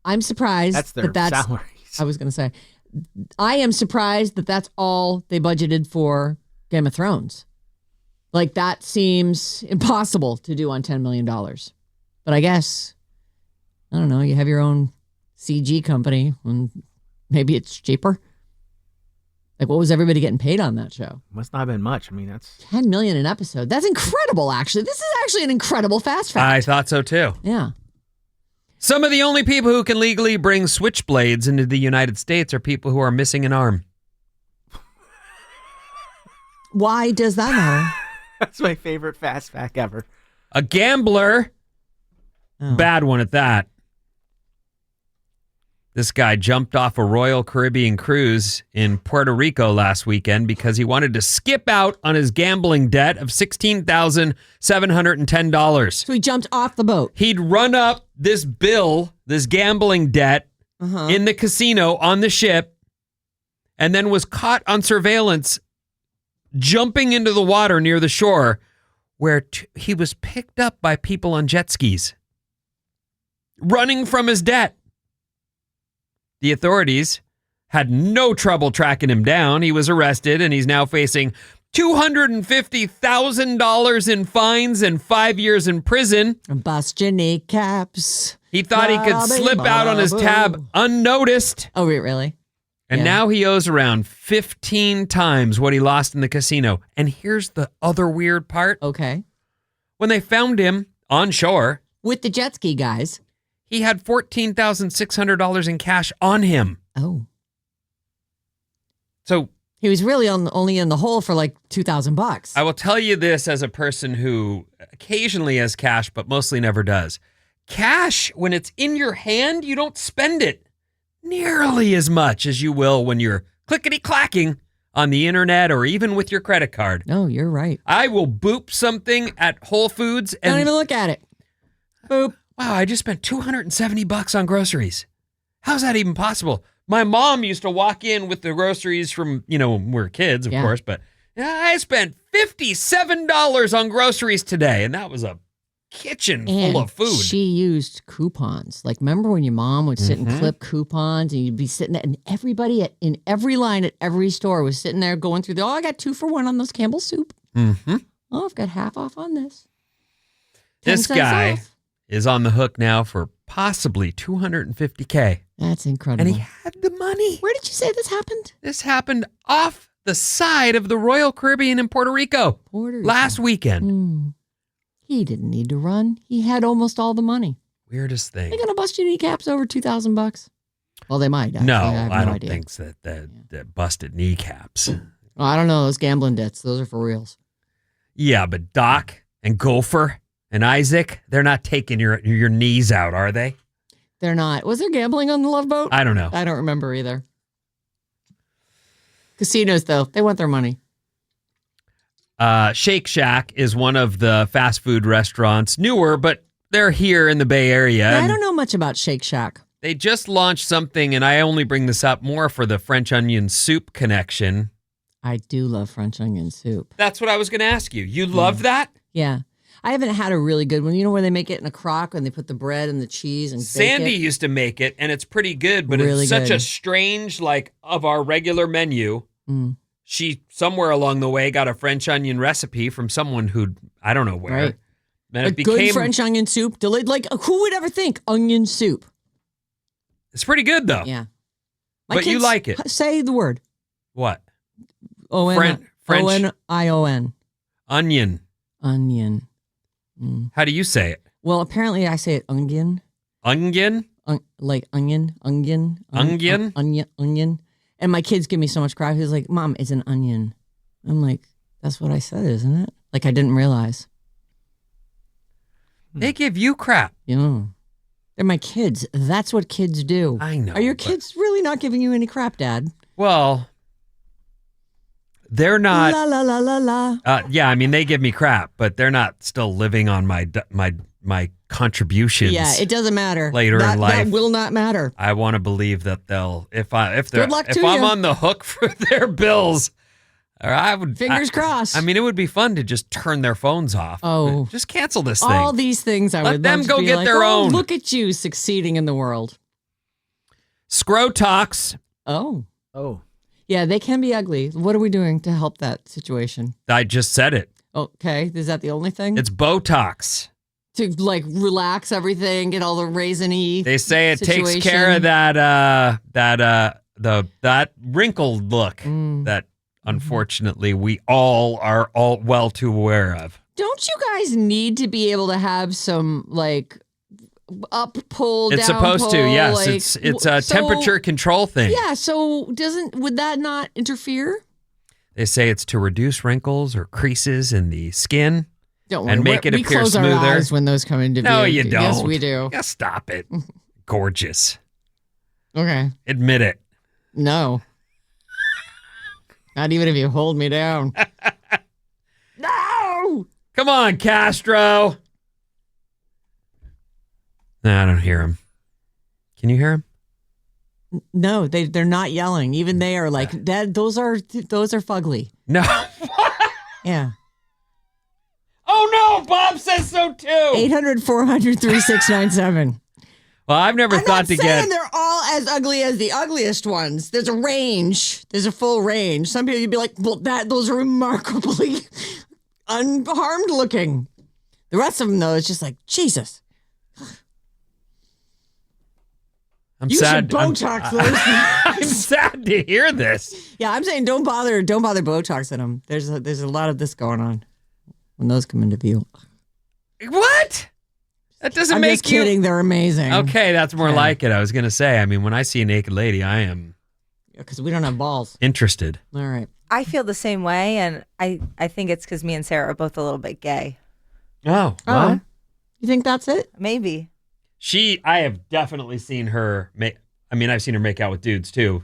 I'm surprised That's their that's salaries. I was going to say, I am surprised that that's all they budgeted for Game of Thrones. Like, that seems impossible to do on $10 million. But I guess, I don't know, you have your own CG company and maybe it's cheaper. Like, what was everybody getting paid on that show? Must not have been much. I mean, that's $10 million an episode. That's incredible, actually. This is actually an incredible fast fact. I thought so too. Yeah. Some of the only people who can legally bring switchblades into the United States are people who are missing an arm. Why does that matter? that's my favorite fast fact ever. A gambler, Oh. bad one at that. This guy jumped off a Royal Caribbean cruise in Puerto Rico last weekend because he wanted to skip out on his gambling debt of $16,710. So he jumped off the boat. He'd run up this bill, this gambling debt, in the casino on the ship, and then was caught on surveillance jumping into the water near the shore where he was picked up by people on jet skis, running from his debt. The authorities had no trouble tracking him down. He was arrested, and he's now facing $250,000 in fines and 5 years in prison. Bust your kneecaps. He thought he could slip out on his tab unnoticed. Oh, really? And Yeah. now he owes around 15 times what he lost in the casino. And here's the other weird part. Okay. When they found him on shore, With the jet ski guys. he had $14,600 in cash on him. Oh. So He was really only in the hole for like $2,000. I will tell you this as a person who occasionally has cash, but mostly never does. Cash, when it's in your hand, you don't spend it nearly as much as you will when you're clickety-clacking on the internet or even with your credit card. No, you're right. I will boop something at Whole Foods and Don't even look at it. Boop. wow, I just spent $270 on groceries. How's that even possible? My mom used to walk in with the groceries from, when we were kids, of course, but I spent $57 on groceries today, and that was a kitchen And full of food. she used coupons. Like, remember when your mom would sit and clip coupons and you'd be sitting there and everybody in every line at every store was sitting there going through I got 2 for $1 on those Campbell soup. Mm-hmm. Oh, I've got half off on this. This 10 cents guy off. is on the hook now for possibly $250K. That's incredible. And he had the money. Where did you say this happened? This happened off the side of the Royal Caribbean in Puerto Rico last weekend. He didn't need to run. He had almost all the money. Weirdest thing. They're gonna bust your kneecaps over $2,000. Well, they might. Actually. No, I have I no don't idea. think so. That busted kneecaps. Well, I don't know. Those gambling debts, those are for reals. Yeah, but Doc and Gopher and Isaac, they're not taking your knees out, are they? They're not. Was there gambling on the Love Boat? I don't know. I don't remember either. Casinos, though, they want their money. Shake Shack is one of the fast food restaurants, newer, but they're here in the Bay Area. I don't know much about Shake Shack. They just launched something, and I only bring this up more for the French onion soup connection. I do love French onion soup. That's what I was going to ask you. You love that? Yeah. I haven't had a really good one. You know where they make it in a crock and they put the bread and the cheese and Sandy bake it? used to make it, and it's pretty good, but Really it's such good. a strange, of our regular menu. Mm. She, somewhere along the way, got a French onion recipe from someone who, I don't know where. Right. Then A it became, good French onion soup. Who would ever think onion soup? it's pretty good, though. Yeah. But you kids like it. Say the word. What? French. O-N-I-O-N. Onion. Onion. How do you say it? Well, apparently I say it onion. Onion? Like onion. Onion? Onion. And my kids give me so much crap. He's like, Mom, it's an onion. I'm like, that's what I said, isn't it? Like, I didn't realize. They give you crap. Yeah. They're my kids. That's what kids do. I know. Are your kids really not giving you any crap, Dad? Well, they're not. La, la, la, la, la. Yeah, I mean, they give me crap, but they're not still living on my contributions. Yeah, it doesn't matter. Later in life. That will not matter. I want to believe that they'll, if I'm you. on the hook for their bills, or I would. Fingers crossed. I mean, it would be fun to just turn their phones off. Oh. Just cancel this thing. All these things I Let would them love to go be get like, their oh, own. look at you succeeding in the world. Scrotox. Oh. Oh. Yeah, they can be ugly. What are we doing to help that situation? I just said it. Okay, is that the only thing? It's Botox. To like relax everything, get all the raisiny. They say it takes situation. care of that wrinkled look that unfortunately we all are well too aware of. Don't you guys need to be able to have some like up pull? It's down supposed pull, to, yes. like, It's a temperature control thing. Yeah. So would that not interfere? They say it's to reduce wrinkles or creases in the skin. Don't worry. And make it we appear close smoother. our eyes when those come into view. No, you don't. Yes, we do. Yeah, stop it. Gorgeous. Okay. Admit it. No. Not even if you hold me down. No! Come on, Castro. No, I don't hear him. Can you hear him? No, they're not yelling. Even they are like, Dad, those are fugly. No. Yeah. Oh, no. Bob says so, too. 800-400-3697. Well, I've never thought to I'm not saying they're all as ugly as the ugliest ones. There's a range. There's a full range. Some people you'd be like, well, those are remarkably unharmed looking. The rest of them, though, it's just like, Jesus. I'm You sad. should Botox those. I'm sad to hear this. Yeah, I'm saying don't bother Botoxing them. There's a lot of this going on when those come into view. What? That doesn't I'm make just kidding. They're amazing. Okay, that's more like it. I was going to say, I mean, when I see a naked lady, I am Because we don't have balls. interested. All right. I feel the same way, and I think it's because me and Sarah are both a little bit gay. Oh, Oh. what? You think that's it? Maybe. I have definitely seen her I've seen her make out with dudes too,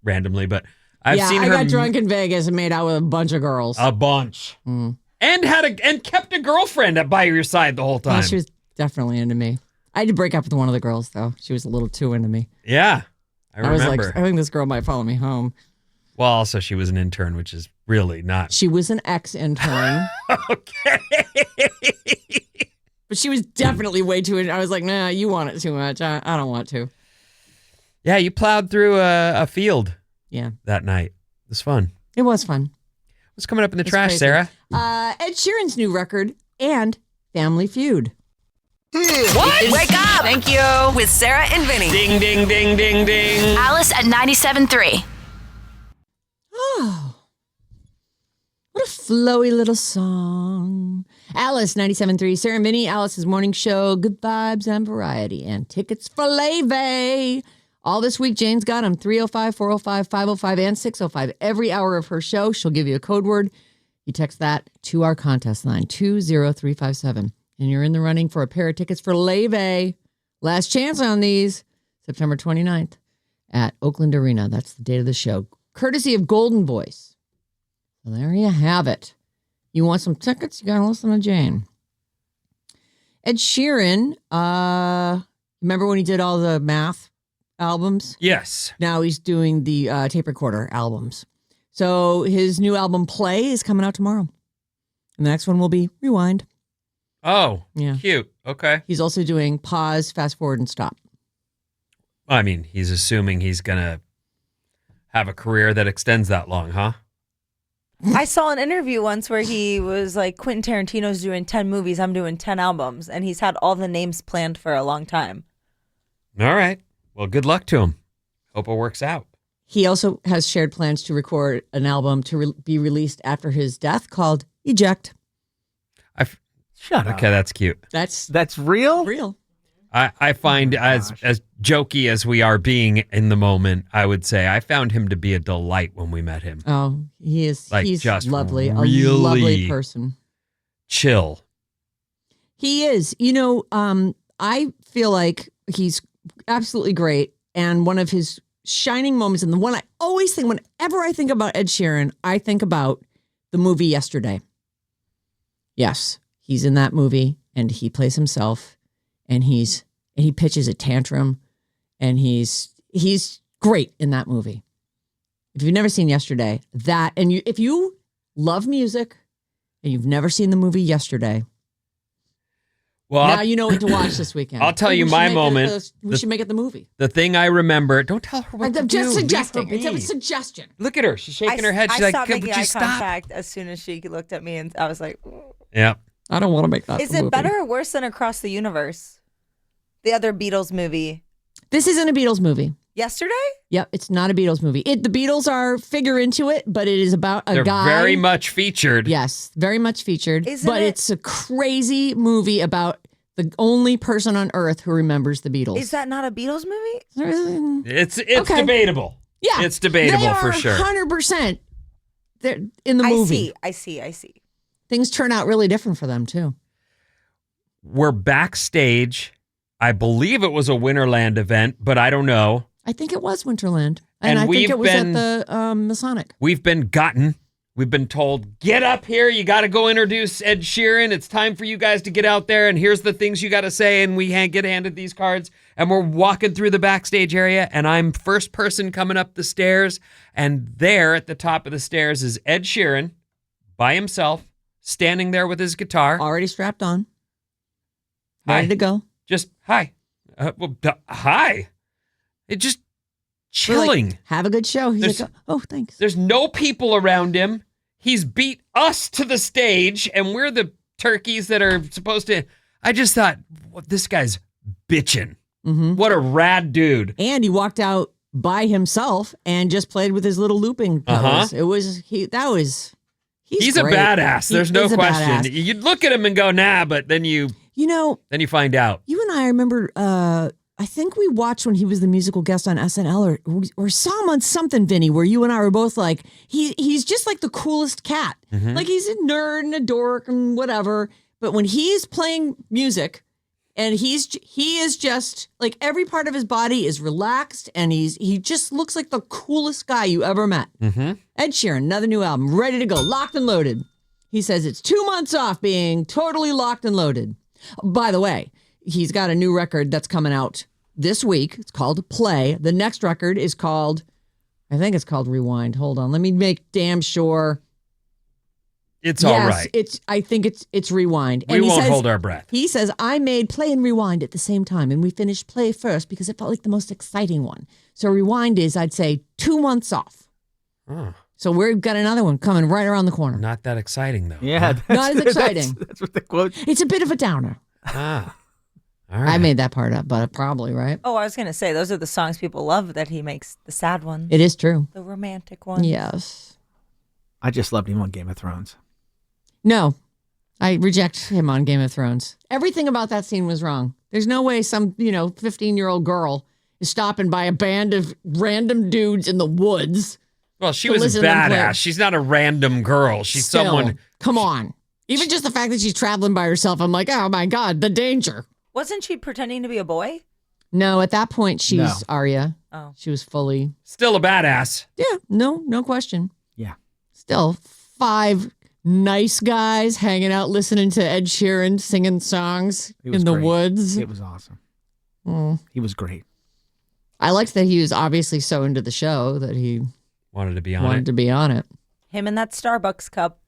randomly, but I've seen I her got drunk in Vegas and made out with a bunch of girls. a bunch. Mm. And kept a girlfriend by your side the whole time. Yeah, she was definitely into me. I had to break up with one of the girls, though. She was a little too into me. Yeah, I was remember. like, I think this girl might follow me home. Well, also she was an intern, which is really not. She was an ex-intern. Okay. But she was definitely way too into. I was like, nah, you want it too much. I don't want to. Yeah, you plowed through a field Yeah, that night. It was fun. it was fun. What's coming up in the It's trash, crazy. Sarah? Ed Sheeran's new record and Family Feud. What? Wake up! Thank you. With Sarah and Vinnie. Ding, ding, ding, ding, ding. Alice at 97.3. Oh, what a flowy little song. Alice, 97.3. Sarah and Vinnie, Alice's morning show. Good vibes and variety. And tickets for Leve. All this week, Jane's got them. 305, 405, 505, and 605. Every hour of her show, she'll give you a code word. You text that to our contest line, 20357. And you're in the running for a pair of tickets for Leve. Last chance on these. September 29th at Oakland Arena. That's the date of the show. Courtesy of Golden Voice. So there you have it. You want some tickets? You got to listen to Jane. Ed Sheeran, remember when he did all the math albums? Yes. Now he's doing the tape recorder albums. So his new album, Play, is coming out tomorrow. And the next one will be Rewind. Oh, Yeah. cute. Okay. He's also doing Pause, Fast Forward, and Stop. I mean, he's assuming he's going to have a career that extends that long, huh? I saw an interview once where he was like, Quentin Tarantino's doing 10 movies, I'm doing 10 albums. And he's had all the names planned for a long time. All right. Well, good luck to him. Hope it works out. He also has shared plans to record an album to be released after his death called Eject. Shut up. Okay, that's cute. That's That's real? real. I find as jokey as we are being in the moment, I would say I found him to be a delight when we met him. Oh, he is. Like, He's just lovely. really A lovely person. Chill. He is. You know, I feel like he's absolutely great. And one of his shining moments, and the one I always think, whenever I think about Ed Sheeran, I think about the movie Yesterday. Yes, he's in that movie, and he plays himself, and he pitches a tantrum, and he's great in that movie. If you've never seen Yesterday, if you love music and you've never seen the movie Yesterday, well, now you know what to watch this weekend. I'll tell you my moment. We should make it the movie. The thing I remember. Don't tell her what to I'm just do. suggesting. Leave her It's a be. suggestion. Look at her. She's shaking her head. She's I like, stopped "Could making you eye stop?" contact as soon as she looked at me, and I was like, Yeah. I don't want to make that. is it better or worse than Across the Universe? The other Beatles movie. This isn't a Beatles movie. Yesterday? Yep, it's not a Beatles movie. The Beatles are figure into it, but it is about a They're guy. very much featured. Yes, very much featured. Isn't it- It's a crazy movie about the only person on earth who remembers the Beatles. Is that not a Beatles movie? It's Okay. debatable. Yeah, It's debatable they for are sure. 100%. They're in the movie. I see. Things turn out really different for them too. We're backstage. I believe it was a Winterland event, but I don't know. I think it was Winterland, And I think we've it was been- at the Masonic. We've been gotten. We've been told, get up here. You got to go introduce Ed Sheeran. It's time for you guys to get out there. And here's the things you got to say. And we get handed these cards. And we're walking through the backstage area. And I'm first person coming up the stairs. And there at the top of the stairs is Ed Sheeran by himself, standing there with his guitar. Already strapped on. Hi. Ready to go. Just, hi. Hi. It just We're like, chilling. have a good show. He's There's- like, oh, thanks. There's no people around him. He's beat us to the stage, and we're the turkeys that are supposed to. I just thought, this guy's bitching. Mm-hmm. What a rad dude. And he walked out by himself and just played with his little looping pedals. It was He's great. a badass. He There's no is a question. badass. You'd look at him and go, nah, but then you find out. You and I remember. I think we watched when he was the musical guest on SNL, or saw him on something, Vinny, where you and I were both like, he's just like the coolest cat. Mm-hmm. Like he's a nerd and a dork and whatever. But when he's playing music, and he is just like every part of his body is relaxed, and he just looks like the coolest guy you ever met. Mm-hmm. Ed Sheeran, another new album, ready to go, locked and loaded. He says it's 2 months off being totally locked and loaded. By the way, he's got a new record that's coming out this week. It's called Play. The next record is called, I think it's called Rewind. Hold on. Let me make damn sure. It's all right. I think it's Rewind. We won't hold our breath. He says, I made Play and Rewind at the same time, and we finished Play first because it felt like the most exciting one. So Rewind is, I'd say, 2 months off. Oh, So we've got another one coming right around the corner. not that exciting, though. Yeah. Not as exciting. That's what the quote. It's a bit of a downer. Ah. All right. I made that part up, but probably, right? Oh, I was going to say, those are the songs people love that he makes, the sad ones. It is true. The romantic ones. Yes. I just loved him on Game of Thrones. No, I reject him on Game of Thrones. Everything about that scene was wrong. There's no way some, 15-year-old girl is stopping by a band of random dudes in the woods. Well, she to was listen to them play. badass. She's not a random girl. She's Still, someone. Come on. Even just the fact that she's traveling by herself, I'm like, oh my God, the danger. Wasn't she pretending to be a boy? No, at that point, she's No. Arya. Oh. She was fully. Still a badass. Yeah, no question. Yeah. Still 5 nice guys hanging out listening to Ed Sheeran singing songs It was in the great. woods. It was awesome. Mm. He was great. I liked that he was obviously so into the show that he Wanted to be on wanted it. to be on it. Him in that Starbucks cup.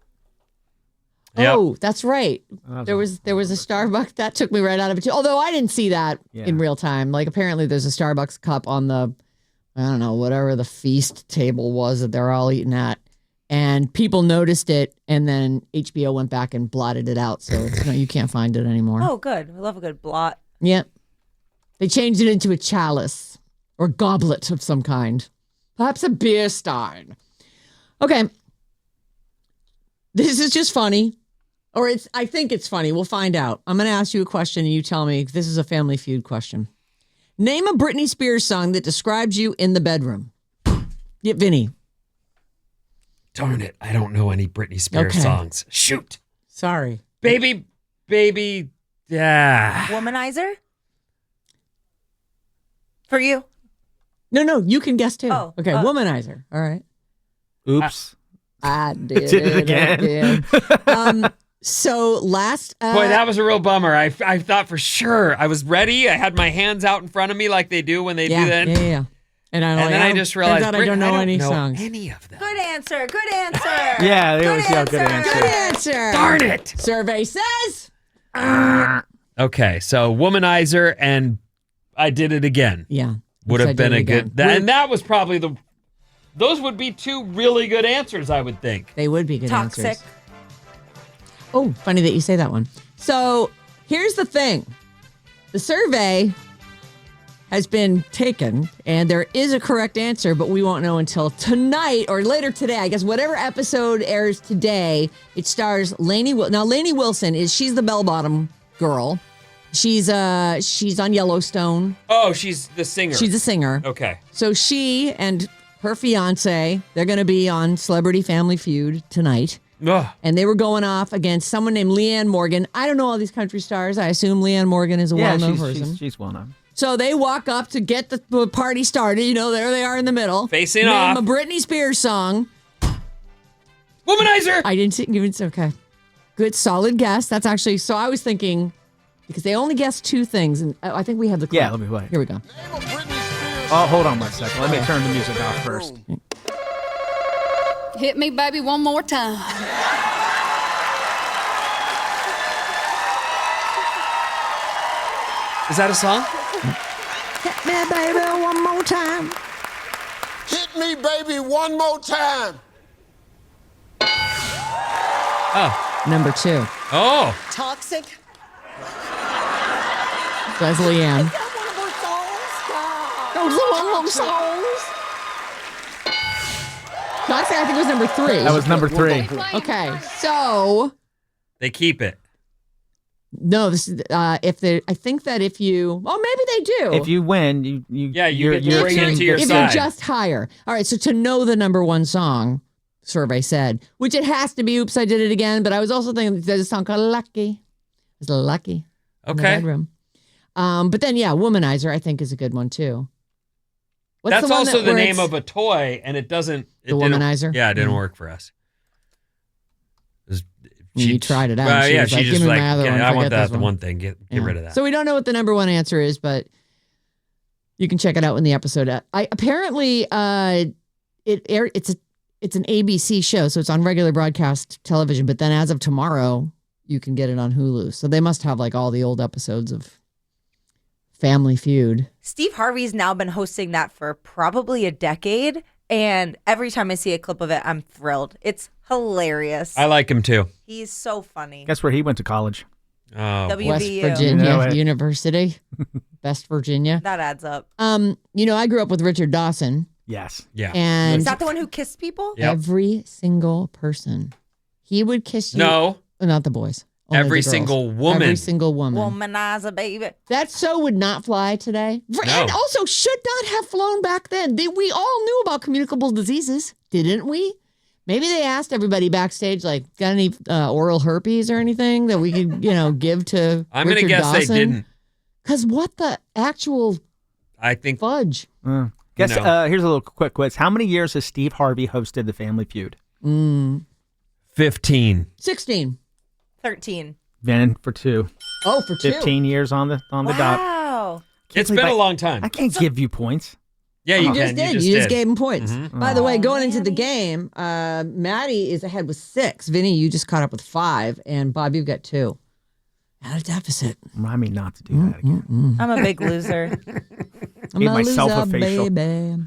Yep. Oh, that's right. That There was a Starbucks that took me right out of it too. Although I didn't see that Yeah. in real time. Like apparently there's a Starbucks cup on the, I don't know, whatever the feast table was that they're all eating at. And people noticed it, and then HBO went back and blotted it out. So it's, you can't find it anymore. Oh, good. I love a good blot. Yep. They changed it into a chalice or goblet of some kind. Perhaps a beer stein. Okay. This is just funny. Or I think it's funny. We'll find out. I'm going to ask you a question and you tell me if this is a Family Feud question. Name a Britney Spears song that describes you in the bedroom. Yeah, Vinny. Darn it. I don't know any Britney Spears songs. Shoot. Sorry. Baby. Yeah. Womanizer? For you? No, you can guess too. Oh, okay, Womanizer. All right. Oops. I did it again. So last... Boy, that was a real bummer. I thought for sure. I was ready. I had my hands out in front of me like they do when they do that. Yeah. And then I just realized I don't know any songs. Any of them. Good answer. Yeah, they always yell good answer. Good answer. Darn it. Survey says... Okay, so Womanizer and I Did It Again. Yeah. Would have been a good... And that was probably those would be two really good answers, I would think. They would be good Toxic. answers. Oh, funny that you say that one. So here's the thing. The survey has been taken, and there is a correct answer, but we won't know until tonight or later today. I guess whatever episode airs today, it stars Lainey. Now, Lainey Wilson she's the bell-bottom girl. She's on Yellowstone. Oh, she's the singer. She's a singer. Okay. So she and her fiance, they're going to be on Celebrity Family Feud tonight. Ugh. And they were going off against someone named Leanne Morgan. I don't know all these country stars. I assume Leanne Morgan is a well-known person. She's well-known. So they walk up to get the party started. You know, there they are in the middle. Facing off. Name a Britney Spears song. Womanizer! I didn't even say, okay. Good, solid guess. That's actually, so I was thinking, because they only guessed two things, and I think we have the clue. Yeah, let me play. Here we go. Oh, hold on one second. Let me turn the music off first. Hit me, baby, one more time. Is that a song? Hit me, baby, one more time. Hit me, baby, one more time. Oh. Number 2. Oh. Toxic. That's Leanne. That was one of those songs. Toxic, I think, was number 3. That was number 3. Okay, so... They keep it. No, this is I think that if you, maybe they do. If you win, you get to bring it to your if side. you're just higher. All right, so to know the number one song, survey said, which it has to be "Oops, I Did It Again," but I was also thinking there's a song called "Lucky." It's "Lucky." In the Okay. bedroom. But then "Womanizer" I think is a good one too. What's That's the one also the where name it's- of a toy, and it doesn't. The Womanizer? Yeah, it didn't work for us. You tried it out. Well, She yeah, was she like, just "Give me like, my other one, I want forget that this the one." one thing. Get rid of that. So we don't know what the number one answer is, but you can check it out in the episode. Apparently it's an ABC show, so it's on regular broadcast television. But then as of tomorrow, you can get it on Hulu. So they must have like all the old episodes of Family Feud. Steve Harvey's now been hosting that for probably a decade. And every time I see a clip of it, I'm thrilled. It's hilarious. I like him too. He's so funny. Guess where he went to college? Oh, WVU. West You Virginia know it. University. West Virginia. That adds up. I grew up with Richard Dawson. Yes. yeah. And Is that the one who kissed people? Yep. every single person. He would kiss you. No, Not the boys. Only every the girls. single woman. Every single woman. Womanizer, baby. That so would not fly today. And also should not have flown back then. We all knew about communicable diseases, didn't we? Maybe they asked everybody backstage, like, got any oral herpes or anything that we could, give to I'm going to Richard guess Dawson? they didn't. Because what the actual I think fudge? Guess No. here's a little quick quiz. How many years has Steve Harvey hosted the Family Feud? 15. 16. 13. Vin for 2. Oh, for 2. 15 years on the dot. Wow. It's been a long time. I can't give you points. Yeah, You you just can. did. You just gave him points. Mhm. By the way, going into the game, Maddie is ahead with 6. Vinny, you just caught up with 5. And Bob, you've got 2. At a deficit. Remind me not to do that again. I'm a big loser. Gave myself a facial. baby.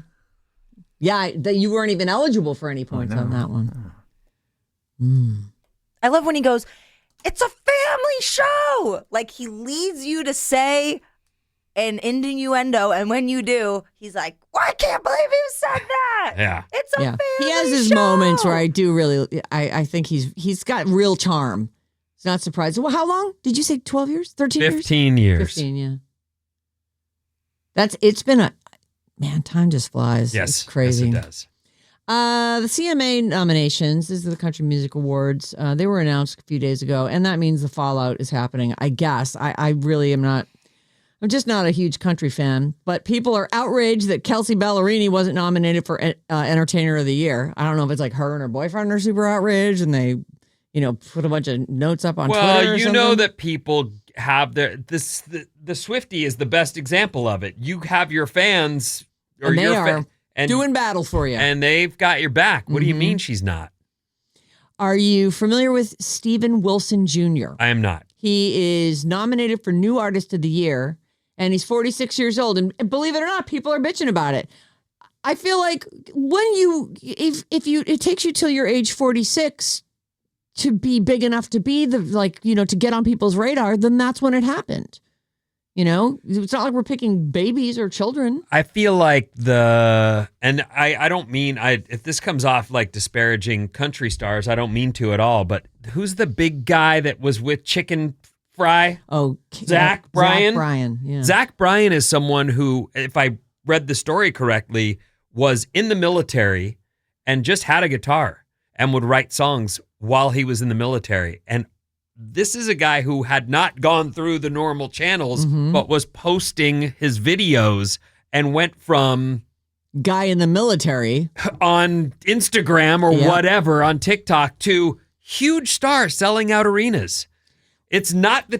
Yeah, you weren't even eligible for any points on that one. I love when he goes, "It's a family show." Like he leads you to say an innuendo, and when you do, he's like, "Well, I can't believe you said that." Yeah. It's a family He has his show. moments where I do really, I think he's got real charm. It's not surprising. Well, how long? Did you say 12 years? 13 years? 15 years. 15, yeah. It's been man, time just flies. Yes. It's crazy. Yes, it does. The CMA nominations, this is the Country Music Awards. They were announced a few days ago, and that means the fallout is happening, I guess. I really am not, I'm just not a huge country fan, but people are outraged that Kelsey Ballerini wasn't nominated for Entertainer of the Year. I don't know if it's like her and her boyfriend are super outraged, and they, put a bunch of notes up on Twitter or Well, you something. know that people have the Swiftie is the best example of it. You have your fans, or and they your are doing battle for you. and they've got your back. What do you mean she's not? Are you familiar with Steven Wilson Jr.? I am not. He is nominated for New Artist of the Year, and he's 46 years old. And believe it or not, people are bitching about it. I feel like if it takes you till you're age 46 to be big enough to be to get on people's radar, then that's when it happened. It's not like we're picking babies or children. I feel like I don't mean, if this comes off like disparaging country stars, I don't mean to at all, but who's the big guy that was with Chicken Fry? Oh, Zach Bryan? Zach Bryan, yeah. Zach Bryan is someone who, if I read the story correctly, was in the military and just had a guitar and would write songs while he was in the military. And this is a guy who had not gone through the normal channels, but was posting his videos and went from guy in the military on Instagram or whatever on TikTok to huge star selling out arenas. It's not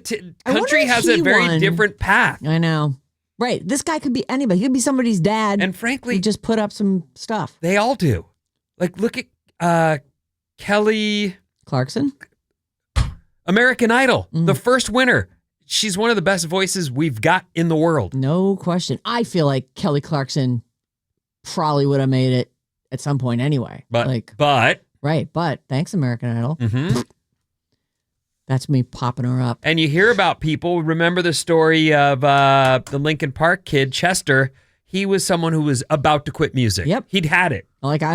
country has a very different path. I know. Right. This guy could be anybody. He could be somebody's dad. And frankly, who just put up some stuff. They all do. Like, look at Kelly Clarkson. American Idol, the first winner. She's one of the best voices we've got in the world. No question. I feel like Kelly Clarkson probably would have made it at some point anyway. But thanks, American Idol. Mm-hmm. That's me popping her up. And you hear about people. Remember the story of the Lincoln Park kid, Chester. He was someone who was about to quit music. Yep. He'd had it.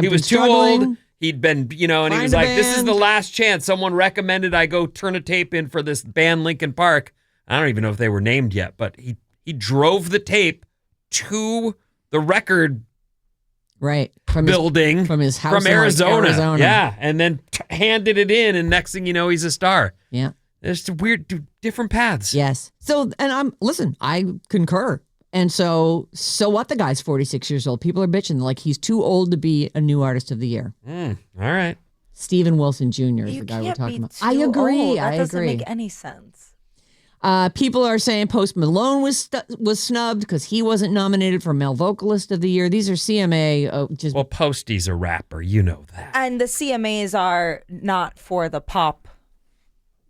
He was too old. He'd been, and he was like, this is the last chance. Someone recommended I go turn a tape in for this band Lincoln Park. I don't even know if they were named yet, but he drove the tape to the record building from his house from in Arizona. Yeah, and then handed it in, and next thing you know, he's a star. Yeah. There's weird, different paths. Yes. So, and I concur. And so what? The guy's 46 years old. People are bitching like he's too old to be a New Artist of the Year. All right. Steven Wilson Jr. is the guy we're talking about. I agree. That doesn't make any sense. People are saying Post Malone was snubbed because he wasn't nominated for Male Vocalist of the Year. These are CMA. Well, Posty's a rapper. You know that. And the CMAs are not for the pop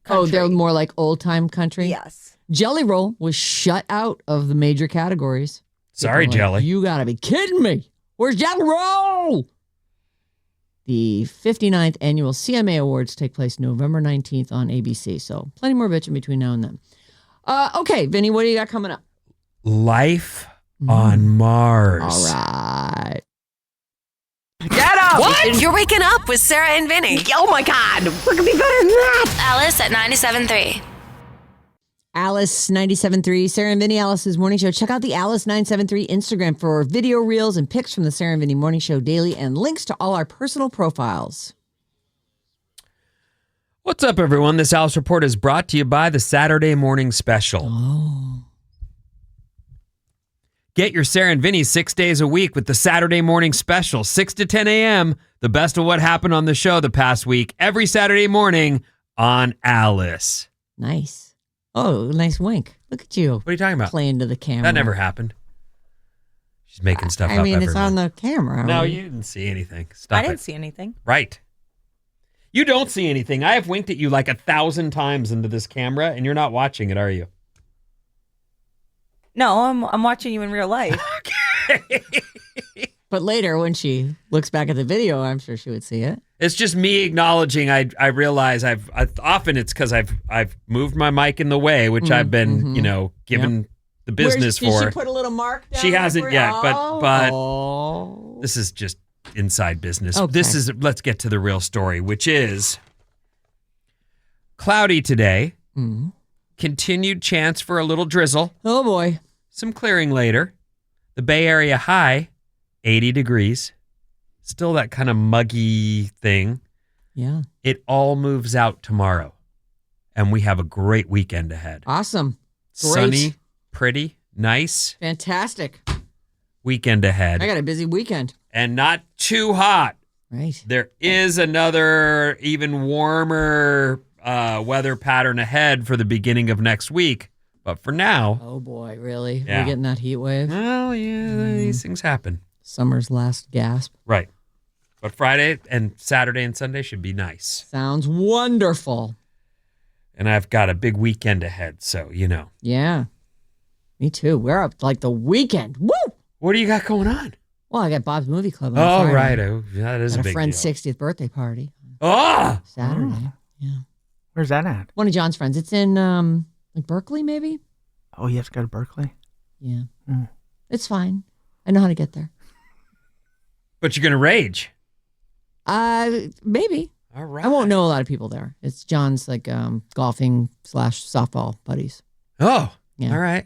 country. Oh, they're more like old-time country? Yes. Jelly Roll was shut out of the major categories. Sorry, Jelly. You gotta be kidding me. Where's Jelly Roll? The 59th annual CMA Awards take place November 19th on ABC. So plenty more bitching between now and then. Okay, Vinny, what do you got coming up? Life on Mars. All right. Get up! What? You're waking up with Sarah and Vinnie. Oh my God, what could be better than that? Alice at 97.3. Alice 97.3, Sarah and Vinnie, Alice's morning show. Check out the Alice 973 Instagram for video reels and pics from the Sarah and Vinnie morning show daily and links to all our personal profiles. What's up, everyone? This Alice Report is brought to you by the Saturday Morning Special. Oh. Get your Sarah and Vinnie 6 days a week with the Saturday Morning Special, 6 to 10 a.m., the best of what happened on the show the past week, every Saturday morning on Alice. Nice. Oh, nice wink. Look at you. What are you talking about? Playing to the camera. That never happened. She's making stuff up. I mean, it's everyone. on the camera. No, you didn't see anything. Stop I didn't see anything. Right. You don't see anything. I have winked at you like 1,000 times into this camera, and you're not watching it, are you? No, I'm watching you in real life. Okay. But later, when she looks back at the video, I'm sure she would see it. It's just me acknowledging. I realize I've often it's because I've moved my mic in the way, which I've been given the business for. Did she put a little mark down? She hasn't yet, but Oh. this is just inside business. Okay. Let's get to the real story, which is Cloudy today. Mm. Continued chance for a little drizzle. Oh, boy. Some clearing later. The Bay Area high, 80 degrees. Still that kind of muggy thing. Yeah. It all moves out tomorrow. And we have a great weekend ahead. Awesome. Great. Sunny, pretty, nice. Fantastic. Weekend ahead. I got a busy weekend. And not too hot. Right. There is another even warmer weather pattern ahead for the beginning of next week. But for now. Oh, boy. Really? Yeah. We're getting that heat wave? Well, yeah, these things happen. Summer's last gasp. Right. But Friday and Saturday and Sunday should be nice. Sounds wonderful. And I've got a big weekend ahead, so you know. Yeah. Me too. We're up like the weekend. Woo! What do you got going on? Well, I got Bob's Movie Club on Oh, Friday. right. Oh, that is Got a big friend's deal. 60th birthday party. Oh! Saturday. Yeah. Where's that at? One of John's friends. It's in like Berkeley, maybe? Oh, you have to go to Berkeley? Yeah. Mm. It's fine. I know how to get there. But you're going to rage. Maybe. All right. I won't know a lot of people there. It's John's like golfing / softball buddies. Oh, Yeah. all right.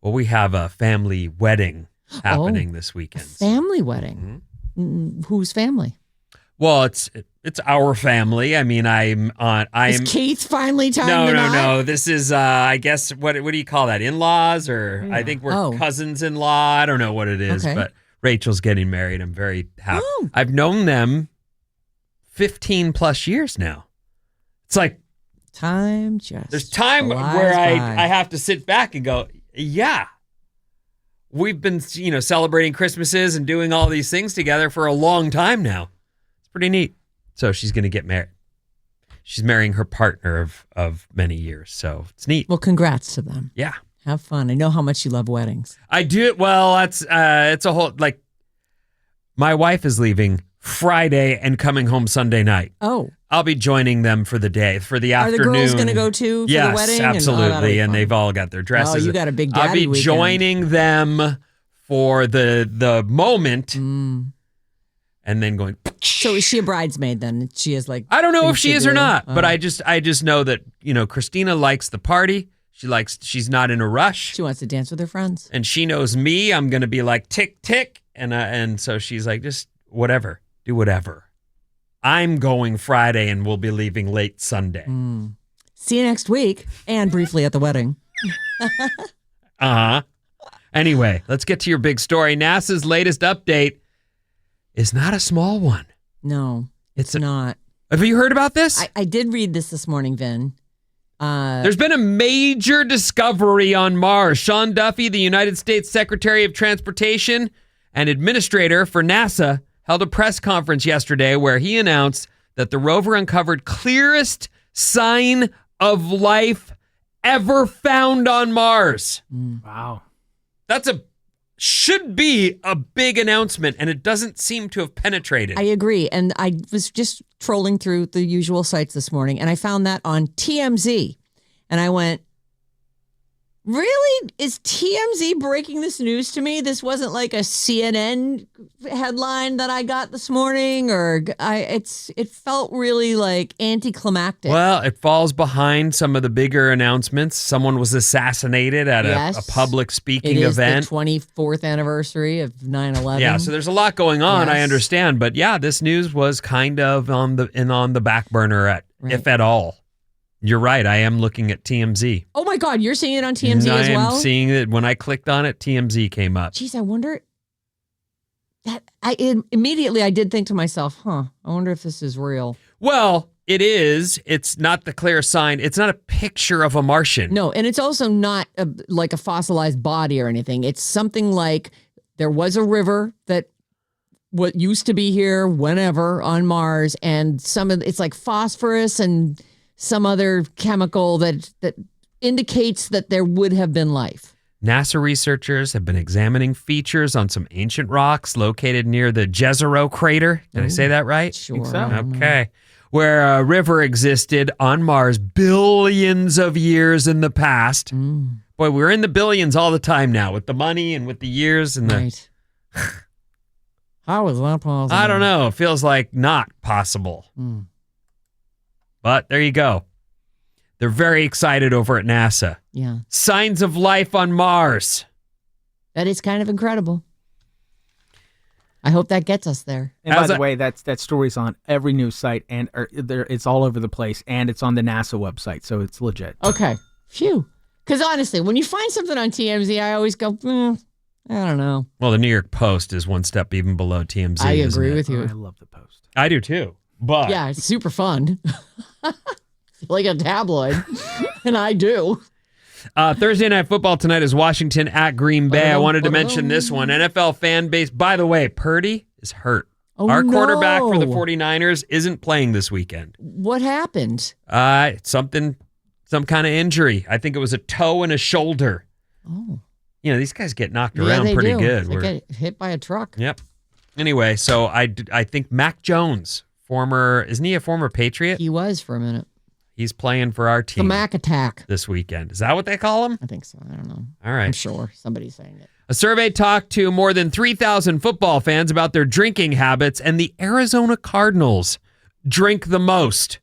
Well, we have a family wedding happening this A weekend. family wedding. Whose family? Well, it's our family. I mean, Is Keith finally time to not? No. This is, I guess, what do you call that? In-laws, or I think we're cousins-in-law. I don't know what it is, Okay. but Rachel's getting married. I'm very happy. Oh. I've known them 15 plus years now. It's like Time just there's time flies where by. I have to sit back and go, yeah. We've been, celebrating Christmases and doing all these things together for a long time now. It's pretty neat. So she's going to get married. She's marrying her partner of many years. So it's neat. Well, congrats to them. Yeah. Have fun. I know how much you love weddings. I do. Well, it's a whole, like, my wife is leaving Friday and coming home Sunday night. Oh. I'll be joining them for the day, for the Are afternoon. the girls going to go too for the wedding? Yes, absolutely. And they've all got their dresses. Oh, you got a big I'll daddy be weekend. joining them for the moment and then going. So is she a bridesmaid then? She is like. I don't know if she is or do. not, but Oh. I just know that, Christina likes the party. She's not in a rush. She wants to dance with her friends. And she knows me. I'm going to be like tick, tick. And so she's like, just whatever, do whatever. I'm going Friday and we'll be leaving late Sunday. See you next week and briefly at the wedding. Uh-huh. Anyway, let's get to your big story. NASA's latest update is not a small one. No, it's not. Have you heard about this? I did read this morning, Vin. There's been a major discovery on Mars. Sean Duffy, the United States Secretary of Transportation and administrator for NASA, held a press conference yesterday where he announced that the rover uncovered clearest sign of life ever found on Mars. Wow. Should be a big announcement, and it doesn't seem to have penetrated. I agree. And I was just trolling through the usual sites this morning, and I found that on TMZ. And I went, really? Is TMZ breaking this news to me? This wasn't like a CNN headline that I got this morning, or it felt really like anticlimactic. Well, it falls behind some of the bigger announcements. Someone was assassinated at a public speaking event. It is the 24th anniversary of 9/11. Yeah, so there's a lot going on. Yes. I understand, but yeah, this news was kind of on the back burner, if at all. You're right. I am looking at TMZ. Oh my God, you're seeing it on TMZ as well? I am seeing it. When I clicked on it, TMZ came up. Geez, I wonder. Immediately I did think to myself, I wonder if this is real. Well, it is. It's not the clear sign. It's not a picture of a Martian. No, and it's also not like a fossilized body or anything. It's something like there was a river that what used to be here whenever on Mars, and it's like phosphorus and some other chemical that indicates that there would have been life. NASA researchers have been examining features on some ancient rocks located near the Jezero crater. Did I say that right? Sure. Think so. Okay. Where a river existed on Mars billions of years in the past. Boy, we're in the billions all the time now with the money and with the years and the... Right. How is that possible? I don't know. It feels like not possible. But there you go. They're very excited over at NASA. Yeah. Signs of life on Mars. That is kind of incredible. I hope that gets us there. And by the way, that story's on every news site, and it's all over the place, and it's on the NASA website, so it's legit. Okay. Phew. Because honestly, when you find something on TMZ, I always go, I don't know. Well, the New York Post is one step even below TMZ. I agree with you. I love the Post. I do too. But yeah, it's super fun. Like a tabloid. And I do. Thursday Night Football tonight is Washington at Green Bay. I wanted to mention this one. NFL fan base. By the way, Purdy is hurt. Our quarterback for the 49ers isn't playing this weekend. What happened? Some kind of injury. I think it was a toe and a shoulder. Oh. You know, these guys get knocked around pretty good. They get hit by a truck. Yep. Anyway, so I think Mac Jones, isn't he a former Patriot? He was for a minute. He's playing for our team. The Mac Attack. This weekend. Is that what they call him? I think so. I don't know. All right. I'm sure somebody's saying it. A survey talked to more than 3,000 football fans about their drinking habits, and the Arizona Cardinals drink the most.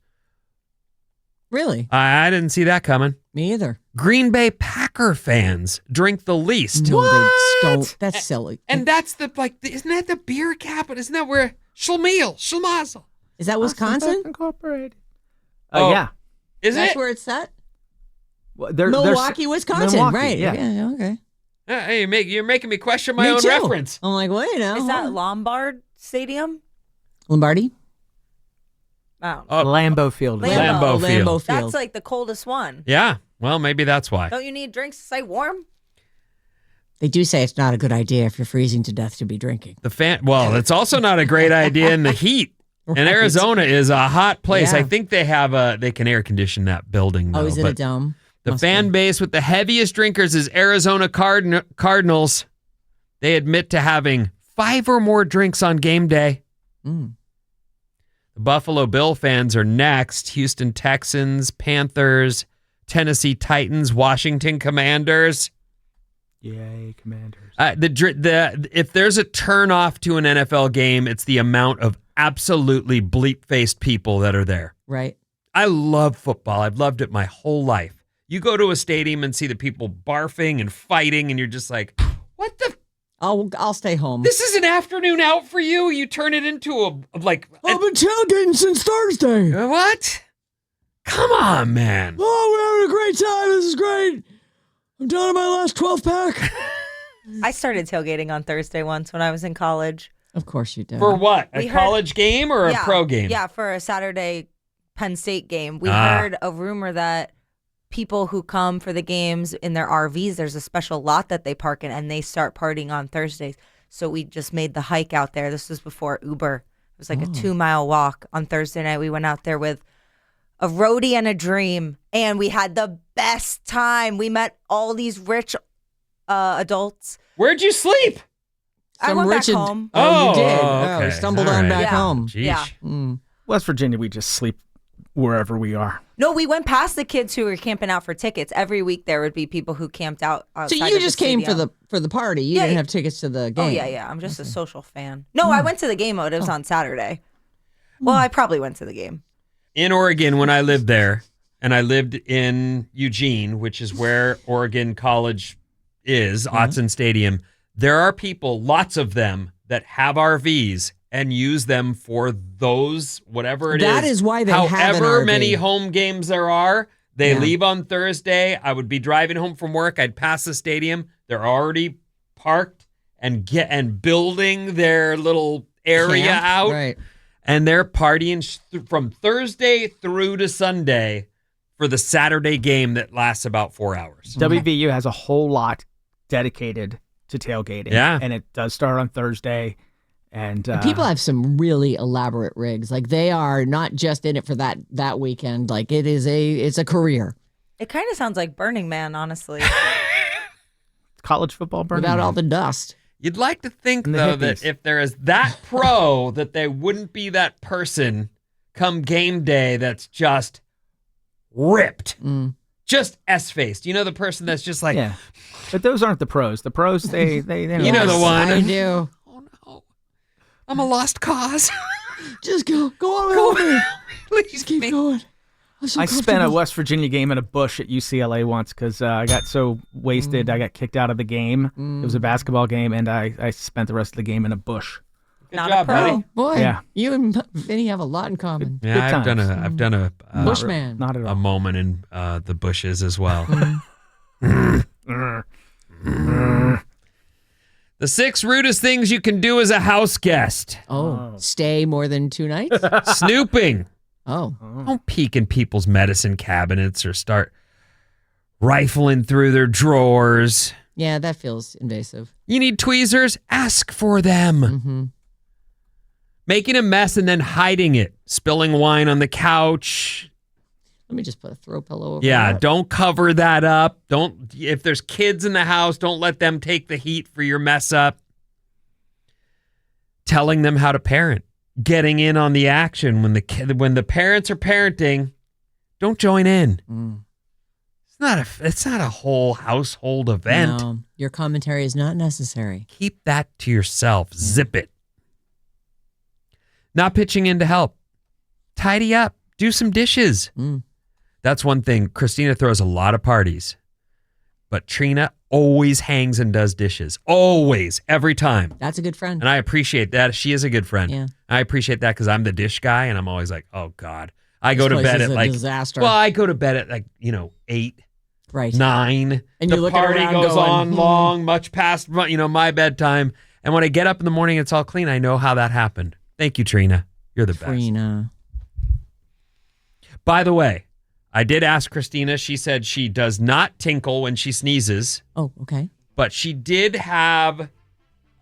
Really? I didn't see that coming. Me either. Green Bay Packer fans drink the least. No, they don't. That's silly. And that's isn't that the beer capital? Isn't that where Schlemazel? Is that Wisconsin? Incorporated. Yeah. That's where it's set? Well, Milwaukee, Wisconsin. Milwaukee, right. Yeah. Okay. Hey, you're making me question my Me own too. reference. I'm like, wait, no. Is that Lombard Stadium? Lombardi? Oh. Lambeau Field. Lambeau Field. That's like the coldest one. Yeah. Well, maybe that's why. Don't you need drinks to stay warm? They do say it's not a good idea if you're freezing to death to be drinking. It's also not a great idea in the heat. Right. And Arizona is a hot place. Yeah. I think they can air condition that building, though. Oh, is it a dome? The fan base with the heaviest drinkers is Arizona Cardinals. They admit to having 5 or more drinks on game day. Mm. The Buffalo Bill fans are next. Houston Texans, Panthers, Tennessee Titans, Washington Commanders. Yay, Commanders. If there's a turn off to an NFL game, it's the amount of absolutely bleep-faced people that are there. Right. I love football. I've loved it my whole life. You go to a stadium and see the people barfing and fighting, and you're just like, what the? I'll stay home. This is an afternoon out for you? You turn it into I've been tailgating since Thursday. What? Come on, man. Oh, we're having a great time. This is great. I'm down to my last 12 pack. I started tailgating on Thursday once when I was in college. Of course you did. For what? A college game or a pro game? Yeah, for a Saturday Penn State game. We heard a rumor that people who come for the games in their RVs, there's a special lot that they park in, and they start partying on Thursdays. So we just made the hike out there. This was before Uber. It was like a 2-mile walk on Thursday night. We went out there with a roadie and a dream, and we had the best time. We met all these rich adults. Where'd you sleep? I went back home. Oh, you did. Okay. Oh, stumbled on back home. Jeez. Yeah. West Virginia, we just sleep wherever we are. No, we went past the kids who were camping out for tickets. Every week there would be people who camped out outside. So you just came for the party. You didn't have tickets to the game. Oh yeah. I'm just a social fan. No, I went to the game, but it was on Saturday. Well, I probably went to the game. In Oregon, when I lived there, and I lived in Eugene, which is where Oregon College is, Autzen Stadium, there are people, lots of them, that have RVs and use them for those, whatever it is. That is why they have an however RV. many home games there are. They leave on Thursday. I would be driving home from work. I'd pass the stadium. They're already parked and building their little area out. Right. And they're partying from Thursday through to Sunday for the Saturday game that lasts about 4 hours. WVU has a whole lot dedicated to tailgating. Yeah. And it does start on Thursday. And people have some really elaborate rigs. Like they are not just in it for that weekend. Like it's a career. It kind of sounds like Burning Man, honestly. college football burning without man. all the dust. You'd like to think, And the though, hippies. that if there is that pro, that they wouldn't be that person come game day that's just ripped. Just S-faced. You know the person that's just like... Yeah. But those aren't the pros. The pros, they know. You know the one. I do. Oh, no. I'm a lost cause. Just go on with me. Please Keep going. I spent a West Virginia game in a bush at UCLA once because I got so wasted. I got kicked out of the game. It was a basketball game, and I spent the rest of the game in a bush. Good job, buddy. Boy, Yeah. you and Vinny have a lot in common. Yeah, Good I've done a Bushman. Not at a all. moment in the bushes as well. The 6 rudest things you can do as a house guest. Stay more than 2 nights? Snooping. Oh. Don't peek in people's medicine cabinets or start rifling through their drawers. Yeah, that feels invasive. You need tweezers? Ask for them. Mm-hmm. Making a mess and then hiding it. Spilling wine on the couch. Let me just put a throw pillow over Yeah, that. don't cover that up. If there's kids in the house, don't let them take the heat for your mess up. Telling them how to parent. Getting in on the action when the parents are parenting, don't join in. It's not a whole household event. No, your commentary is not necessary. Keep that to yourself. Yeah. Zip it. Not pitching in to help. Tidy up. Do some dishes. That's one thing. Christina throws a lot of parties, but Trina always hangs and does dishes. Always. Every time. That's a good friend. And I appreciate that. She is a good friend. Yeah. I appreciate that because I'm the dish guy and I'm always like, oh God. I go to place bed is at a like disaster. Well, I go to bed at 8. Right. 9. And the you look party around goes going, on long, much past my bedtime. And when I get up in the morning, it's all clean. I know how that happened. Thank you, Trina. You're the best. Trina. By the way, I did ask Christina. She said she does not tinkle when she sneezes. Oh, okay. But she did have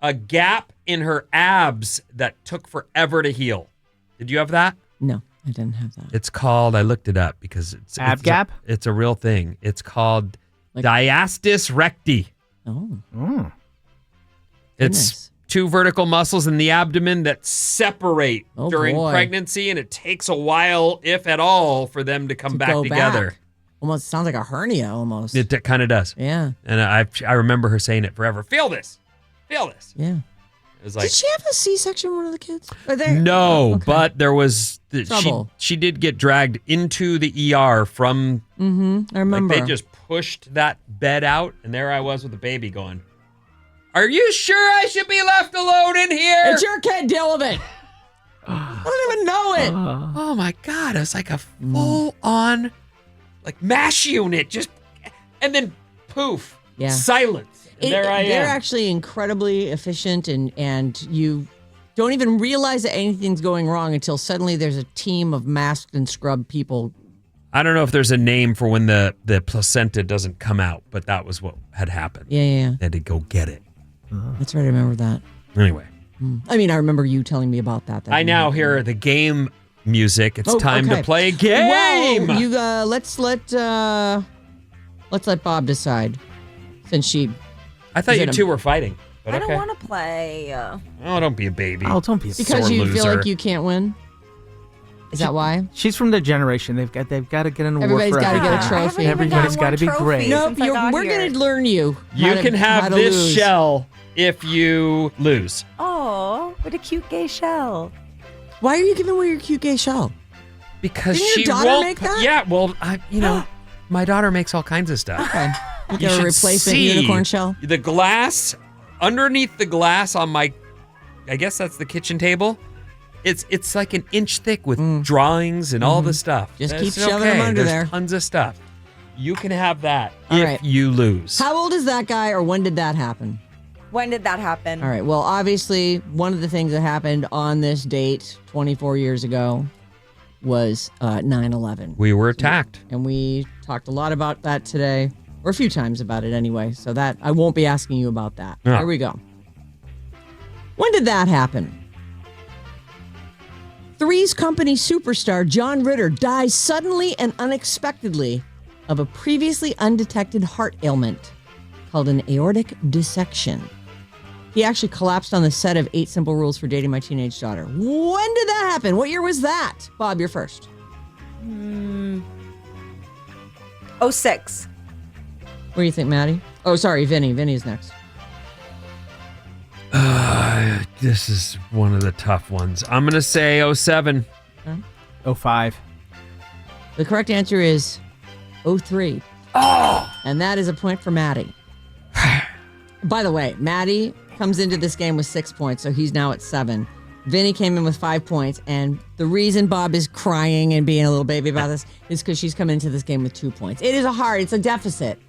a gap in her abs that took forever to heal. Did you have that? No, I didn't have that. It's called, I looked it up because it's gap? It's a real thing. It's called diastasis recti. Oh. It's 2 vertical muscles in the abdomen that separate during pregnancy, and it takes a while, if at all, for them to come back together. Back. Almost sounds like a hernia almost. It kind of does. Yeah. And I remember her saying it forever. Feel this. Feel this. Yeah. It was like, did she have a C-section with one of the kids? No, but there was trouble. She did get dragged into the ER from. I remember. Like they just pushed that bed out, and there I was with the baby going, "Are you sure I should be left alone in here? It's your kid. Deal with it." I don't even know it. Oh my God! It was like a full-on, like mash unit, just and then poof, silence. And there I am. They're actually incredibly efficient, and you don't even realize that anything's going wrong until suddenly there's a team of masked and scrubbed people. I don't know if there's a name for when the placenta doesn't come out, but that was what had happened. Yeah. They had to go get it. That's right. I remember that. Anyway. I mean, I remember you telling me about that. I now hear the game music. It's time to play a game. Well, you let's let Bob decide, since she. I thought you two were fighting. But I don't want to play. Oh, don't be a baby. Oh, don't be a because sore you loser. feel like you can't win. Is that why? She's from the generation. They've got to get an award. Everybody's got to get a trophy. Everybody's got to be great. Nope, we're going to learn you. You can have this lose. shell if you lose. Oh, what a cute gay shell. Why are you giving away your cute gay shell? Because Didn't she your daughter won't. make that? Yeah, well, my daughter makes all kinds of stuff. Okay. You get a should replacement see unicorn shell? The glass, underneath the glass on my, I guess that's the kitchen table. It's like an inch thick with drawings and all the stuff. Just It's keep shoving them under There's there. tons of stuff. You can have that All if right. you lose. How old is that guy, or when did that happen? When did that happen? All right. Well, obviously, one of the things that happened on this date 24 years ago was 9/11. We were attacked. And we talked a lot about that today, or a few times about it anyway. So that I won't be asking you about that. No. Here we go. When did that happen? Three's Company superstar John Ritter dies suddenly and unexpectedly of a previously undetected heart ailment called an aortic dissection. He actually collapsed on the set of 8 Simple Rules for Dating My Teenage Daughter. When did that happen? What year was that? Bob, you're first. 06. What do you think, Maddie? Oh, sorry, Vinny. Vinny's next. This is one of the tough ones. I'm going to say 07. 05. The correct answer is 03. Oh! And that is a point for Maddie. By the way, Maddie comes into this game with 6 points, so he's now at 7. Vinny came in with 5 points, and the reason Bob is crying and being a little baby about this is because she's come into this game with 2 points. It is it's a deficit,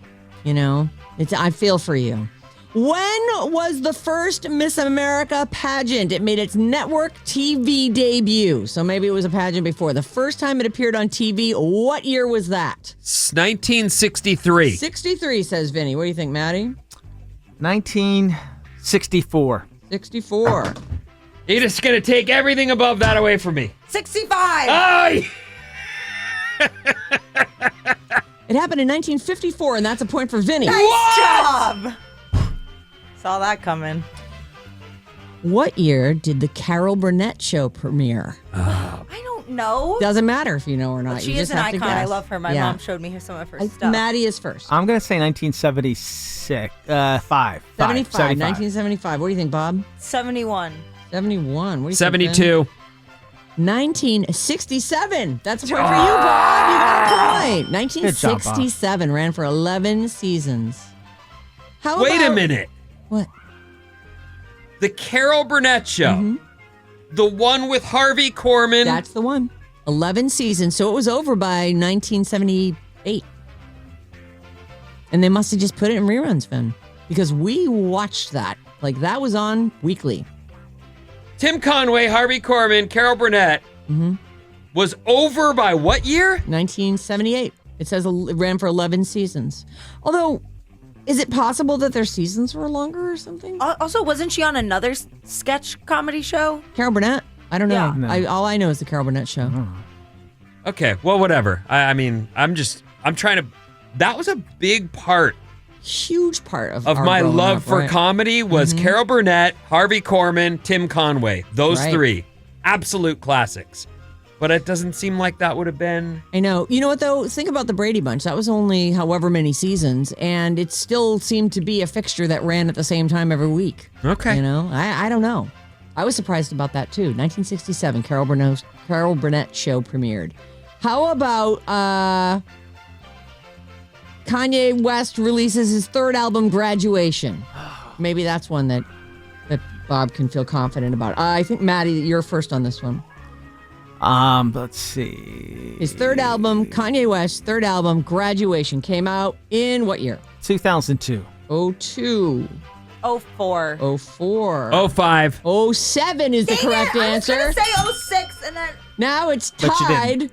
you know? I feel for you. When was the first Miss America pageant? It made its network TV debut. So maybe it was a pageant before. The first time it appeared on TV, what year was that? 1963. 63, says Vinny. What do you think, Maddie? 1964. 64. You're just going to take everything above that away from me. 65. Oh! It happened in 1954, and that's a point for Vinny. Nice job. Saw that coming. What year did the Carol Burnett Show premiere? I don't know. Doesn't matter if you know or not. She you is just an have to icon. guess. I love her. My mom showed me some of her stuff. Maddie is first. I'm going to say 1976. 1975. What do you think, Bob? 71. 71. What do you 72. think, 1967. That's a point for you, Bob. You got a point. 1967 ran for 11 seasons. Wait a minute. What? The Carol Burnett Show. Mm-hmm. The one with Harvey Korman. That's the one. 11 seasons. So it was over by 1978. And they must have just put it in reruns, Finn. Because we watched that. Like, that was on weekly. Tim Conway, Harvey Korman, Carol Burnett was over by what year? 1978. It says it ran for 11 seasons. Although, is it possible that their seasons were longer or something? Also, wasn't she on another sketch comedy show? Carol Burnett? I don't know. Yeah. No. All I know is the Carol Burnett Show. Okay, well, whatever. I mean, I'm trying to. That was a big part Huge part of of our my growing love up, for right? comedy was Carol Burnett, Harvey Korman, Tim Conway. Those Right. three. Absolute classics. But it doesn't seem like that would have been. I know. You know what, though? Think about the Brady Bunch. That was only however many seasons, and it still seemed to be a fixture that ran at the same time every week. Okay. You know? I don't know. I was surprised about that, too. 1967, Carol Burnett Show premiered. How about Kanye West releases his third album, Graduation? Maybe that's one that Bob can feel confident about. I think, Maddie, you're first on this one. Let's see. His third album, Kanye West's third album, Graduation, came out in what year? 2002. 02. 04. 04. 05. 07 is the correct answer. I was going to say 06 and then... Now it's But you tied. didn't.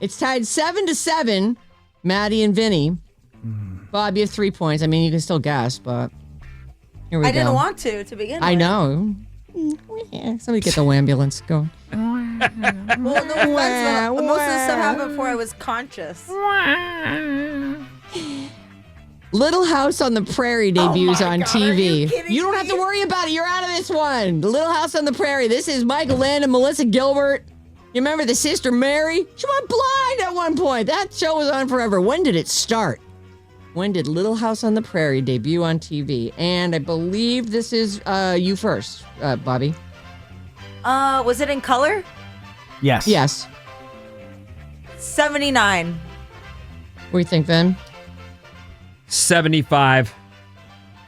It's tied 7-7. Maddie and Vinny. Bob, you have 3 points. I mean, you can still guess, but here we go. I didn't want to begin with. I know. Somebody get the ambulance going. Well, no offense, but most of the stuff happened before I was conscious. Little House on the Prairie debuts on God, TV. are you kidding don't have to me? worry about it. You're out of this one. The Little House on the Prairie. This is Michael Land and Melissa Gilbert. You remember the sister Mary? She went blind at one point. That show was on forever. When did it start? When did Little House on the Prairie debut on TV? And I believe this is you first, Bobby. Was it in color? Yes. Yes. 79. What do you think, Ben? 75.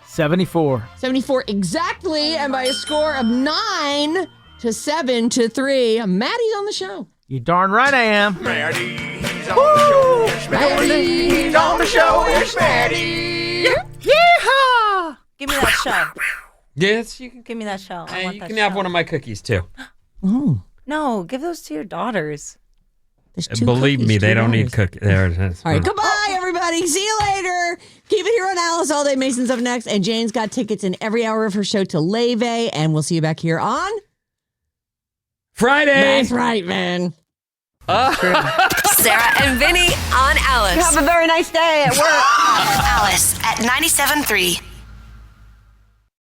74. 74 exactly, and by a score of 9-7-3, Maddie's on the show. You darn right I am. Maddie, he's on the show. It's Maddie, he's on the show. It's Maddie. Yeehaw! Give me that shell. Yes, you can. Give me that shell. I want You that can shell. have one of my cookies too. Oh, No, give those to your daughters. there's two Believe cookies, me, two they don't need daughters. cookies. There it is. All right, goodbye, everybody. See you later. Keep it here on Alice All Day. Mason's up next, and Jane's got tickets in every hour of her show to Leve, and we'll see you back here on Friday. That's right, man. Sarah and Vinny on Alice. Have a very nice day at work. Alice at 97.3.